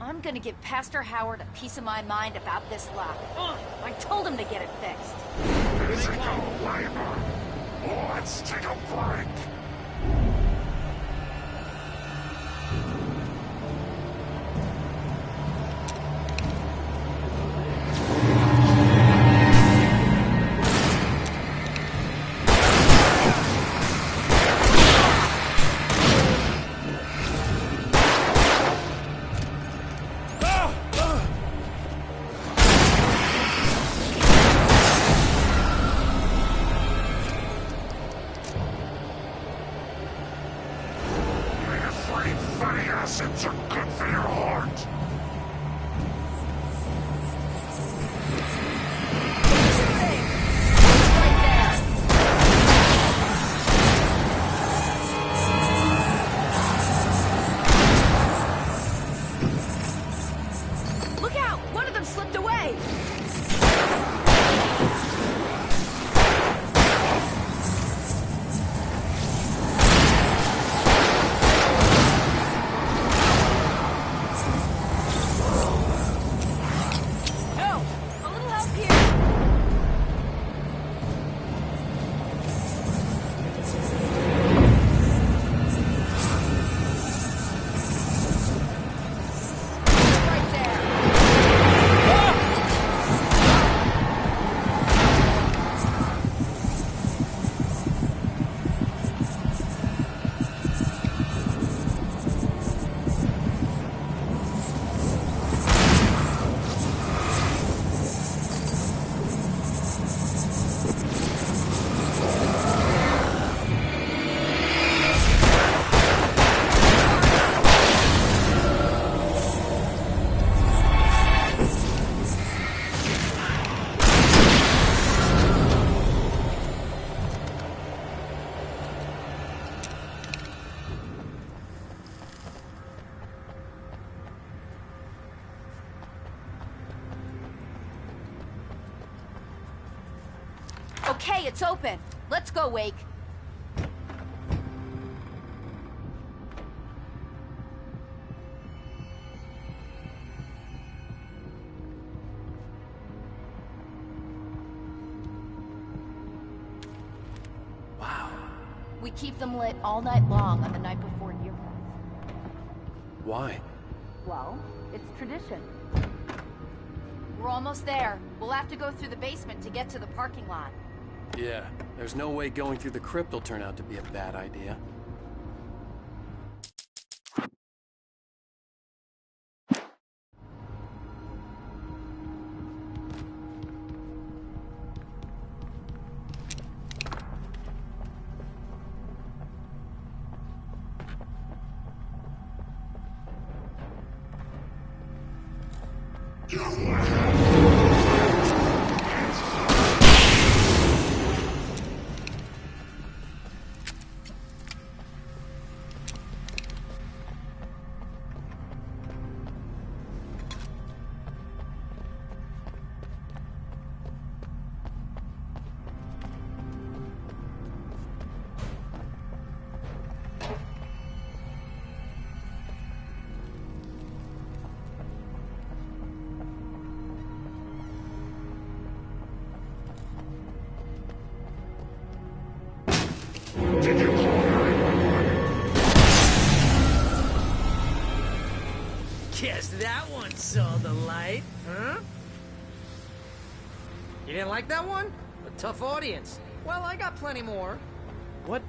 I'm gonna give Pastor Howard a piece of my mind about this lock. I told him to get it fixed. Physical labor. Let's take a break. Acids are good for your heart. Look out! One of them slipped away! Okay, it's open. Let's go, Wake. Wow. We keep them lit all night long on the night before near Death. Why? Well, it's tradition. We're almost there. We'll have to go through the basement to get to the parking lot. Yeah, there's no way going through the crypt will turn out to be a bad idea. Guess that one saw the light, huh? You didn't like that one? A tough audience. Well, I got plenty more. What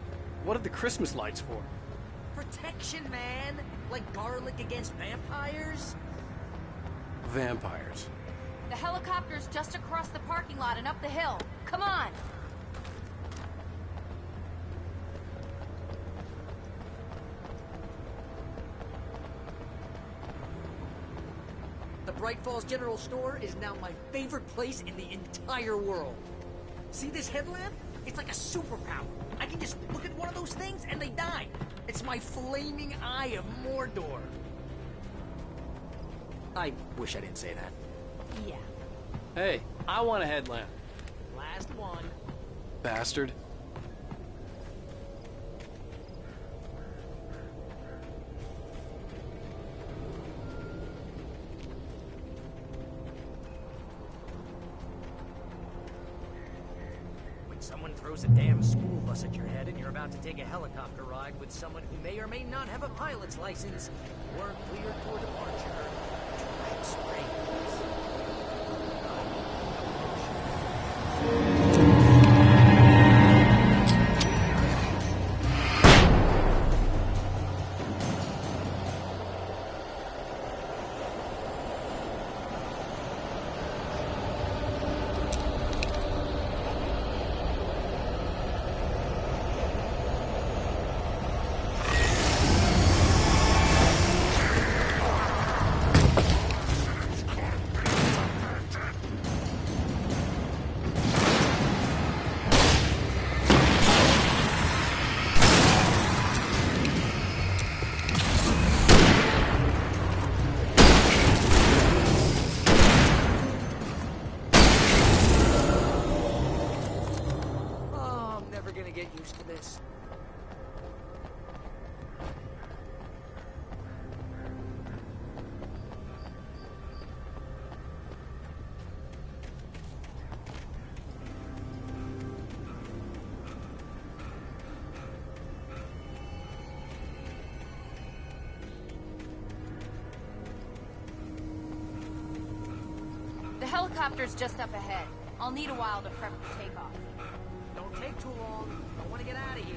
are the Christmas lights for? Protection, man. Like garlic against vampires. Vampires. The helicopter's just across the parking lot and up the hill. Come on! The Bright Falls General Store is now my favorite place in the entire world. See this headlamp? It's like a superpower. I can just look at one of those things and they die. It's my flaming eye of Mordor. I wish I didn't say that. Yeah. Hey, I want a headlamp. Last one. Bastard. Someone throws a damn school bus at your head and you're about to take a helicopter ride with someone who may or may not have a pilot's license or cleared for departure to Red Springs. The helicopter's just up ahead. I'll need a while to prep for takeoff. Don't take too long. I want to get out of here.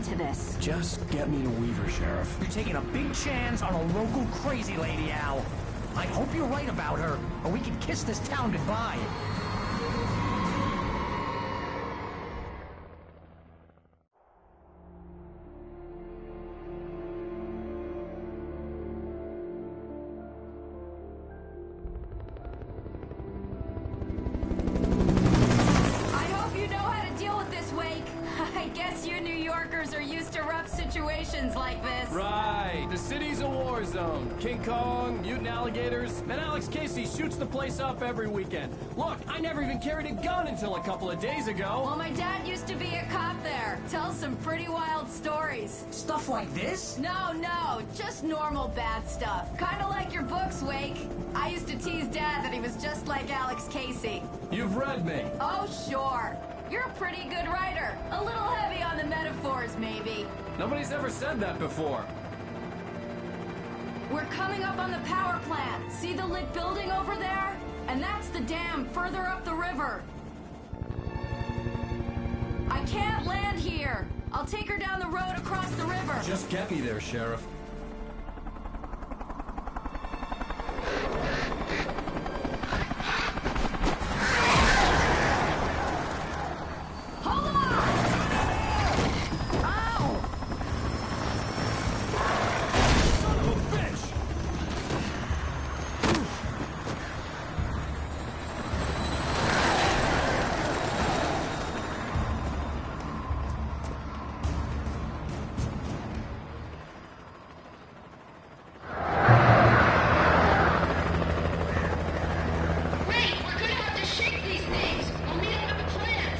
into this. Just get me to Weaver, Sheriff. You're taking a big chance on a local crazy lady, Al. I hope you're right about her, or we can kiss this town goodbye. I hope you know how to deal with this, Wake. I guess you New Yorkers are used to rough situations like this. Right. The city's a war zone. King Kong, mutant alligators, and Alex Casey shoots the place up every weekend. Look, I never even carried a gun until a couple of days ago. Well, my dad used to be a cop there. Tells some pretty wild stories. Stuff like this? No, just normal bad stuff. Kinda like your books, Wake. I used to tease Dad that he was just like Alex Casey. You've read me. Oh, sure. You're a pretty good writer. A little heavy on the metaphors, maybe. Nobody's ever said that before. We're coming up on the power plant. See the lit building over there? And that's the dam further up the river. I can't land here. I'll take her down the road across the river. Just get me there, Sheriff. Hold on! Ow! Son of a bitch! Wait, we're gonna have to shake these things. I'll meet up at the plant.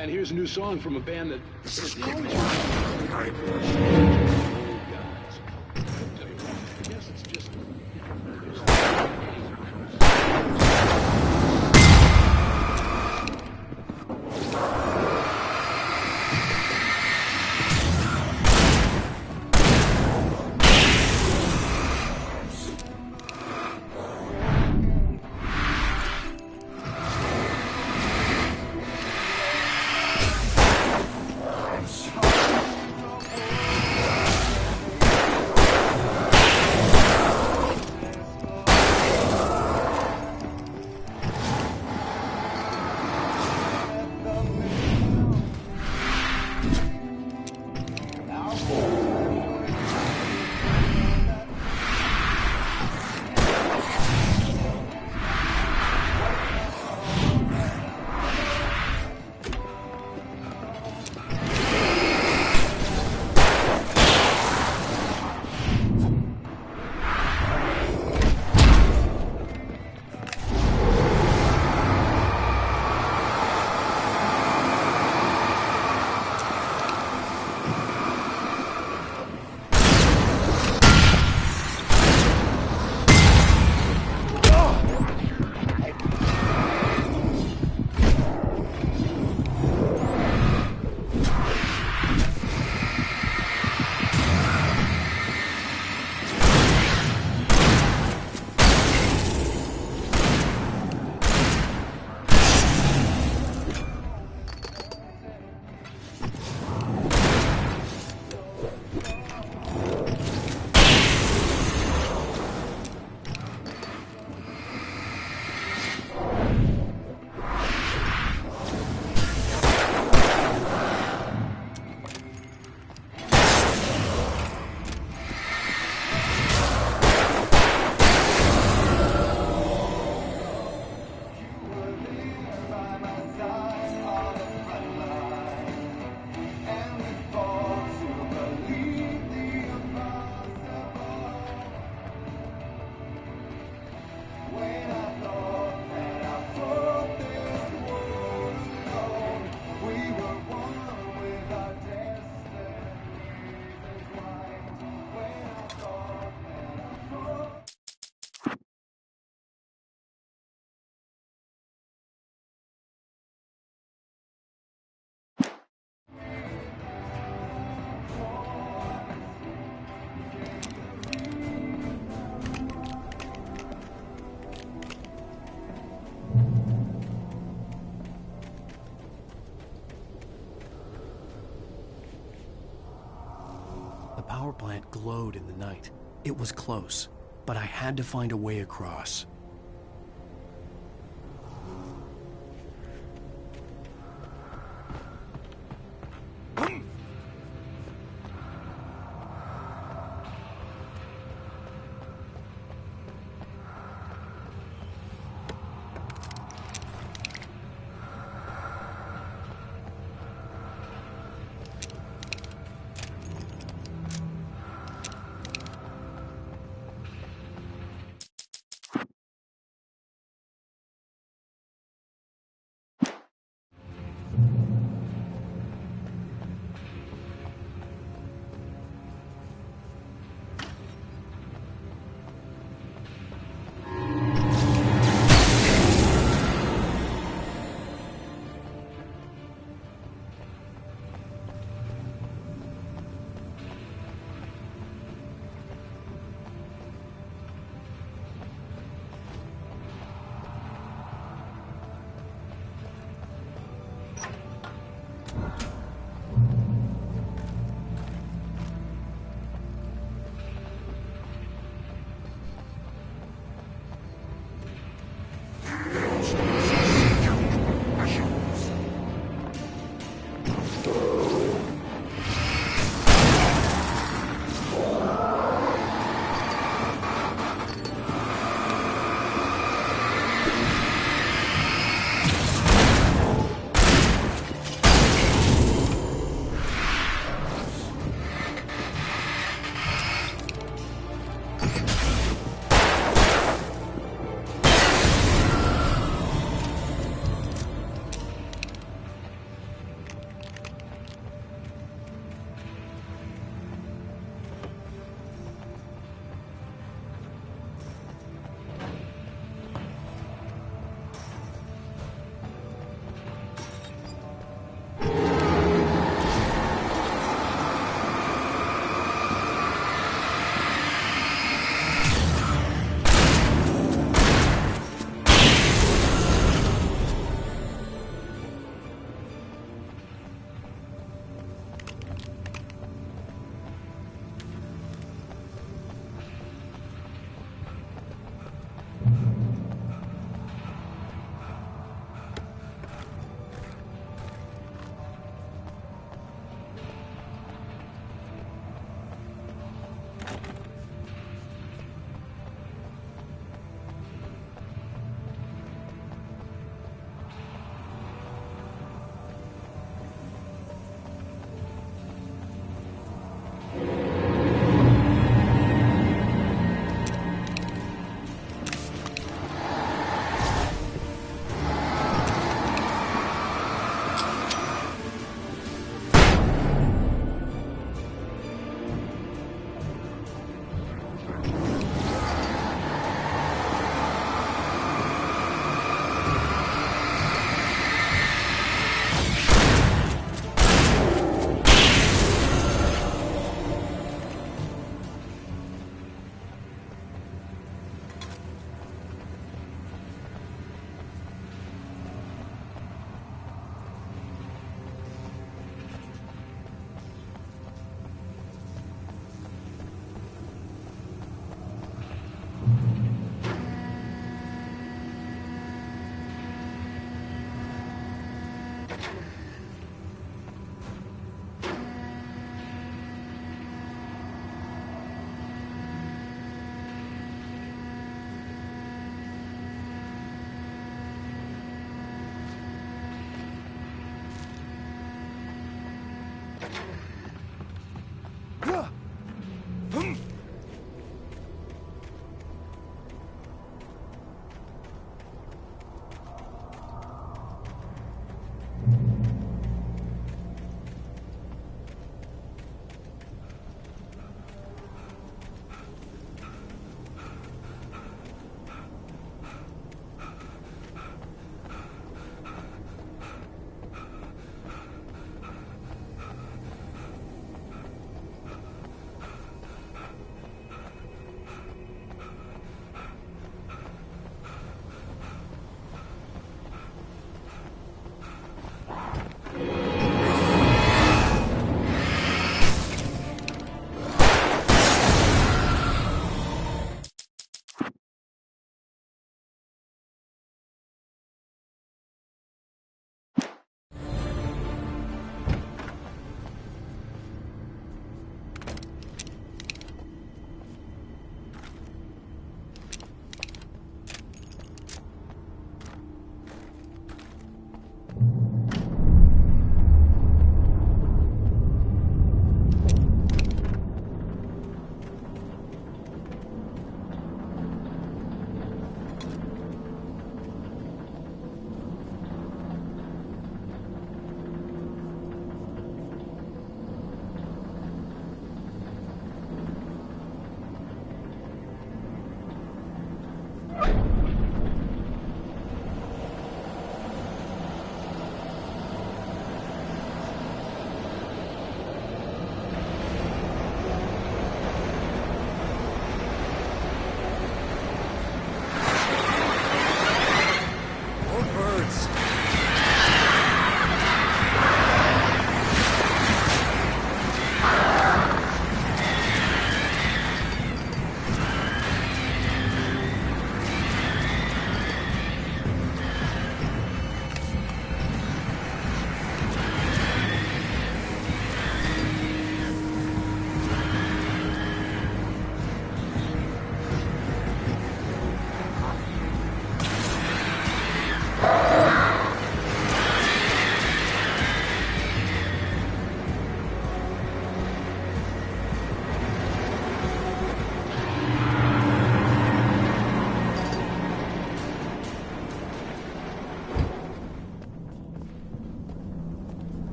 and here's a new song from a band that... The power plant glowed in the night. It was close, but I had to find a way across.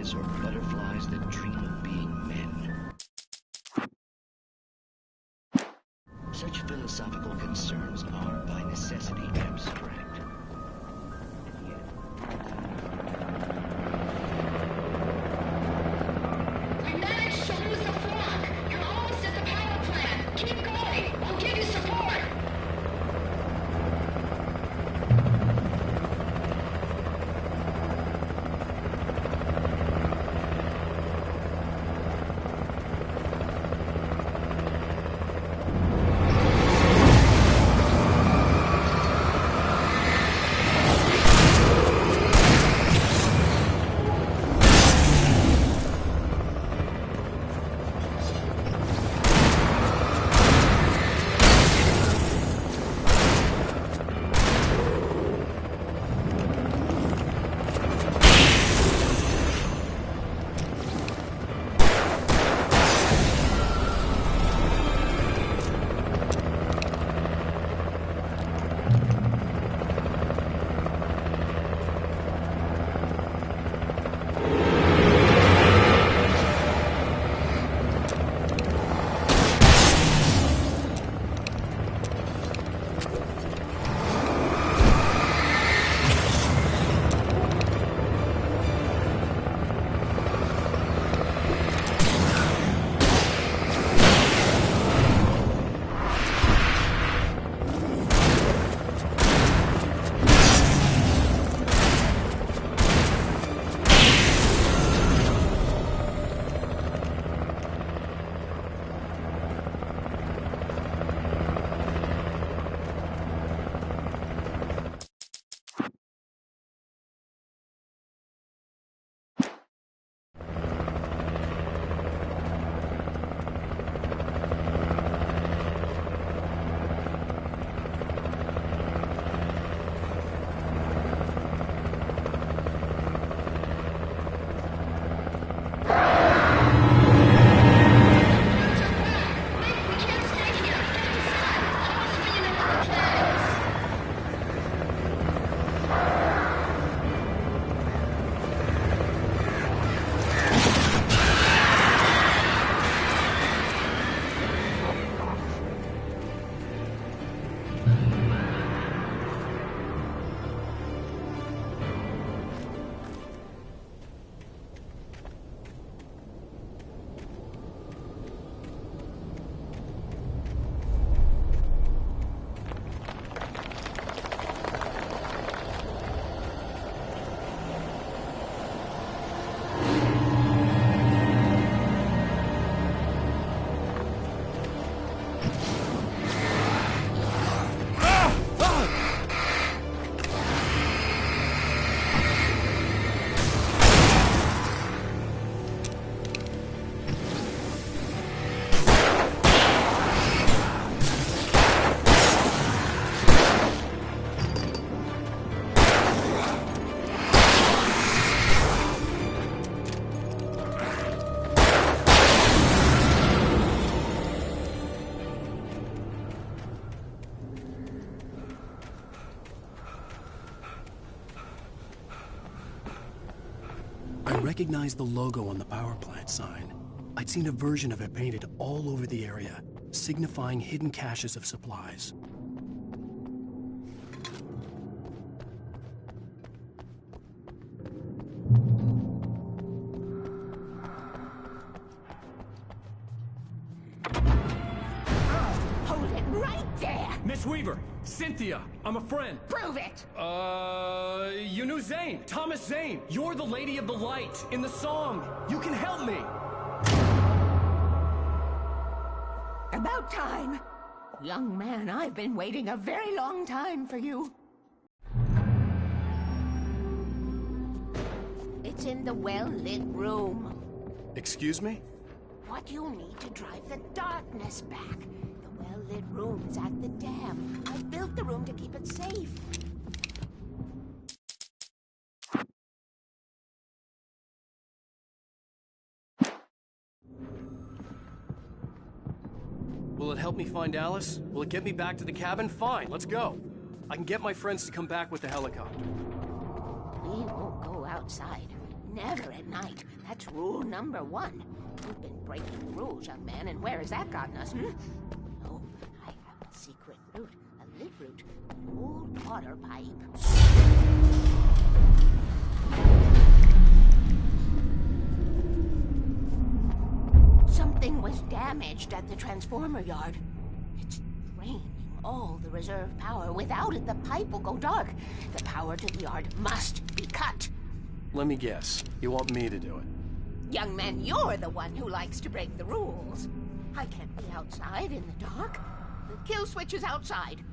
flies or butterflies that dream of being men. Such philosophical concerns are, by necessity, abstract. And yet... We managed to lose the flock! You're almost at the power plant! Keep going! I'll give you support! I recognized the logo on the power plant sign. I'd seen a version of it painted all over the area, signifying hidden caches of supplies. Hold it right there! Miss Weaver! Cynthia! I'm a friend! Prove it! You knew Zane! Thomas Zane! You're the Lady of the Light in the song! You can help me! About time! Young man, I've been waiting a very long time for you. It's in the well-lit room. Excuse me? What you need to drive the darkness back. The well-lit room is at the dam. I built the room to keep it safe. Will it help me find Alice? Will it get me back to the cabin? Fine, let's go. I can get my friends to come back with the helicopter. We won't go outside. Never at night. That's rule number 1. You've been breaking the rules, young man, and where has that gotten us, Oh, I have a secret route. A lit route. An old water pipe. Something was damaged at the transformer yard. It's draining all the reserve power. Without it, the pipe will go dark. The power to the yard must be cut. Let me guess. You want me to do it? Young man, you're the one who likes to break the rules. I can't be outside in the dark. The kill switch is outside.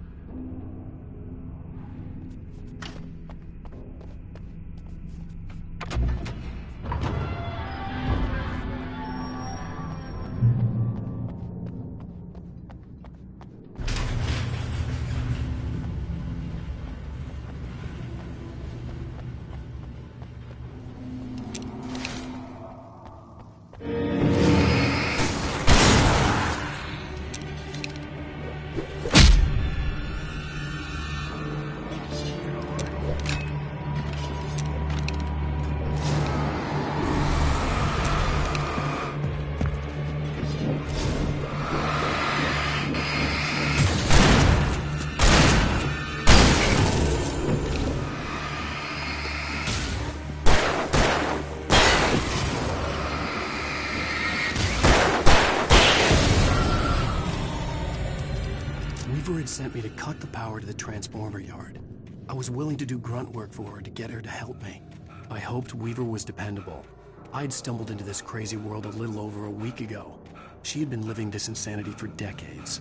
Weaver had sent me to cut the power to the transformer yard. I was willing to do grunt work for her to get her to help me. I hoped Weaver was dependable. I'd stumbled into this crazy world a little over a week ago. She had been living this insanity for decades.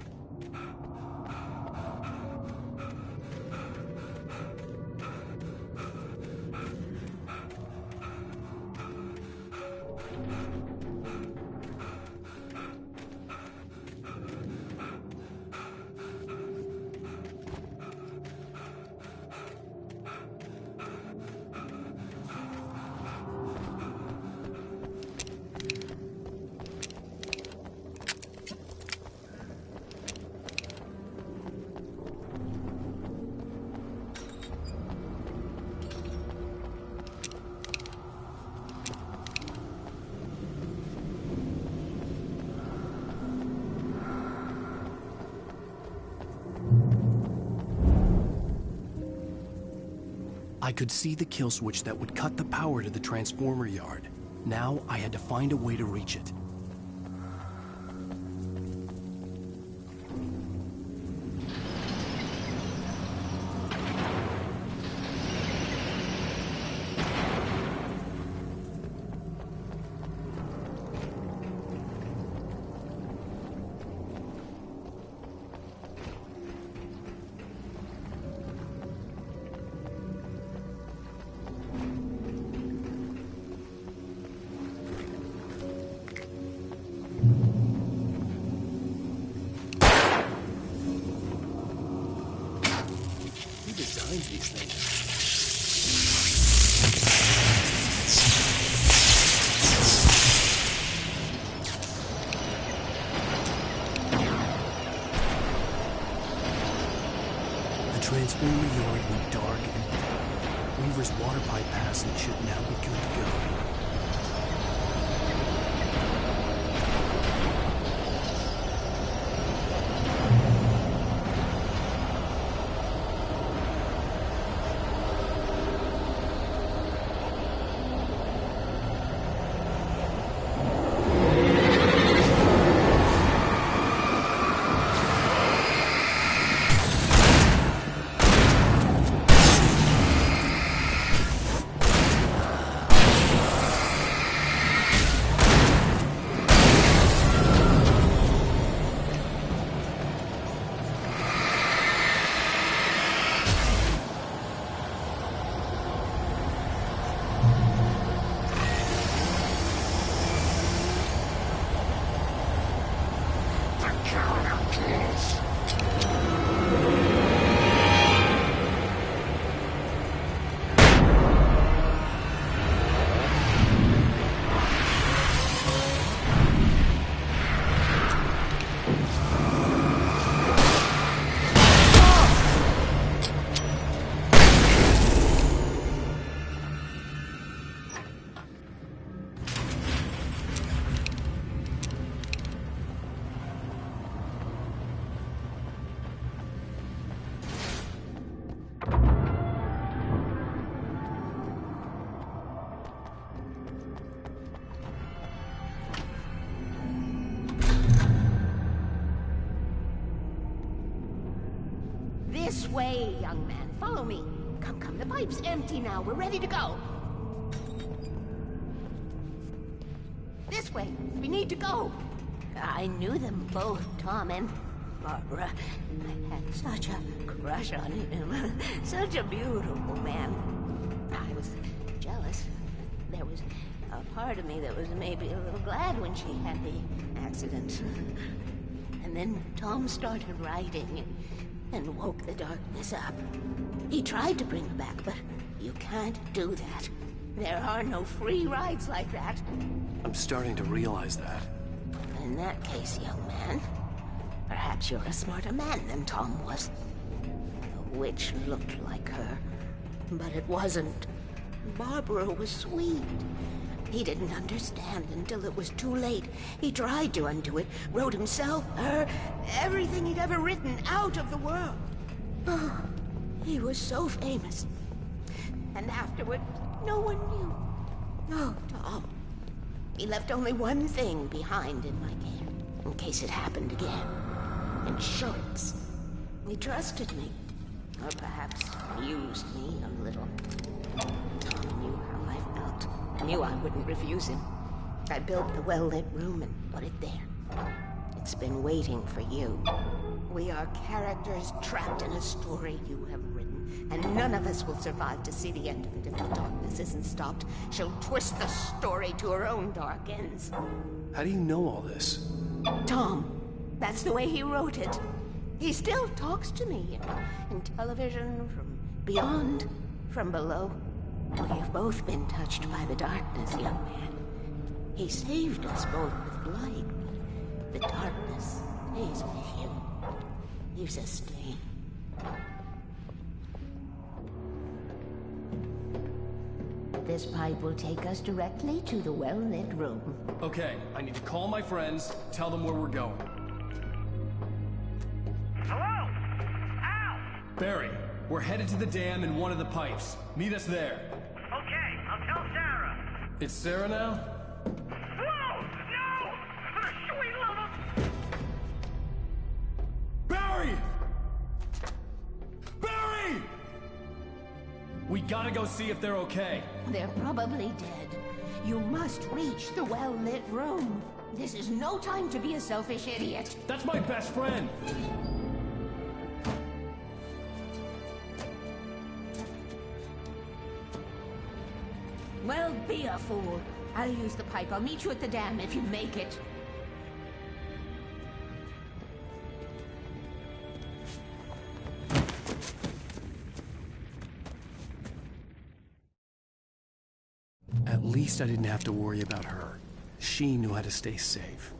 I could see the kill switch that would cut the power to the transformer yard. Now I had to find a way to reach it. These things. The transformer yard went dark and dead. Weaver's water pipe passage should now be good to go. way, young man. Follow me. Come, come, the pipe's empty now. We're ready to go. This way. We need to go. I knew them both, Tom and Barbara. I had such a crush on him. Such a beautiful man. I was jealous. There was a part of me that was maybe a little glad when she had the accident. And then Tom started writing and woke the darkness up. He tried to bring her back, but you can't do that. There are no free rides like that. I'm starting to realize that. In that case, young man, perhaps you're a smarter man than Tom was. The witch looked like her, but it wasn't. Barbara was sweet. He didn't understand until it was too late. He tried to undo it, wrote himself, her, everything he'd ever written out of the world. Oh, he was so famous. And afterward, no one knew. Oh, Tom. He left only one thing behind in my care, in case it happened again. Insurance. He trusted me. Or perhaps used me a little. Tom knew how I felt. Knew I wouldn't refuse him. I built the well-lit room and put it there. It's been waiting for you. We are characters trapped in a story you have written, and none of us will survive to see the end of it if the darkness isn't stopped. She'll twist the story to her own dark ends. How do you know all this? Tom, that's the way he wrote it. He still talks to me in television, from beyond, from below. We have both been touched by the darkness, young man. He saved us both with light, but the darkness stays with you. Leaves a stain. This pipe will take us directly to the well-lit room. Okay, I need to call my friends, tell them where we're going. Hello? Al! Barry, we're headed to the dam in one of the pipes. Meet us there. Okay, I'll tell Sarah. It's Sarah now? Whoa! No! For the sweet love of... Barry! Barry! We gotta go see if they're okay. They're probably dead. You must reach the well-lit room. This is no time to be a selfish idiot. That's my best friend! Well, be a fool. I'll use the pipe. I'll meet you at the dam if you make it. At least I didn't have to worry about her. She knew how to stay safe.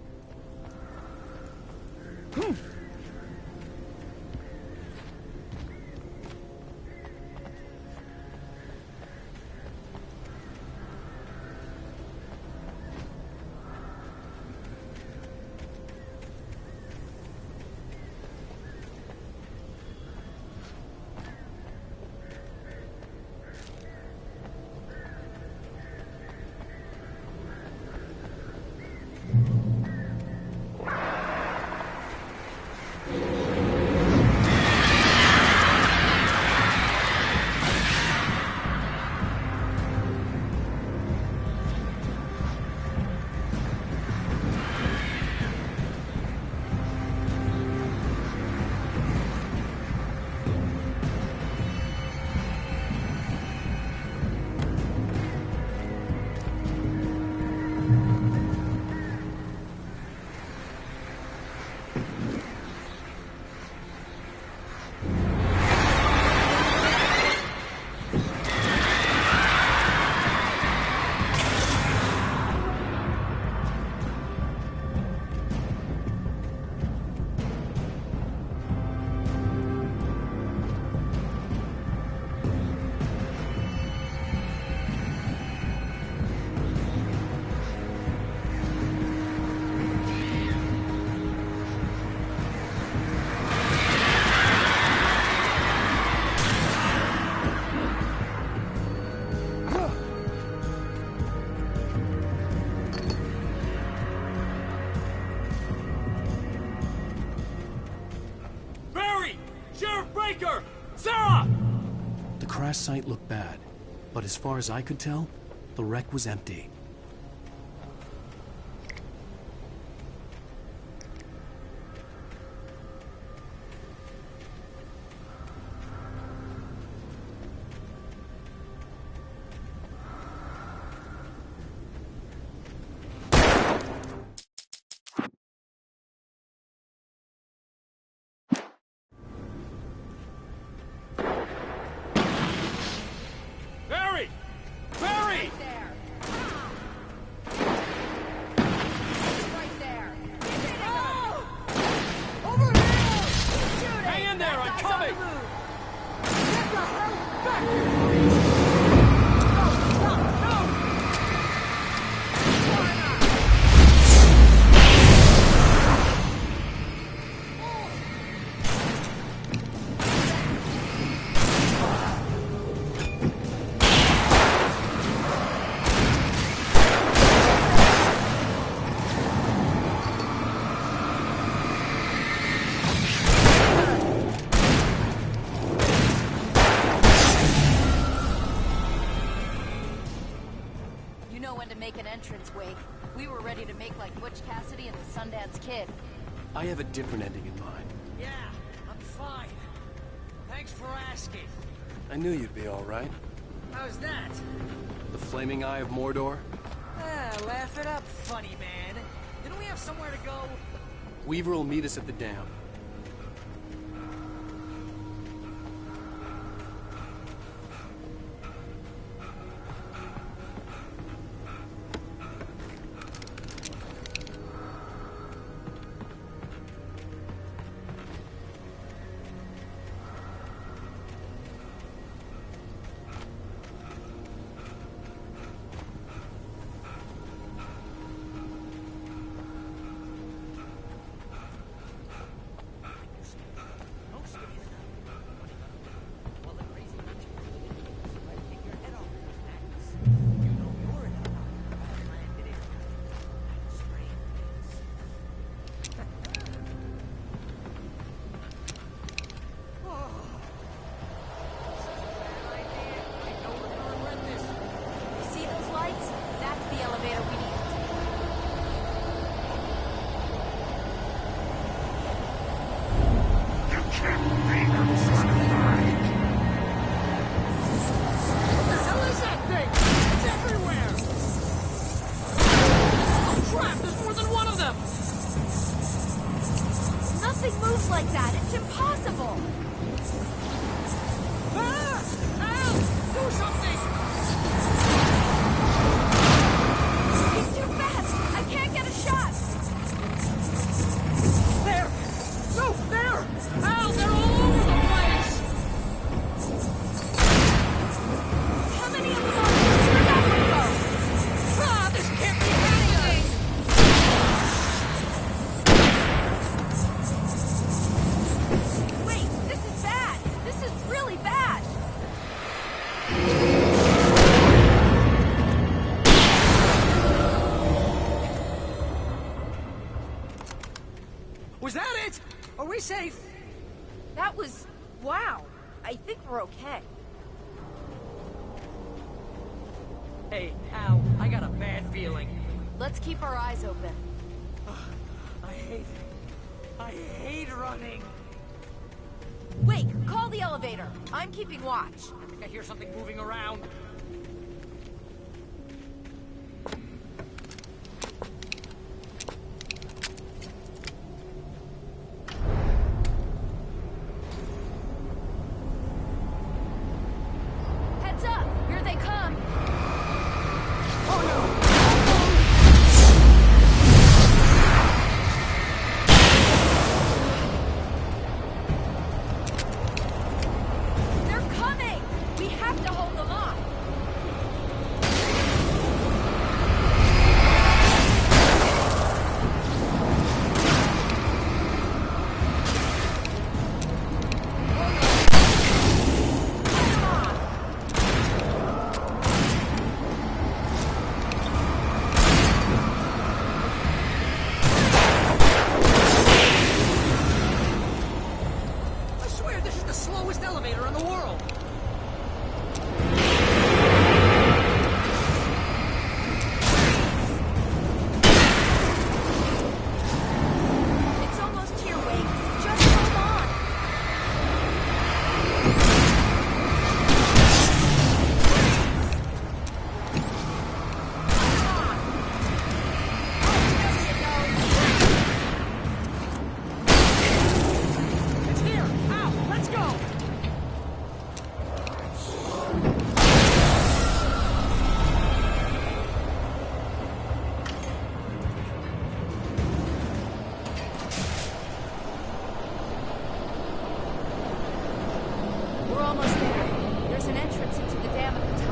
crash site looked bad, but as far as I could tell, the wreck was empty. Wake. We were ready to make like Butch Cassidy and the Sundance Kid. I have a different ending in mind. Yeah, I'm fine. Thanks for asking. I knew you'd be all right. How's that? The flaming eye of Mordor? Ah, laugh it up, funny man. Didn't we have somewhere to go? Weaver will meet us at the dam. Was that it? Are we safe? That was... wow. I think we're okay. Hey, Al, I got a bad feeling. Let's keep our eyes open. I hate running. Wake, call the elevator. I'm keeping watch. I think I hear something moving around. Heads up! Here they come! Oh no! They're coming! We have to hold them off!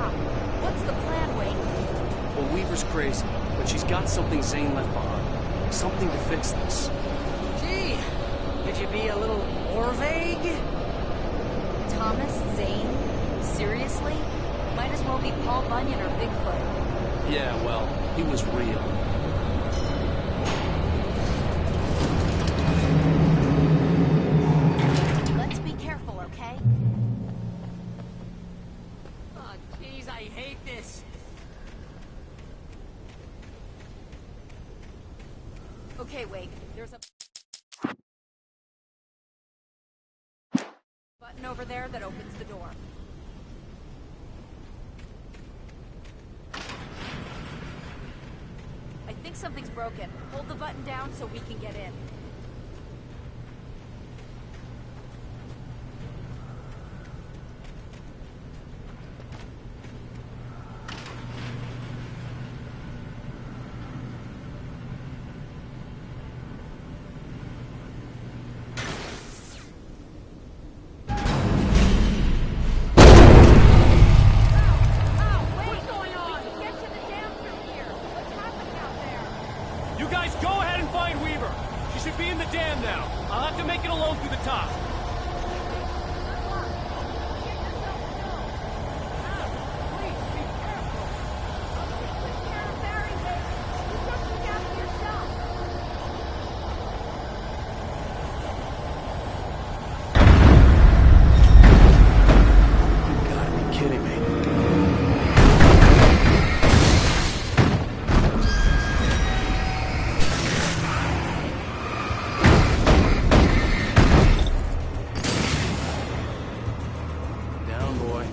top. What's the plan, Wake? Well, Weaver's crazy, but she's got something Zane left behind. Something to fix this. Gee, could you be a little more vague? Thomas Zane? Seriously? Might as well be Paul Bunyan or Bigfoot. Yeah, well, he was real. Let's be careful, okay? Oh, jeez, I hate this. Okay, Wake, there's a button over there that opens the door. I think something's broken. Hold the button down so we can get in. You guys go ahead and find Weaver. She should be in the dam now. I'll have to make it alone through the top. You gotta be kidding me. Down, boy.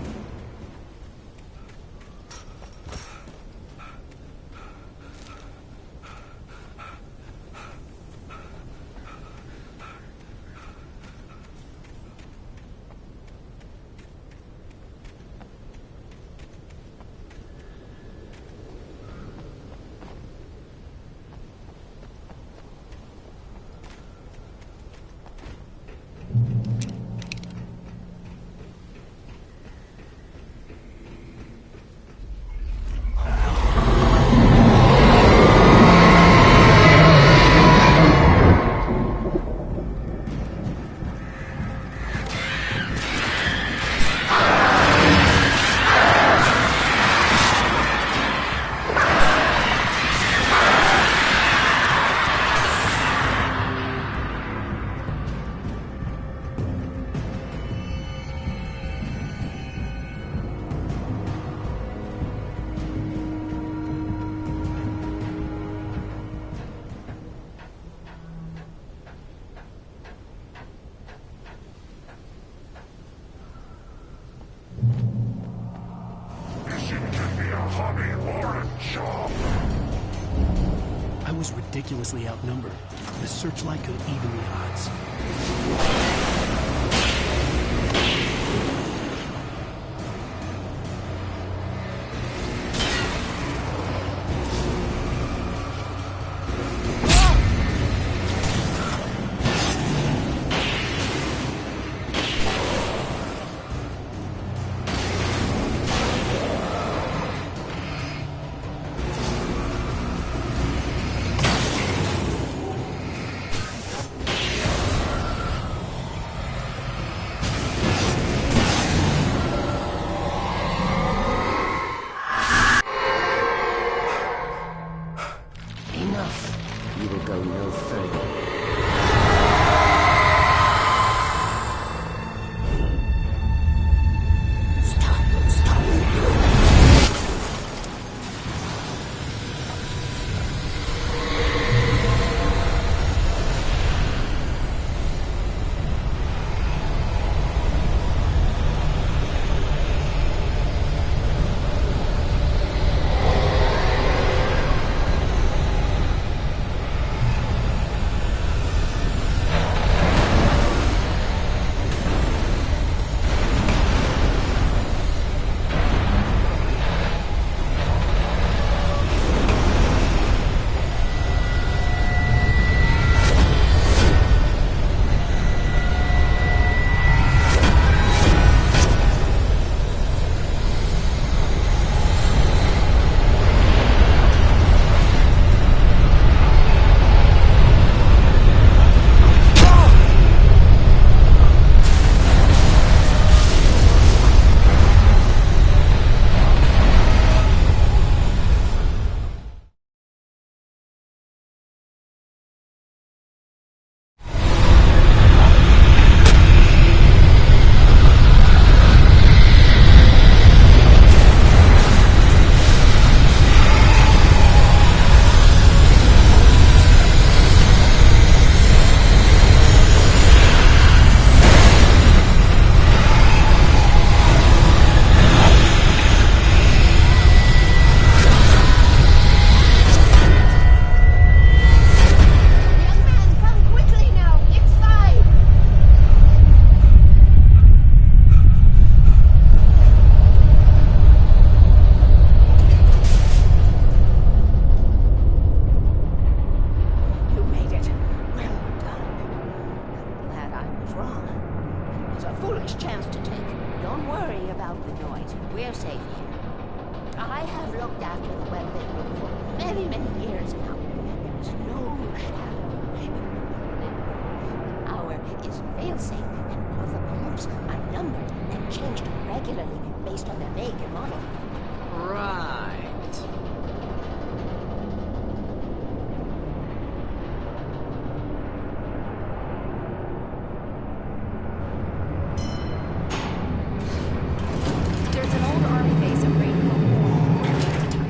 I was ridiculously outnumbered. The searchlight could even the odds. safe here. I have looked after the well-lit room for many, many years now. There is no shadow in the well-lit room. The hour is fail-safe, and all the bulbs are numbered and changed regularly based on their make and model. Right. There's an old army base at Rainbow.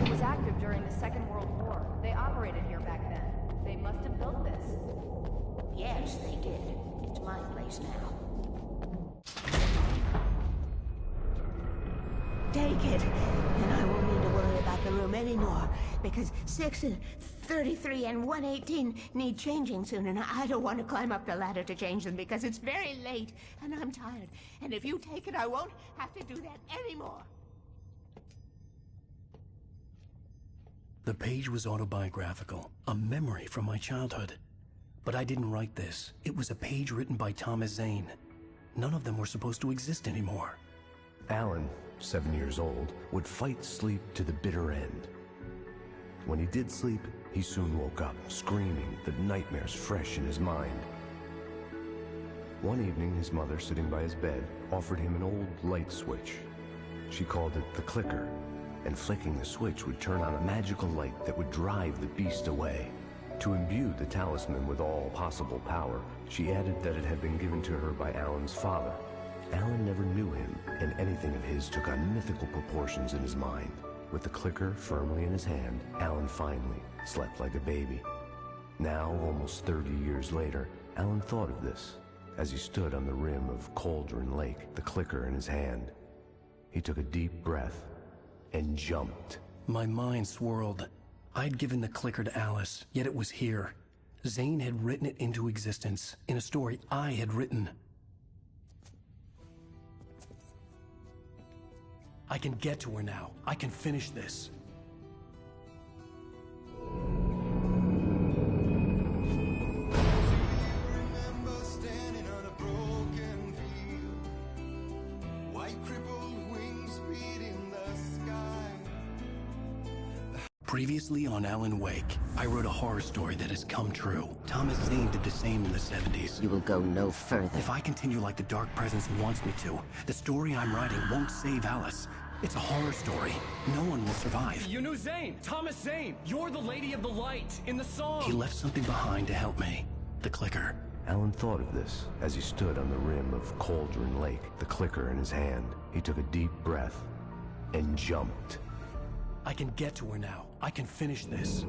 It was active during the Second World War. They operated here back then. They must have built this. Yes, they did. It's my place now. Take it, and I won't need to worry about the room anymore, because 6 and 33 and 118 need changing soon, and I don't want to climb up the ladder to change them because it's very late, and I'm tired. And if you take it, I won't have to do that anymore. The page was autobiographical, a memory from my childhood. But I didn't write this. It was a page written by Thomas Zane. None of them were supposed to exist anymore. Alan, 7 years old, would fight sleep to the bitter end. When he did sleep, he soon woke up, screaming, the nightmares fresh in his mind. One evening, his mother, sitting by his bed, offered him an old light switch. She called it the clicker, and flicking the switch would turn on a magical light that would drive the beast away. To imbue the talisman with all possible power, she added that it had been given to her by Alan's father. Alan never knew him, and anything of his took on mythical proportions in his mind. With the clicker firmly in his hand, Alan finally slept like a baby. Now, almost 30 years later, Alan thought of this as he stood on the rim of Cauldron Lake, the clicker in his hand. He took a deep breath and jumped. My mind swirled. I'd given the clicker to Alice, yet it was here. Zane had written it into existence, in a story I had written. I can get to her now. I can finish this. Previously on Alan Wake, I wrote a horror story that has come true. Thomas Zane did the same in the 70s. You will go no further. If I continue like the Dark Presence wants me to, the story I'm writing won't save Alice. It's a horror story. No one will survive. You knew Zane! Thomas Zane! You're the Lady of the Light in the song! He left something behind to help me. The clicker. Alan thought of this as he stood on the rim of Cauldron Lake, the clicker in his hand. He took a deep breath and jumped. I can get to her now. I can finish this.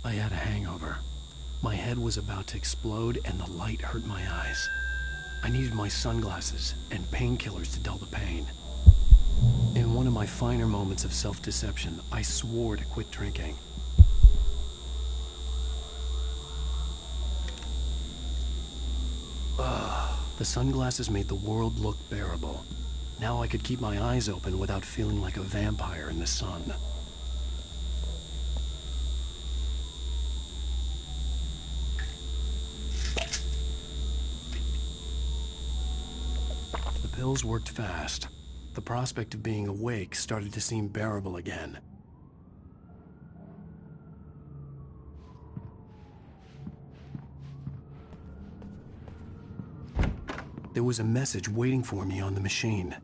I had a hangover. My head was about to explode and the light hurt my eyes. I needed my sunglasses and painkillers to dull the pain. In one of my finer moments of self-deception, I swore to quit drinking. The sunglasses made the world look bearable. Now I could keep my eyes open without feeling like a vampire in the sun. The pills worked fast. The prospect of being awake started to seem bearable again. There was a message waiting for me on the machine.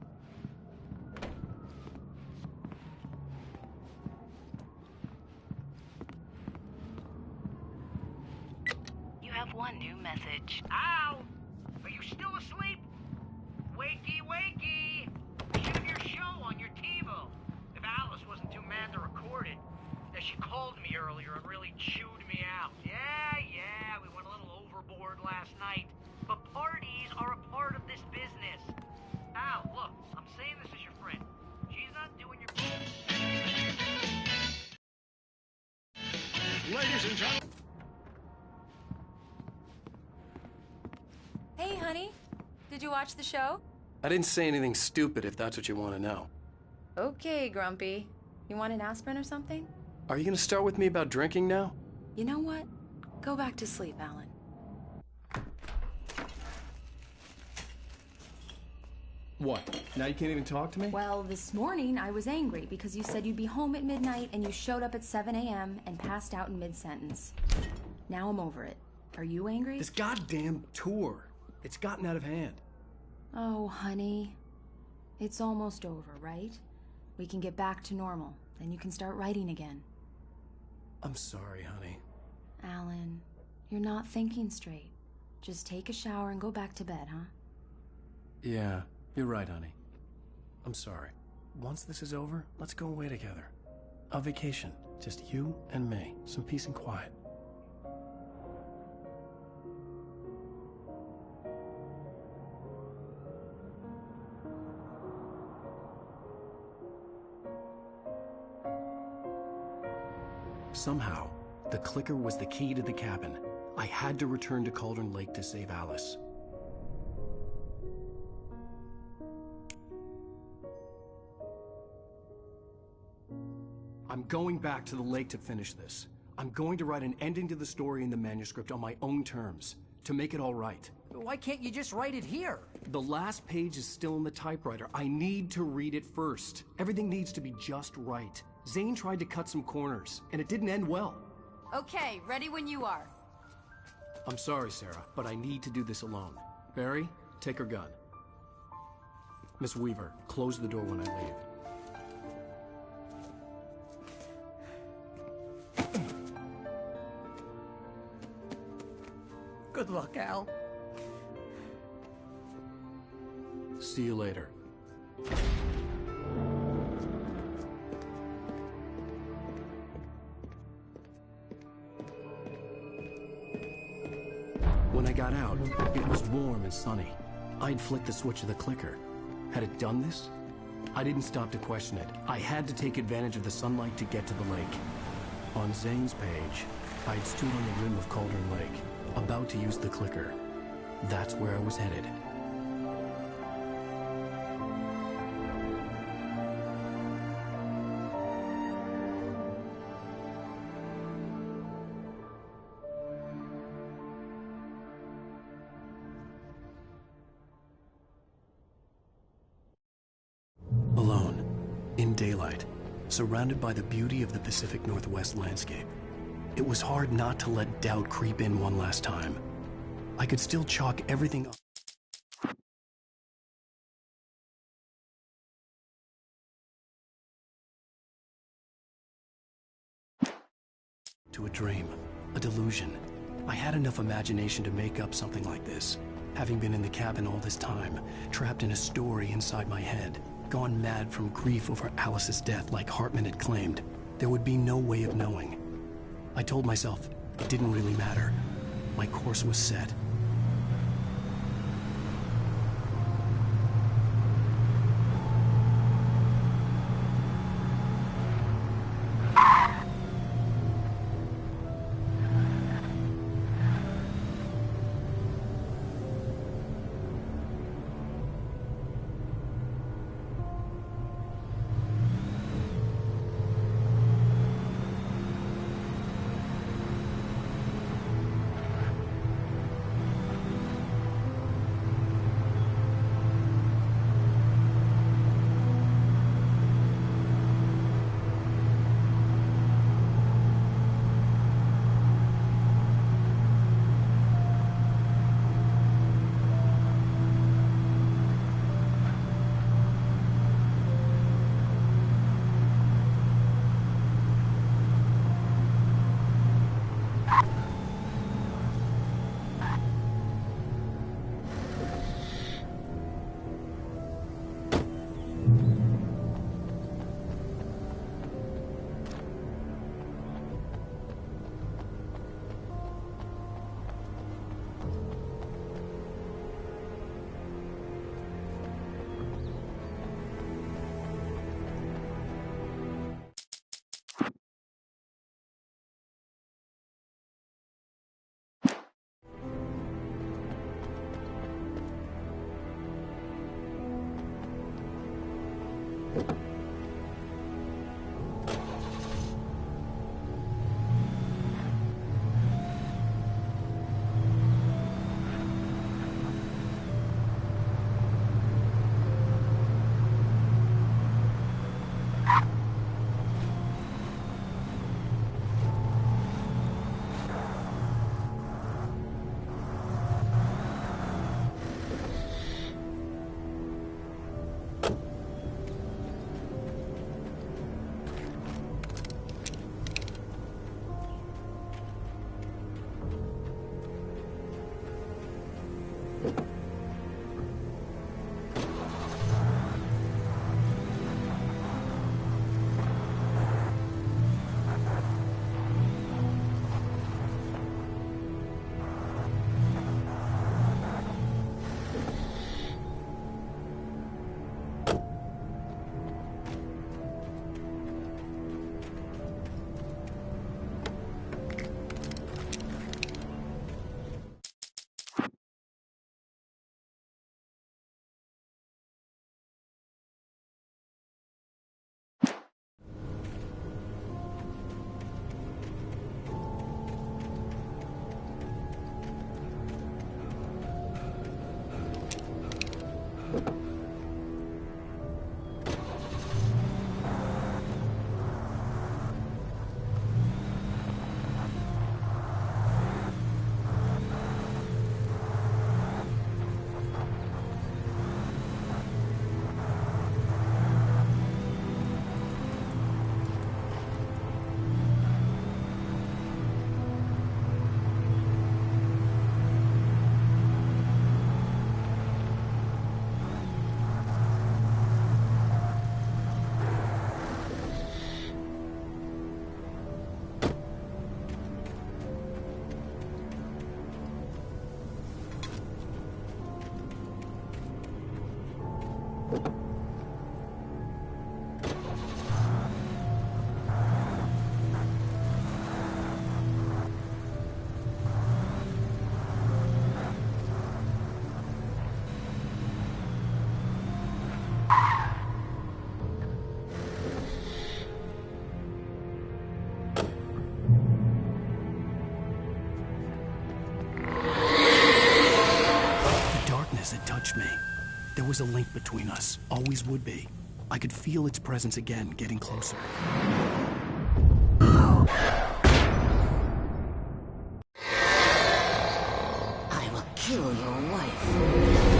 You have one new message. Ow! Are you still asleep? Wakey, wakey! Shoot your show on your TiVo. If Alice wasn't too mad to record it. Now, she called me earlier and really chewed me out. Yeah, we went a little overboard last night. But parties are a part of this business. Al, look, I'm saying this as your friend. She's not doing your... Ladies and Hey, honey. Did you watch the show? I didn't say anything stupid if that's what you want to know. Okay, Grumpy. You want an aspirin or something? Are you going to start with me about drinking now? You know what? Go back to sleep, Alan. What? Now you can't even talk to me? Well, this morning I was angry because you said you'd be home at midnight and you showed up at 7 a.m. and passed out in mid-sentence. Now I'm over it. Are you angry? This goddamn tour. It's gotten out of hand. Oh, honey. It's almost over, right? We can get back to normal. Then you can start writing again. I'm sorry, honey. Alan, you're not thinking straight. Just take a shower and go back to bed, huh? Yeah, you're right, honey. I'm sorry. Once this is over, let's go away together. A vacation. Just you and me. Some peace and quiet. Somehow, the clicker was the key to the cabin. I had to return to Cauldron Lake to save Alice. I'm going back to the lake to finish this. I'm going to write an ending to the story in the manuscript on my own terms, to make it all right. Why can't you just write it here? The last page is still in the typewriter. I need to read it first. Everything needs to be just right. Zane tried to cut some corners, and it didn't end well. Okay, ready when you are. I'm sorry, Sarah, but I need to do this alone. Barry, take her gun. Miss Weaver, close the door when I leave. Good luck, Al. See you later. When I got out, it was warm and sunny. I'd flicked the switch of the clicker. Had it done this? I didn't stop to question it. I had to take advantage of the sunlight to get to the lake. On Zane's page, I'd stood on the rim of Cauldron Lake, about to use the clicker. That's where I was headed. Alone, in daylight, surrounded by the beauty of the Pacific Northwest landscape. It was hard not to let doubt creep in one last time. I could still chalk everything up to a dream, a delusion. I had enough imagination to make up something like this, having been in the cabin all this time, trapped in a story inside my head, gone mad from grief over Alice's death like Hartman had claimed. There would be no way of knowing. I told myself it didn't really matter. My course was set. There was a link between us. Always would be. I could feel its presence again, getting closer. I will kill your wife.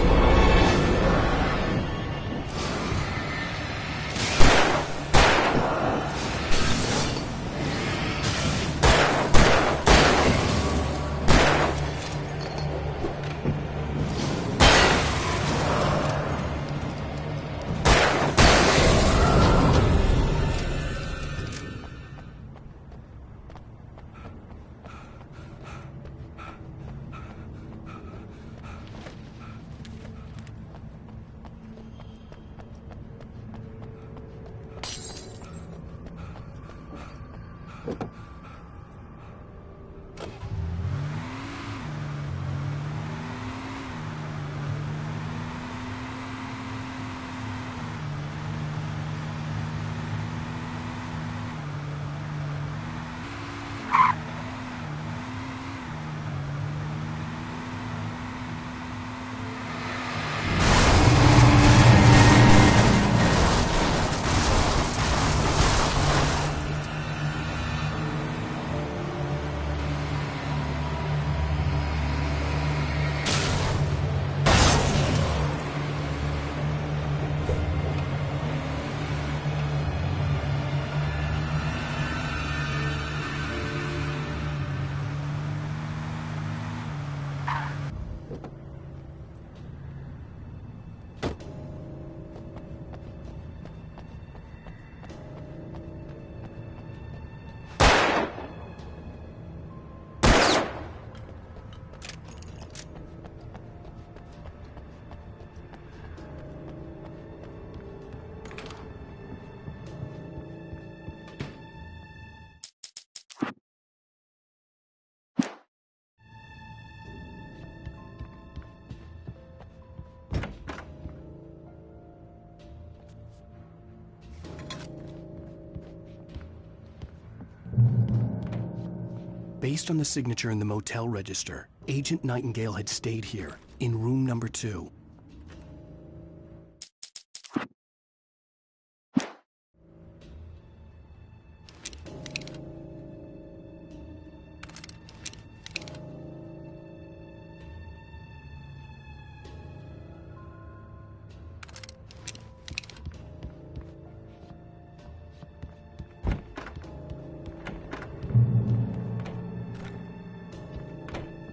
Based on the signature in the motel register, Agent Nightingale had stayed here, in room number 2.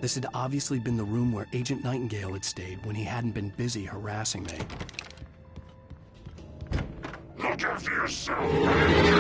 This had obviously been the room where Agent Nightingale had stayed when he hadn't been busy harassing me. Look after yourself!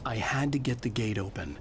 I had to get the gate open.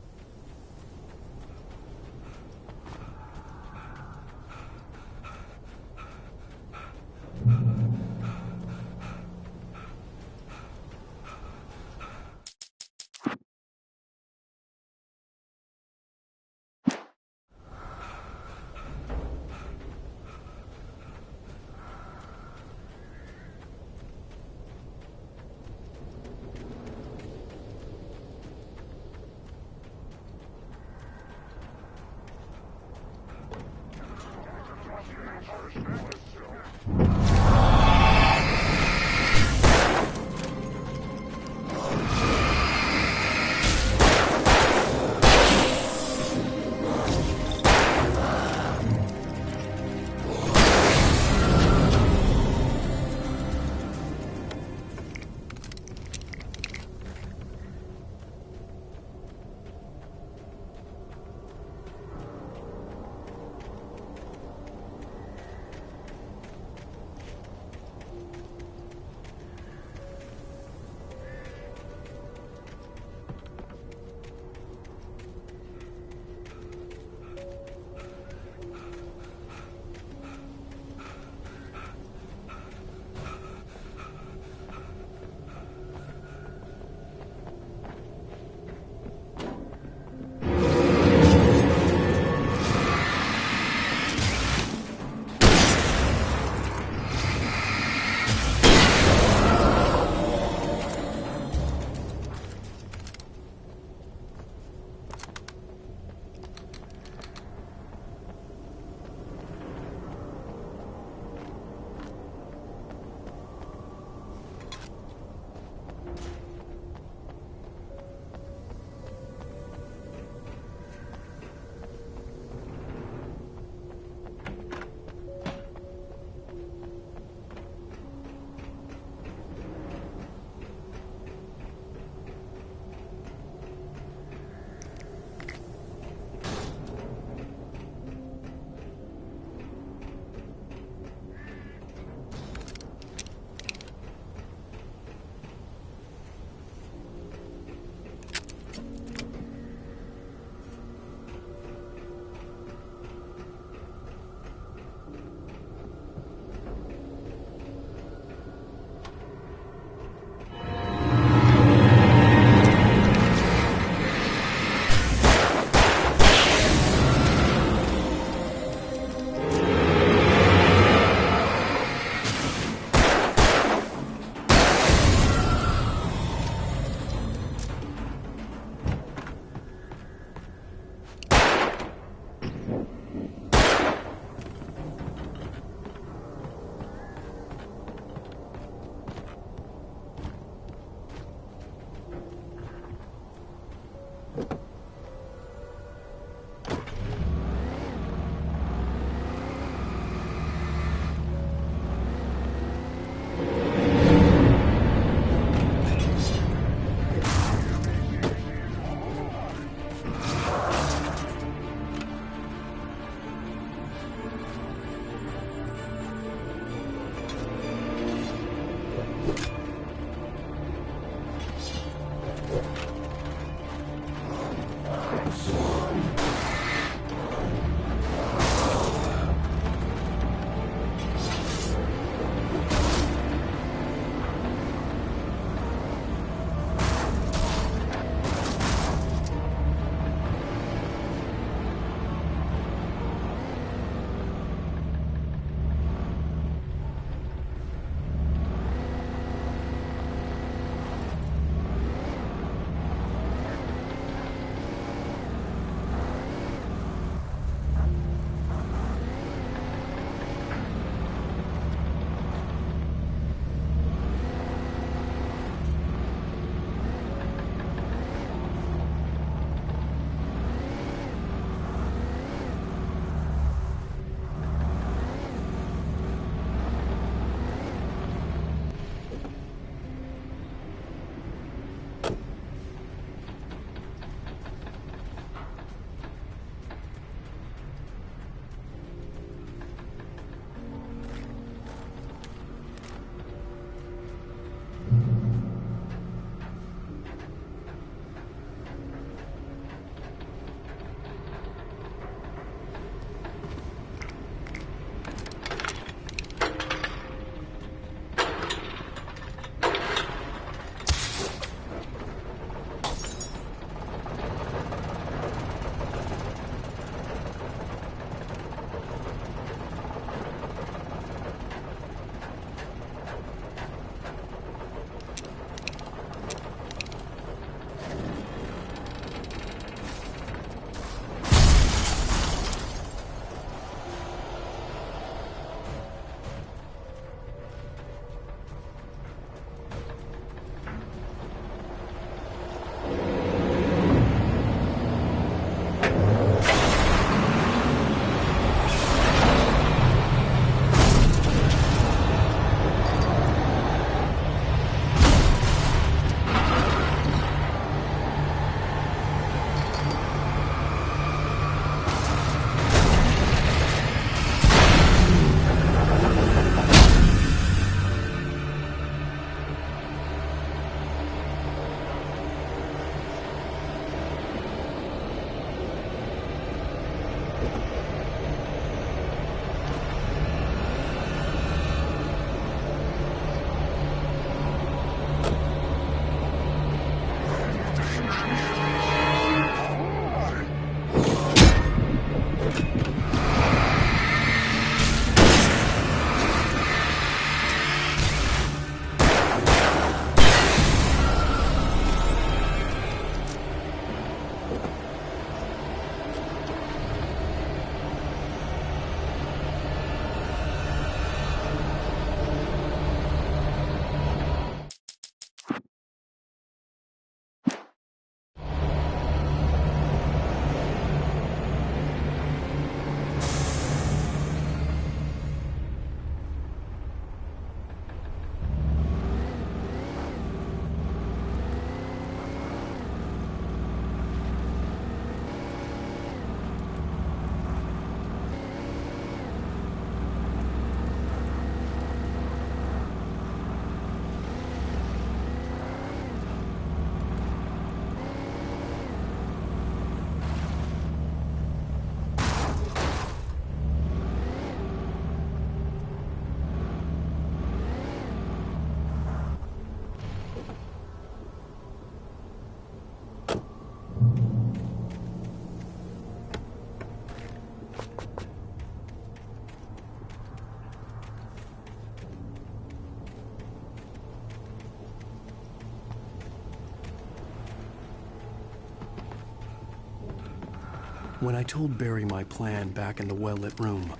When I told Barry my plan back in the well-lit room,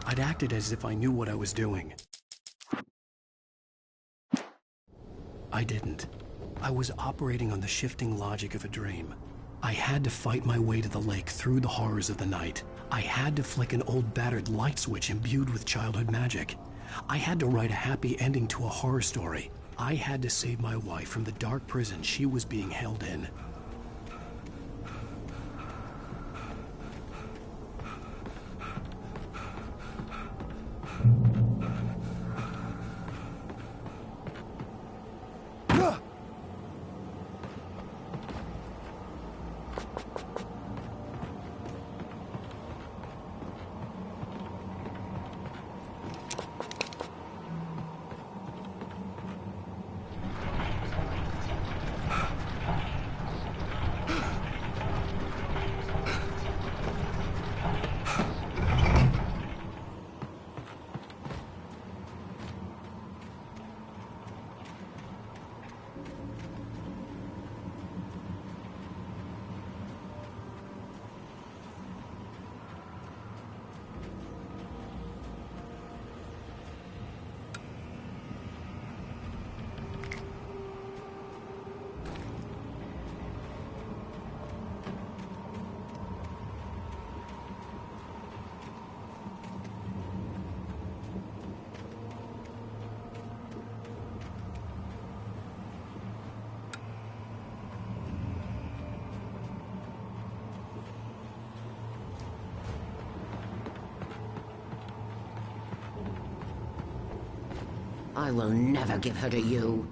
I'd acted as if I knew what I was doing. I didn't. I was operating on the shifting logic of a dream. I had to fight my way to the lake through the horrors of the night. I had to flick an old battered light switch imbued with childhood magic. I had to write a happy ending to a horror story. I had to save my wife from the dark prison she was being held in. I will never give her to you.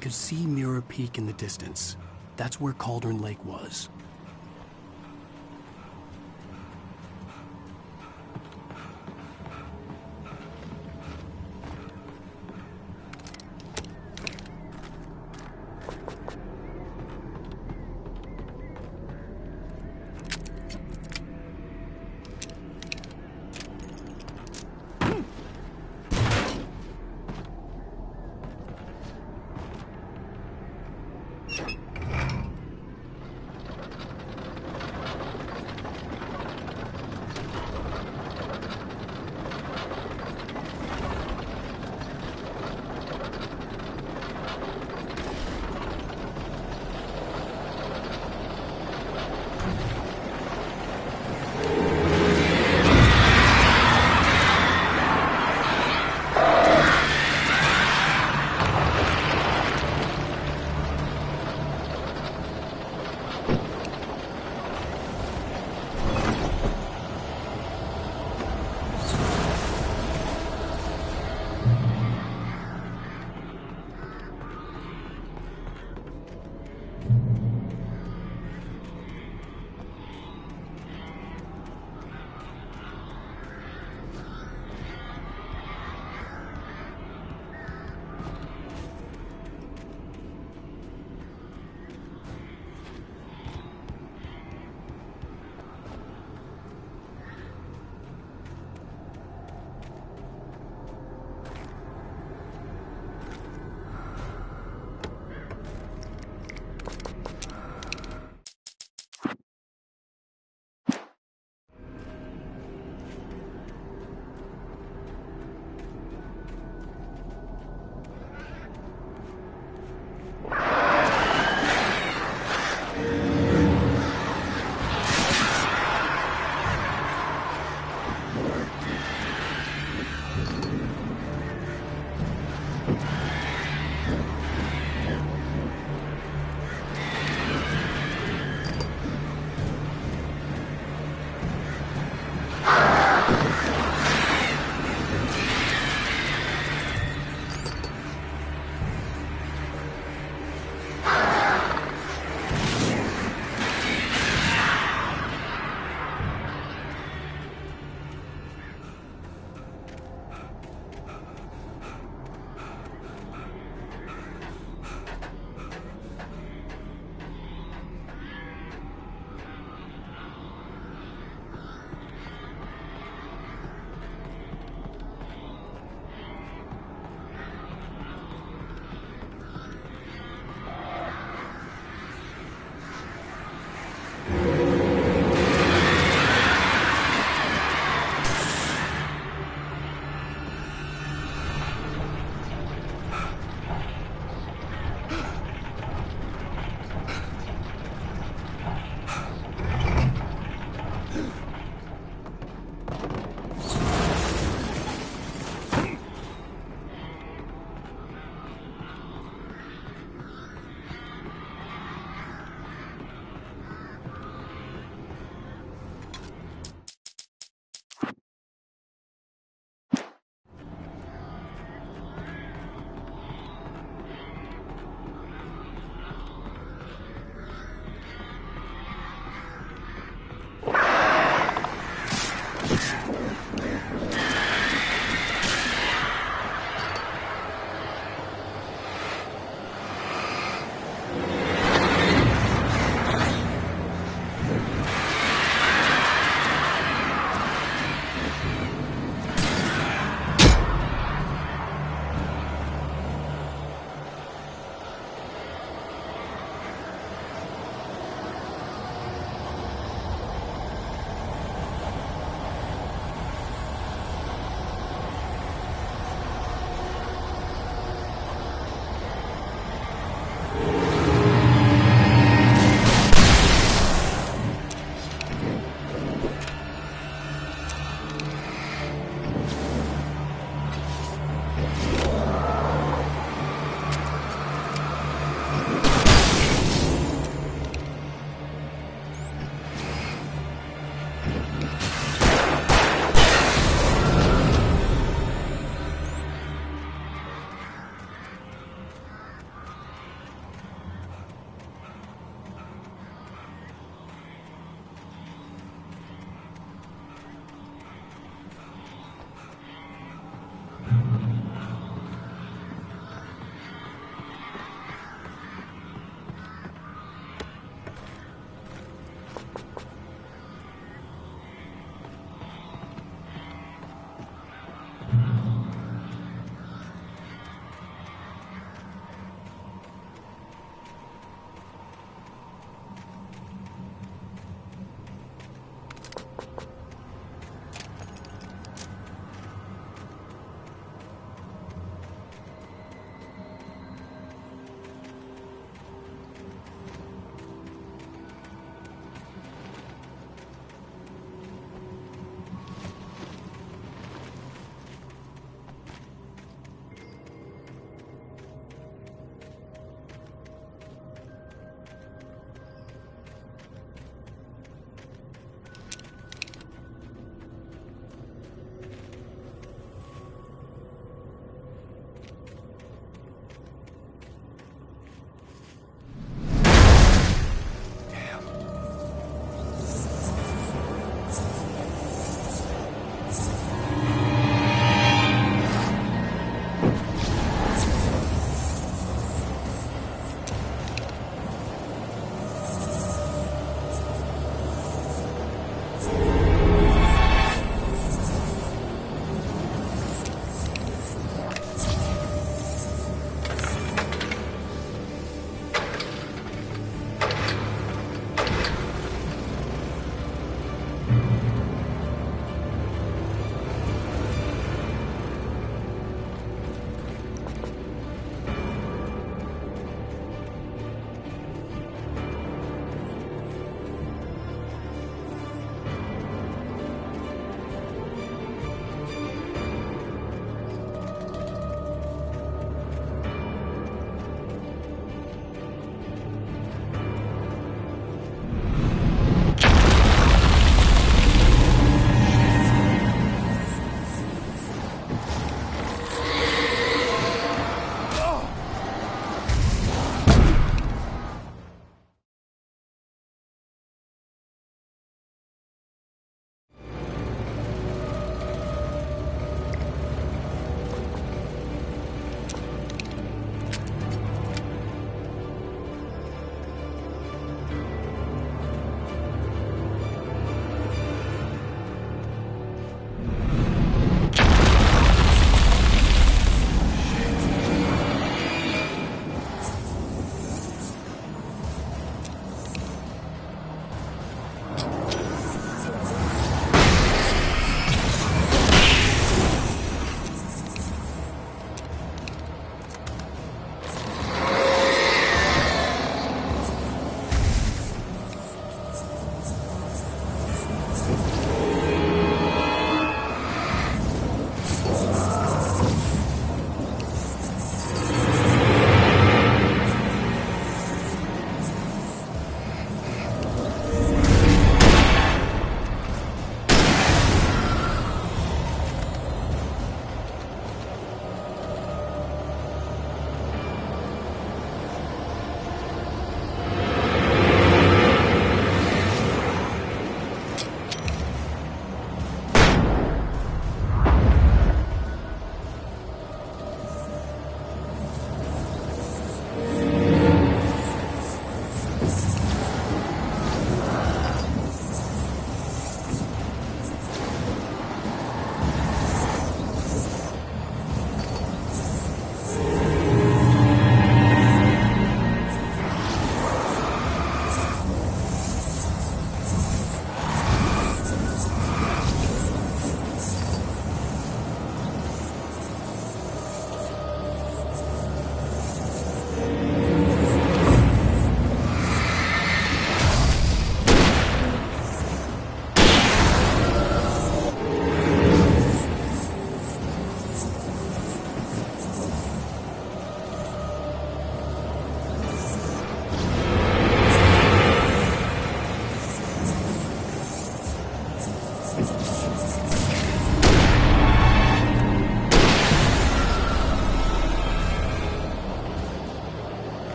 could see Mirror Peak in the distance. That's where Cauldron Lake was.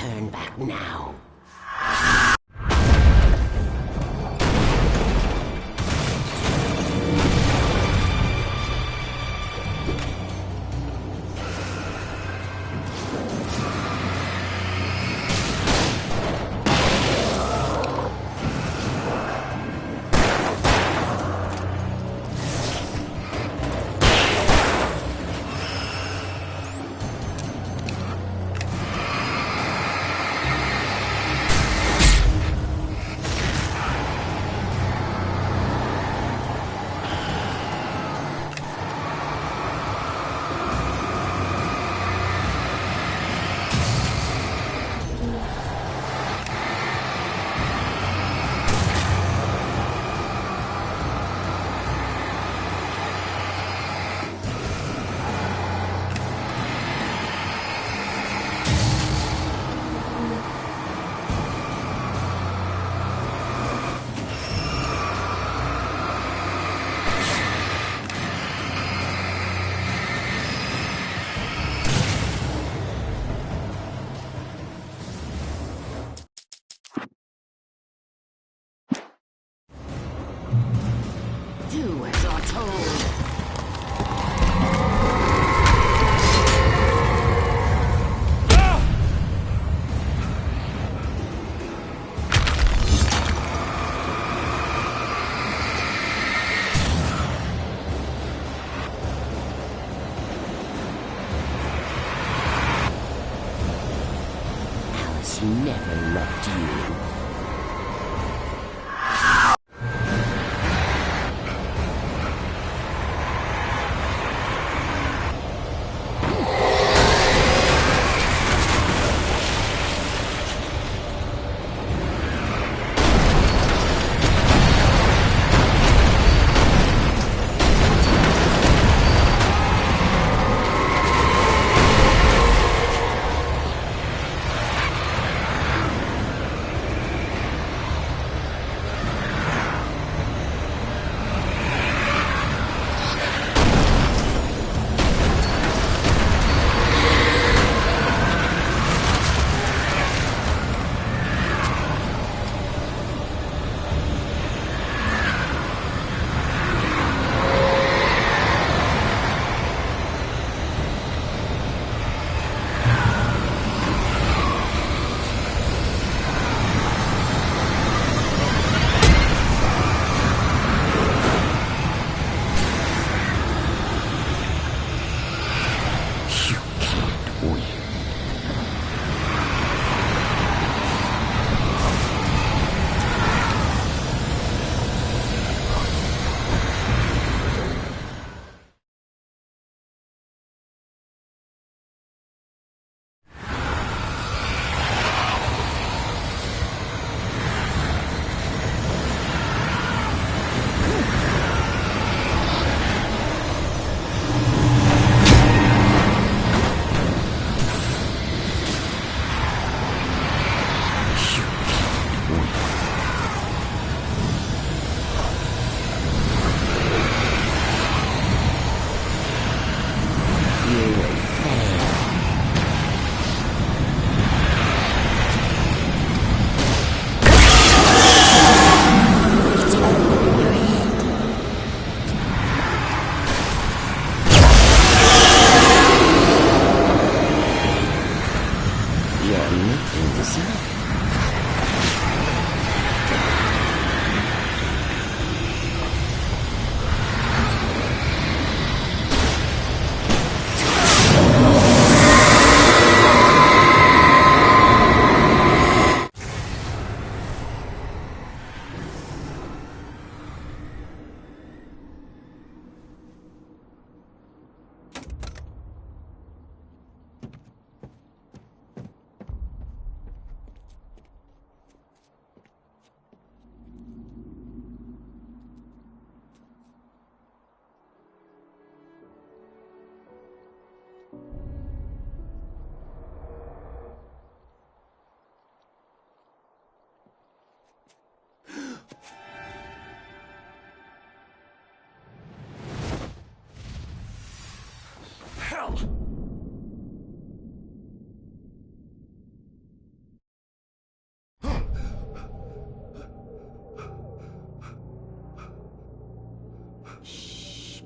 turn back now. Do as you're told. Alice never loved you.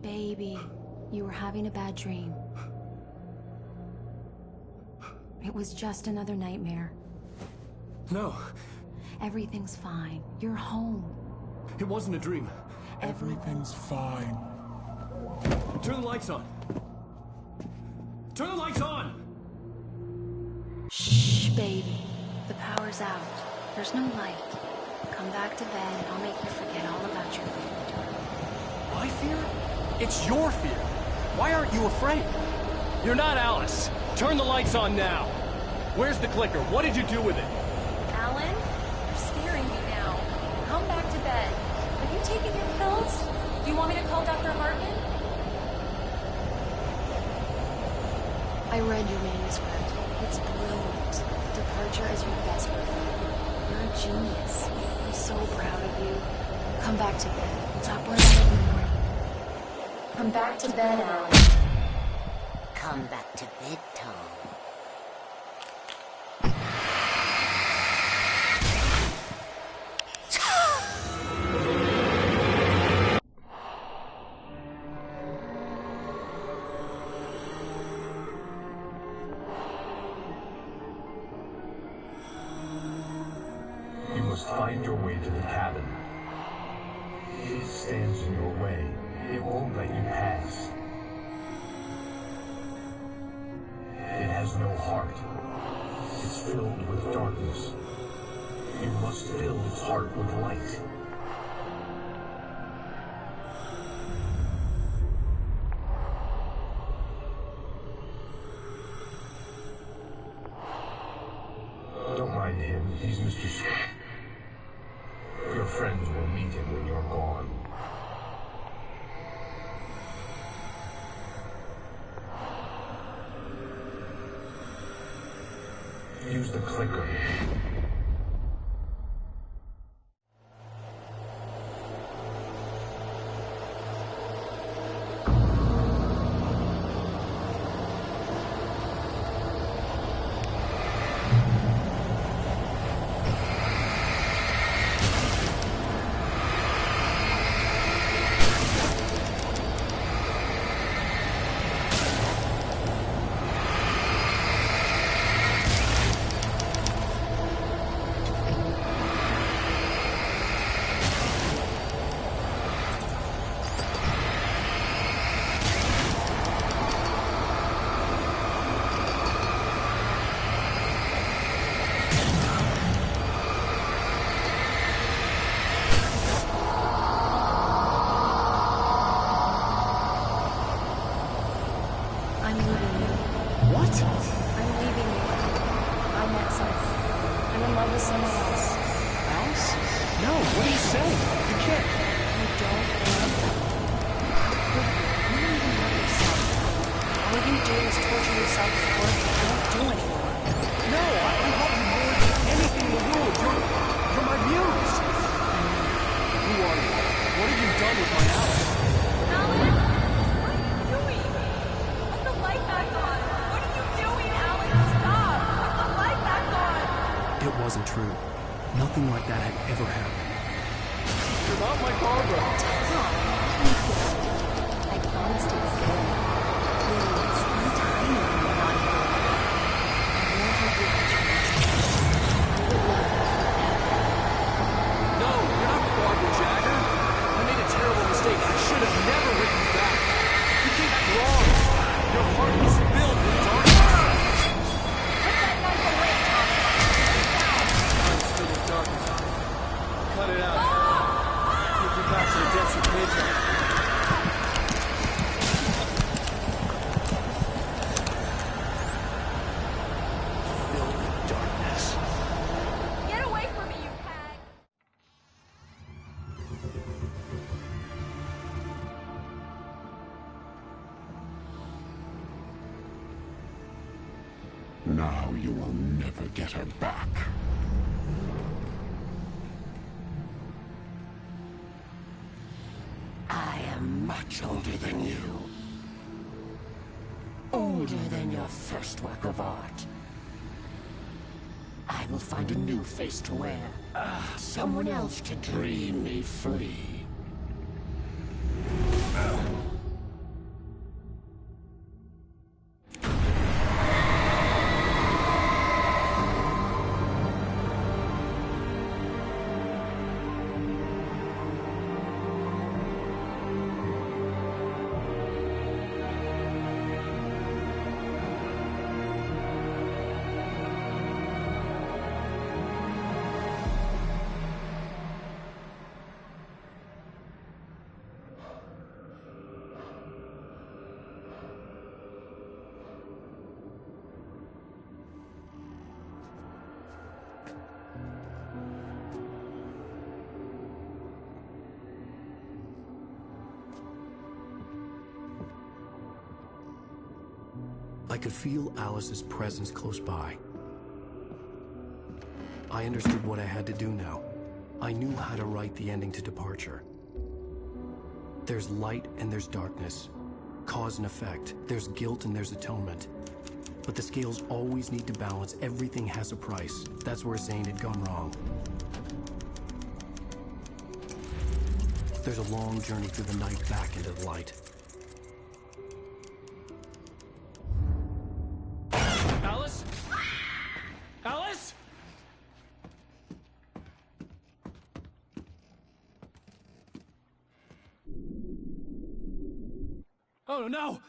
Baby, you were having a bad dream. It was just another nightmare. No. Everything's fine. You're home. It wasn't a dream. Everything's fine. Turn the lights on. Turn the lights on! Shh, baby. The power's out. There's no light. Come back to bed and I'll make you forget all about your fear. My fear? It's your fear. Why aren't you afraid? You're not Alice. Turn the lights on now. Where's the clicker? What did you do with it? Alan, you're scaring me now. Come back to bed. Have you taken your pills? Do you want me to call Dr. Hartman? I read your manuscript. It's brilliant. Departure is your best performer. You're a genius. I'm so proud of you. Come back to bed. We'll talk more about it in the morning. Come back to bed, Alan. Come back to bed, Tom. You must find your way to the cabin. It stands in your way. It won't let you pass. It has no heart. It's filled with darkness. You must fill its heart with light. Don't mind him. He's Mr. Swift. Your friends will meet him when you're gone. Use the clicker. Nothing like that had ever happened. You're not my Barbara. I promised to be good. Please, I'm tiny and you're not here. I won't help you get your next chance. I will love you forever. No, you're not Barbara Jagger. I made a terrible mistake. I should have never written you back. You came back wrong. Your heart was filled with darkness. Put that knife away, Tom. Heart's filled with darkness. Cut it out. Take you back to the depths of nature. Filled with darkness. Get away from me, you hag! Now you will never get her back. I am much older than you. Older than your first work of art. I will find a new face to wear. Someone else to dream me free. I could feel Alice's presence close by. I understood what I had to do now. I knew how to write the ending to Departure. There's light and there's darkness. Cause and effect. There's guilt and there's atonement. But the scales always need to balance. Everything has a price. That's where Zane had gone wrong. There's a long journey through the night back into the light. Alice? Alice? Oh no!